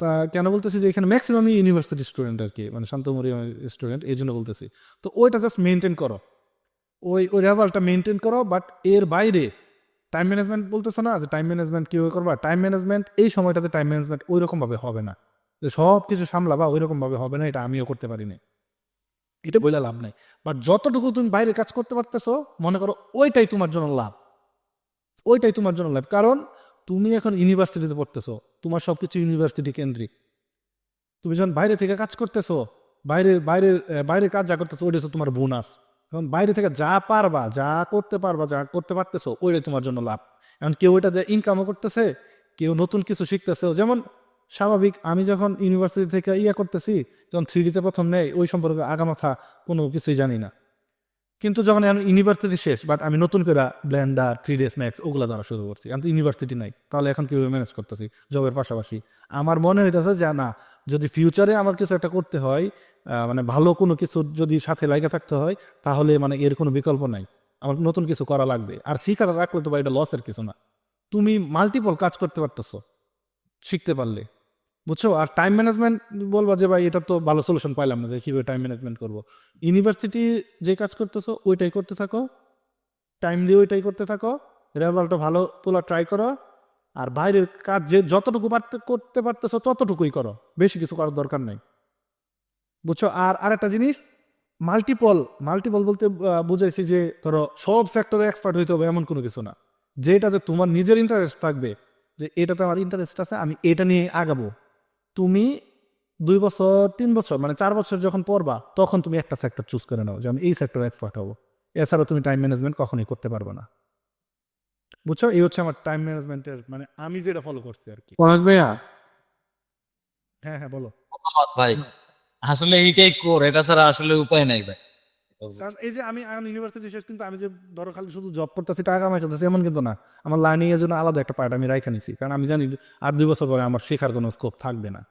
তা কেন বলতেছি যে এখানে ম্যাক্সিমাম ইউনিভার্সিটি স্টুডেন্ট আর কি, মানে শান্তমরিয়াম স্টুডেন্ট, এই জন্য বলতেছি। তো ওইটা জাস্ট মেনটেন করো, ওই রেজাল্টটা মেনটেন করো, বাট এর বাইরে টাইম ম্যানেজমেন্ট বলতেছো না যে টাইম ম্যানেজমেন্ট কীভাবে করবা, টাইম ম্যানেজমেন্ট এই সময়টাতে টাইম ম্যানেজমেন্ট ওই রকমভাবে হবে না, যে সব কিছু সামলাবা ওই রকমভাবে হবে না, এটা আমিও করতে পারিনি, এটা বলে লাভ নাই। বাট যতটুকু তুমি বাইরে কাজ করতে পারতেছো মনে করো ওইটাই তোমার জন্য লাভ, ওইটাই তোমার জন্য লাভ। কারণ তুমি এখন ইউনিভার্সিটিতে পড়তেছো, তোমার সবকিছু ইউনিভার্সিটি কেন্দ্রিক, তুমি যখন বাইরে থেকে কাজ করতেছো, বাইরে কাজ যা করতেছো ওইটা হচ্ছে তোমার বোনাস, এখন বাইরে থেকে যা পারবা, যা করতে পারবা, যা করতে পারতেছো, ওইটাই তোমার জন্য লাভ। এখন কেউ এটা দিয়ে ইনকামও করতেছে, কেউ নতুন কিছু শিখতেছে। যেমন স্বাভাবিক, আমি যখন ইউনিভার্সিটি থেকে করতেছি, যখন 3D-তে প্রথম নেই, ওই সম্পর্কে আগামাথা কোনো কিছুই জানি না। কিন্তু যখন আমি ইউনিভার্সিটি শেষ, বাট আমি নতুন করে ব্লেন্ডার, 3ds Max ওগুলো দ্বারা শুরু করছি। আমি তো ইউনিভার্সিটি নাই, তাহলে এখন কীভাবে ম্যানেজ করতেছি জবের পাশাপাশি। আমার মনে হইতেছে যে না, যদি ফিউচারে আমার কিছু একটা করতে হয়, মানে ভালো কোনো কিছু যদি সাথে লাগা থাকতে হয়, তাহলে মানে এর কোনো বিকল্প নাই, আমার নতুন কিছু করা লাগবে। আর শিখার রাখলে তো ভাই এটা লসের কিছু না, তুমি মাল্টিপল কাজ করতে পারতেছো শিখতে পারলে, বুঝছো। আর টাইম ম্যানেজমেন্ট বলবা যে ভাই এটা তো ভালো সলিউশন পাইলাম না যে কীভাবে টাইম ম্যানেজমেন্ট করবো। ইউনিভার্সিটি যে কাজ করতেছো ওইটাই করতে থাকো, টাইম দিয়ে ওইটাই করতে থাকো, রেজাল্টটা ভালো তোলা ট্রাই করো। আর বাইরের কাজ যে যতটুকু করতে পারতেছো ততটুকুই করো, বেশি কিছু করার দরকার নাই, বুঝছো। আর আরেকটা জিনিস, মাল্টিপল বলতে বুঝাইছি যে ধরো সব সেক্টরে এক্সপার্ট হইতে হবে এমন কোনো কিছু না। যেটাতে তোমার নিজের ইন্টারেস্ট থাকবে, যে এটাতে আমার ইন্টারেস্ট আছে, আমি এটা নিয়ে আগাবো। তুমি 2 বছর 3 বছর মানে 4 বছর যখন পড়বা, তখন তুমি একটা সেক্টর চুজ করে নাও যে আমি এই সেক্টরে এক্সপার্ট হবো। এছাড়া তুমি টাইম ম্যানেজমেন্ট কখনোই করতে পারবে না, বুঝছো। এই হচ্ছে আমার টাইম ম্যানেজমেন্টের মানে আমি যেটা ফলো করছি আর কি। পলাশ ভাইয়া, হ্যাঁ হ্যাঁ বলো। ভাই আসলে এইটাই কোর, এটা ছাড়া আসলে উপায় নাই ভাই। কারণ এই যে আমি ইউনিভার্সিটি শেষ, কিন্তু আমি যে ধরো খালি শুধু জব করতেছি, টাকা কামাই করতেছি এমন কিন্তু না। আমার লার্নিং এর জন্য আলাদা একটা পার্ট আমি রাইখা নিছি, কারণ আমি জানি আর 2 বছর পরে আমার শেখার কোনো স্কোপ থাকবে না।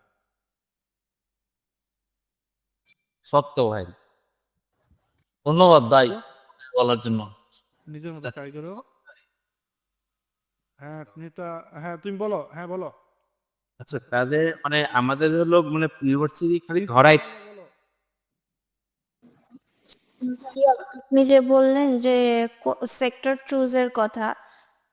সত্য ভাই, ধন্যবাদ ভাই বলার জন্য। নিজের মতো ট্রাই করো। হ্যাঁ নিতা, হ্যাঁ তুমি বলো, হ্যাঁ বলো। আচ্ছা, তাদের মানে আমাদের হলো মানে ইউনিভার্সিটি খালি ধরাই আপনি যে বললেন যে সেক্টর চুজের কথা,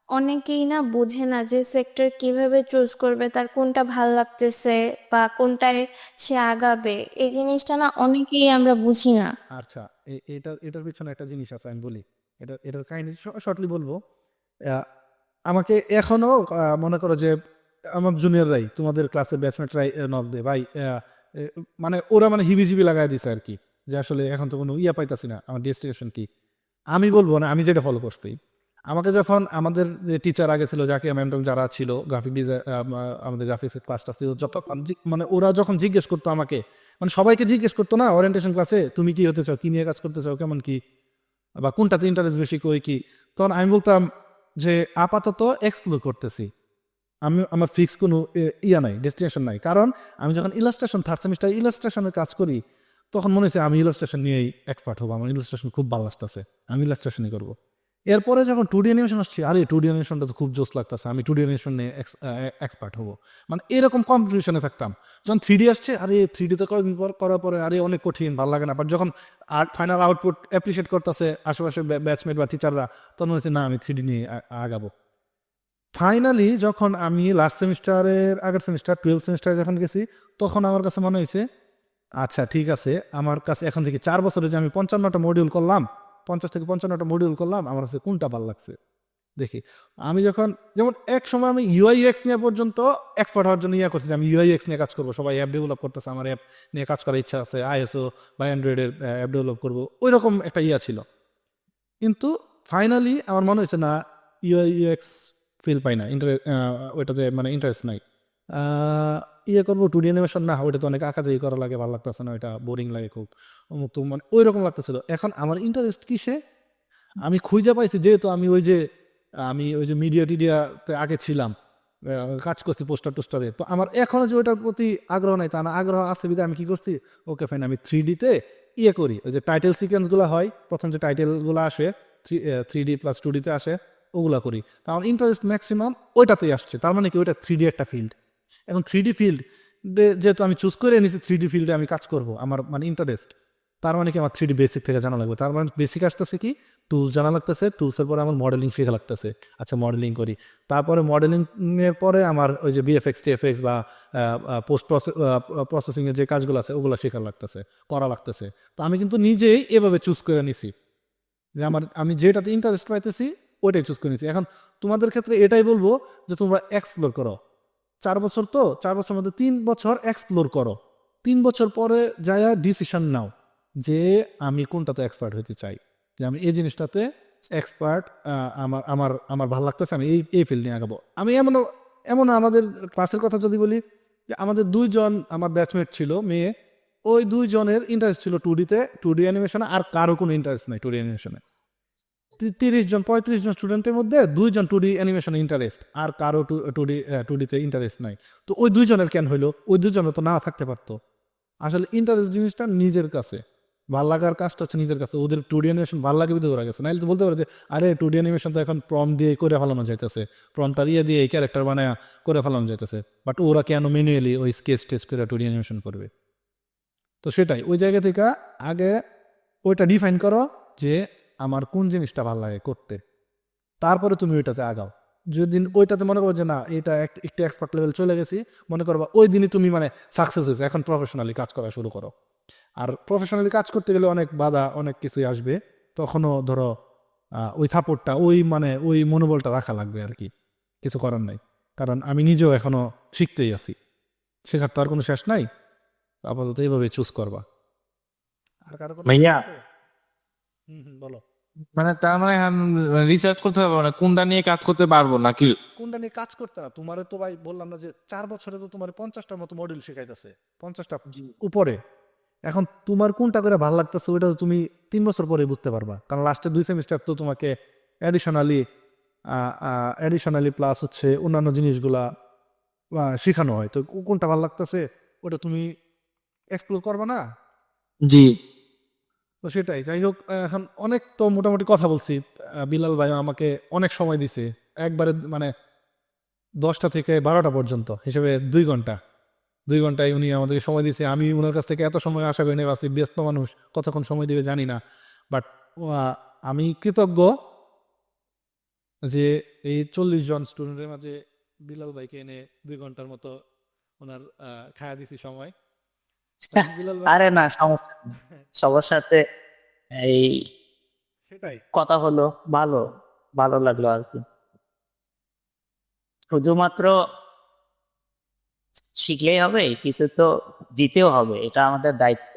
অনেকেই না বোঝে না যে সেক্টর কিভাবে চুজ করবে, তার কোনটা ভাল লাগতেছে বা কোনটায় সে আগাবে। এই জিনিসটা না অনেকেই আমরা বুঝি না। আচ্ছা, এটার পিছনে একটা জিনিস আছে, আমি বলি। এটার কাহিনী শর্টলি বলবো। আহ, আমাকে এখনো মনে করো যে আমার জুনিয়ররাই, তোমাদের ক্লাসে ব্যাচমেটরাই নক দে ভাই, মানে ওরা মানে হিবিজিবি লাগাই দিছে আর কি, যে আসলে এখন তো কোনো পাইতাছি না, আমার ডেস্টিনেশন কি। আমি বলবো না, আমি যেটা ফলো করছি, আমাকে যখন আমাদের টিচার আগে ছিল, যাকে ম্যাম যারা ছিল গ্রাফিক ডিজাইন, আমাদের গ্রাফিক্সের ক্লাসটা ছিল, যতক্ষণ মানে ওরা যখন জিজ্ঞেস করতো আমাকে, মানে সবাইকে জিজ্ঞেস করতো না ওরিয়েন্টেশন ক্লাসে, তুমি কি হতে চাও, কি নিয়ে কাজ করতে চাও, কেমন কি, বা কোনটাতে ইন্টারেস্ট বেশি, কই কি, তখন আমি বলতাম যে আপাতত এক্সপ্লোর করতেছি, আমার ফিক্স কোনো নাই, ডেস্টিনেশন নাই। কারণ আমি যখন ইলাস্ট্রেশন 3rd সেমিস্টার ইলাস্ট্রেশনের কাজ করি, তখন মনে হচ্ছে আমি ইলাস্ট্রেশন নিয়েই এক্সপার্ট হবো, আমার ইলাস্ট্রেশন খুব ভালো লাগতেছে, আমি ইলাস্ট্রেশনই করবো। এরপরে যখন 2D অ্যানিমেশন আসছে, আরে 2D অ্যানিমেশনটা তো খুব জোস লাগতেছে, আমি 2D অ্যানিমেশন নিয়ে এক্সপার্ট হবো, মানে এরকম কম্পিটিশনে থাকতাম। যখন 3D আসছে, আরে 3D-তে কয়েকদিন পর করার পরে আরে অনেক কঠিন, ভালো লাগে না। বাট যখন ফাইনাল আউটপুট অ্যাপ্রিসিয়েট করতেছে আশেপাশে ব্যাচমেট বা টিচাররা, তখন হচ্ছে না আমি 3D নিয়ে আগাবো। ফাইনালি যখন আমি লাস্ট সেমিস্টারের আগের সেমিস্টার 12 সেমিস্টারে যখন গেছি, তখন আমার কাছে মনে হয়েছে আচ্ছা ঠিক আছে, আমার কাছে এখন থেকে 4 বছরে যে আমি 55টা মডিউল করলাম, 50 থেকে 55টা মডিউল করলাম, আমার কাছে কোনটা ভালো লাগছে দেখি। আমি যখন যেমন এক সময় আমি UI/UX নিয়ে পর্যন্ত এক্সপার্ট হওয়ার জন্য করছি, যে আমি UI/UX নিয়ে কাজ করবো, সবাই অ্যাপ ডেভেলপ করতেছে, আমার অ্যাপ নিয়ে কাজ করার ইচ্ছা আছে, ISO বা অ্যান্ড্রয়েডের অ্যাপ ডেভেলপ করবো, ওই রকম একটা ছিল। কিন্তু ফাইনালি আমার মনে হয়েছে না, UI/UX ফিল পাই না, ওইটাতে মানে ইন্টারেস্ট নাই। করবো 2D অ্যানিমেশন, না ওইটা তো অনেক আঁকাজাই করা লাগে, ভালো লাগতেছে না, ওইটা বোরিং লাগে খুব, তো মানে ওই রকম লাগতেছিল। এখন আমার ইন্টারেস্ট কিসে আমি খুঁজে পাইছি, যেহেতু আমি ওই যে মিডিয়াতে আগে ছিলাম, কাজ করছি পোস্টার টোস্টারে, তো আমার এখনো যে ওইটার প্রতি আগ্রহ নাই, তা না, আগ্রহ আছে বিধে আমি কি করছি, ওকে ফাইন আমি 3D-তে করি, ওই যে টাইটেল সিকোয়েন্সগুলো হয়, প্রথম যে টাইটেলগুলো আসে 3D প্লাস 2D-তে আসে, ওগুলা করি। তো আমার ইন্টারেস্ট ম্যাক্সিমাম ওইটাতেই আসছে, তার মানে কি ওইটা 3D একটা ফিল্ড। এখন 3D ফিল্ড যেহেতু আমি চুজ করে নিয়েছি, 3D ফিল্ডে আমি কাজ করব, আমার মানে ইন্টারেস্ট, তার মানে কি আমার 3D বেসিক থেকে জানা লাগবে। তার মানে বেসিক আসতেছে কি, টুলস জানা লাগতেছে, টুলসের পরে আমার মডেলিং শেখা লাগতেছে, আচ্ছা মডেলিং করি, তারপরে মডেলিংয়ের পরে আমার ওই যে VFX TFX বা পোস্ট প্রসেসিংয়ের যে কাজগুলো আছে ওগুলো শেখা লাগতেছে, করা লাগতেছে। তো আমি কিন্তু নিজেই এভাবে চুজ করে নিছি যে আমি যেটাতে ইন্টারেস্ট পাইতেছি ওইটাই চুজ করে নিছি। এখন তোমাদের ক্ষেত্রে এটাই বলবো যে তোমরা এক্সপ্লোর করো, 4 বছর, তো 4 বছরের মধ্যে 3 বছর এক্সপ্লোর করো, 3 বছর পরে যায়া ডিসিশন নাও যে আমি কোনটাতে এক্সপার্ট হতে চাই। যে আমি এই জিনিসটাতে এক্সপার্ট, আমার আমার আমার ভালো লাগতেছে, আমি এই ফিল্ড নিয়ে আগাবো। আমি এমন আমাদের ক্লাসের কথা যদি বলি, যে আমাদের 2 জন আমার ব্যাচমেট ছিল মেয়ে, ওই 2 জনের ইন্টারেস্ট ছিল 2D অ্যানিমেশনে, আর কারো কোনো ইন্টারেস্ট নাই 2D অ্যানিমেশনে। 35 জন স্টুডেন্টের মধ্যে 2 জন 2D অ্যানিমেশনে ইন্টারেস্ট, আর কারো 2Dতে ইন্টারেস্ট নাই। তো ওই 2 জনের কেন হইলো? ওই 2জনের তো না থাকতে পারতো। আসলে ইন্টারেস্ট জিনিসটা নিজের কাছে, ভাল লাগার কাজটা হচ্ছে নিজের কাছে। ওদের 2D অ্যানিমেশন ভাল লাগে বিধে ওরা গেছে, নাইলে তো বলতে পারে যে আরে 2D অ্যানিমেশন তো এখন প্রম দিয়ে করে ফেলানো যাইতেছে, প্রমটা দিয়ে এই ক্যারেক্টার বানায় করে ফেলানো যাইতেছে, বাট ওরা কেন ম্যানুয়ালি ওই স্কেচ টেস্ট করে 2D অ্যানিমেশন করবে? তো সেটাই, ওই জায়গা থেকে আগে ওইটা ডিফাইন করো যে আমার কোন জিনিসটা ভালো লাগে করতে, তারপরে তুমি ওইটাতে আগাও। যদি ওইটাতে মনে করো যে না এটা একটু এক্সপার্ট লেভেল চলে গেছি, মনে করবা ওই দিনই তুমি মানে সাকসেস হয়েছে, এখন প্রফেশনালি কাজ করা শুরু করো। আর প্রফেশনালি কাজ করতে গেলে অনেক বাধা, অনেক কিছুই আসবে, তখনও ধরো ওই সাপোর্টটা, ওই মনোবলটা রাখা লাগবে আর কি, কিছু করার নাই। কারণ আমি নিজেও এখনো শিখতেই আছি, শেখার তো আর কোনো শেষ নাই। আপাতত এইভাবে চুজ করবা। আর কারো কোনো ভাইয়া আছে? বলো। মানে তার মানে রিসার্চ করতে হবে মানে কোনটা নিয়ে কাজ করতে পারবো নাকি? কোনটা নিয়ে কাজ করতে না, তোমারে তো ভাই বললাম না যে 4 বছরে তো তোমার 50টার মতো মডিউল শেখাইতেছে, 50টা উপরে। এখন তোমার কোনটা করে ভালো লাগতেছে ওইটা তো তুমি 3 বছর পরে বুঝতে পারবা, কারণ লাস্টে 2 সেমিস্টার তো তোমাকে অ্যাডিশনালি প্লাস হচ্ছে অন্যান্য জিনিসগুলা শেখানো হয়। তো কোনটা ভালো লাগতেছে ওটা তুমি এক্সপ্লোর করবা না? জি। তো সেটাই, যাই হোক, এখন অনেক তো মোটামুটি কথা বলছি। বিলাল ভাই আমাকে অনেক সময় দিছে, একবারে মানে 10টা থেকে 12টা পর্যন্ত, হিসেবে 2 ঘন্টায় উনি আমাদেরকে সময় দিয়েছে। আমি ওনার কাছ থেকে এত সময় আশা করি না, আছি ব্যস্ত মানুষ, কতক্ষণ সময় দিবে জানি না, বাট আমি কৃতজ্ঞ যে এই 40 জন স্টুডেন্টের মাঝে বিলাল ভাইকে এনে 2 ঘন্টার মতো ওনার খায়া দিছি সময়। বিলাল ভাই আরে না, সমস্যা নেই। সবার সাথে এই সেটাই, কথা হলো, ভালো ভালো লাগলো আর কি। শুধুমাত্র শিখলেই হবে, কিছু তো দিতেও হবে, এটা আমাদের দায়িত্ব।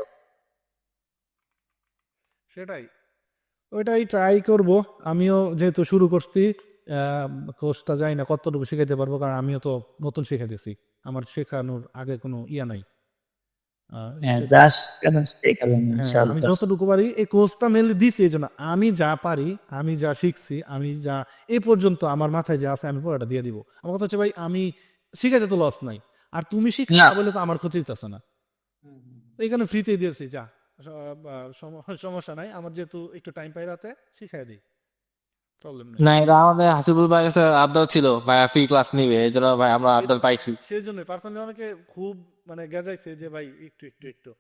সেটাই, ওইটাই ট্রাই করব। আমিও যেহেতু শুরু করছি, কোর্সটা যাই না কতটুকু শিখাইতে পারবো, কারণ আমিও তো নতুন শিখাইতেছি, আমার শেখানোর আগে কোনো ইয়া নাই। হ্যাঁ, জাস্ট শেখাবেন হ্যাঁ, আমি ইনশাআল্লাহ। যতটুকু পারি এই কোর্সটা মেনলি দিছি এই জন্য, আমি যা পারি, আমি যা শিখছি, আমি যা এই পর্যন্ত আমার মাথায় যা আছে আমি পুরোটা দিয়ে দিব। আমার কথা হচ্ছে ভাই, আমি শিখাইতে তো লস নাই, আর তুমি শিখা না। বলে তো আমার ক্ষতি হইতেছে না, এইখানে ফ্রিতেই দিয়েছি, যা সমস্যা নাই, আমার যেহেতু একটু টাইম পাই রাতে শিখাই দিই, প্রবলেম নেই। না, এটা আমাদের হাসিবুল ভাইয়ের কাছে আবদার ছিল, ভাই ফ্রি ক্লাস নিবে, এই জন্য ভাই আমরা আবদার পাইছি। সেই জন্য পার্সোনালি অনেকে খুব মানে গেজাইছে যে ভাই একটু, তো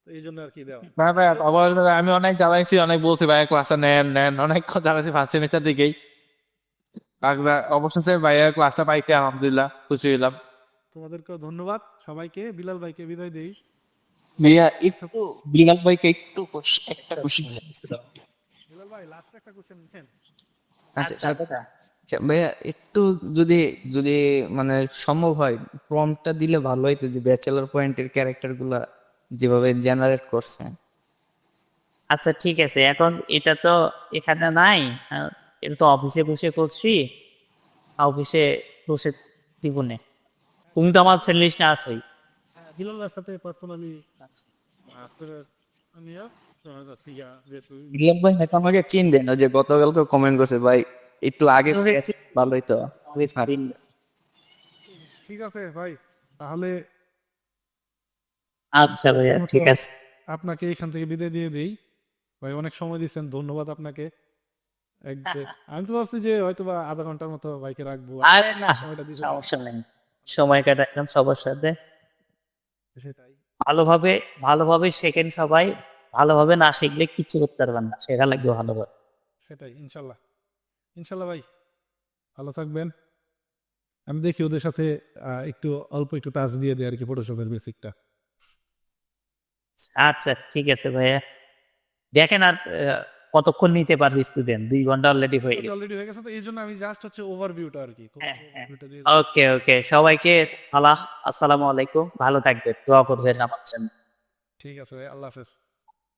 এই জন্য আর কি দেওয়া। ভাই ভাই অবশ্যই আমি অনেক জ্বালাইছি, অনেক বলছি ভাই ক্লাসে নেন অনেক জ্বালাইছি ফার্স্ট সেমিস্টার দিকেই। অবশেষে ভাইয়ের ক্লাসটা পাইতে আলহামদুলিল্লাহ খুশি হইলাম। তোমাদেরকেও ধন্যবাদ, সবাইকে। বিলাল ভাইকে বিদায় দেই। ভাইয়া একটু বিলাল ভাইকে একটু একটা কোশ্চেন। বিলাল ভাই লাস্ট একটা কোশ্চেন নেন। আচ্ছা আচ্ছা ভাইয়া, একটু যদি যদি মানে সম্ভব হয় প্রম্পটটা দিলে ভালো হইতো, যে ব্যাচেলর পয়েন্টের ক্যারেক্টার গুলা যেভাবে জেনারেট করছে। আচ্ছা ঠিক আছে, এখন এটা তো এখানে নাই, এটা তো অফিসে বসে করছি, অফিসে বসে দিবনে। তুমি তো আমার ফ্রেন্ড লিস্টে আসোই। বিলাল ভাইয়ের সাথে পার্সোনালি নিয়ে যেহেতু বিলাল ভাই হয়তো আমাকে চিনবেন, ওই যে গতকালকে কমেন্ট করছে ভাই একটু আগে ভালো হইতো। ঠিক আছে ভাই, তাহলে আচ্ছা ভাইয়া, ঠিক আছে। আপনাকে এখান থেকে বিদায় দিয়ে দেই ভাই, অনেক সময় দিচ্ছেন, ধন্যবাদ আপনাকে। আমি তো ভাবছি যে হয়তো বা আধা ঘন্টার মতো বাইকে রাখবো, আরে না, সময়টা দিতে সমস্যা নেই, সময় কাটাইলাম সবার সাথে। সেটাই। ভালোভাবে ভালোভাবে শেখেন সবাই, ভালোভাবে না শিখলে কিচ্ছু করতে পারবেন না, শেখা লাগবে ভালোভাবে। সেটাই, ইনশাল্লাহ ইনশাল্লাহ ভাই, ভালো থাকবেন। আমি দেখি ওদের সাথে একটু অল্প একটু টাচ দিয়ে দিই আর কি, ফটোশপের বেসিকটা। আচ্ছা ঠিক আছে ভাইয়া, দেখেন আর কতক্ষণ নিতে পারবে স্টুডেন্ট। 2 ঘন্টা অলরেডি হয়ে গেছে। অলরেডি হয়ে গেছে, তো এই জন্য আমি জাস্ট হচ্ছে ওভারভিউটা আর কি, হ্যাঁ, হ্যাঁ। overviewটা দিয়ে ওকে ওকে, সবাইকে আসসালামু আলাইকুম, ভালো থাকবেন, দোয়া করবেন আমার জন্য। ঠিক আছে ভাই, আল্লাহ হাফেজ।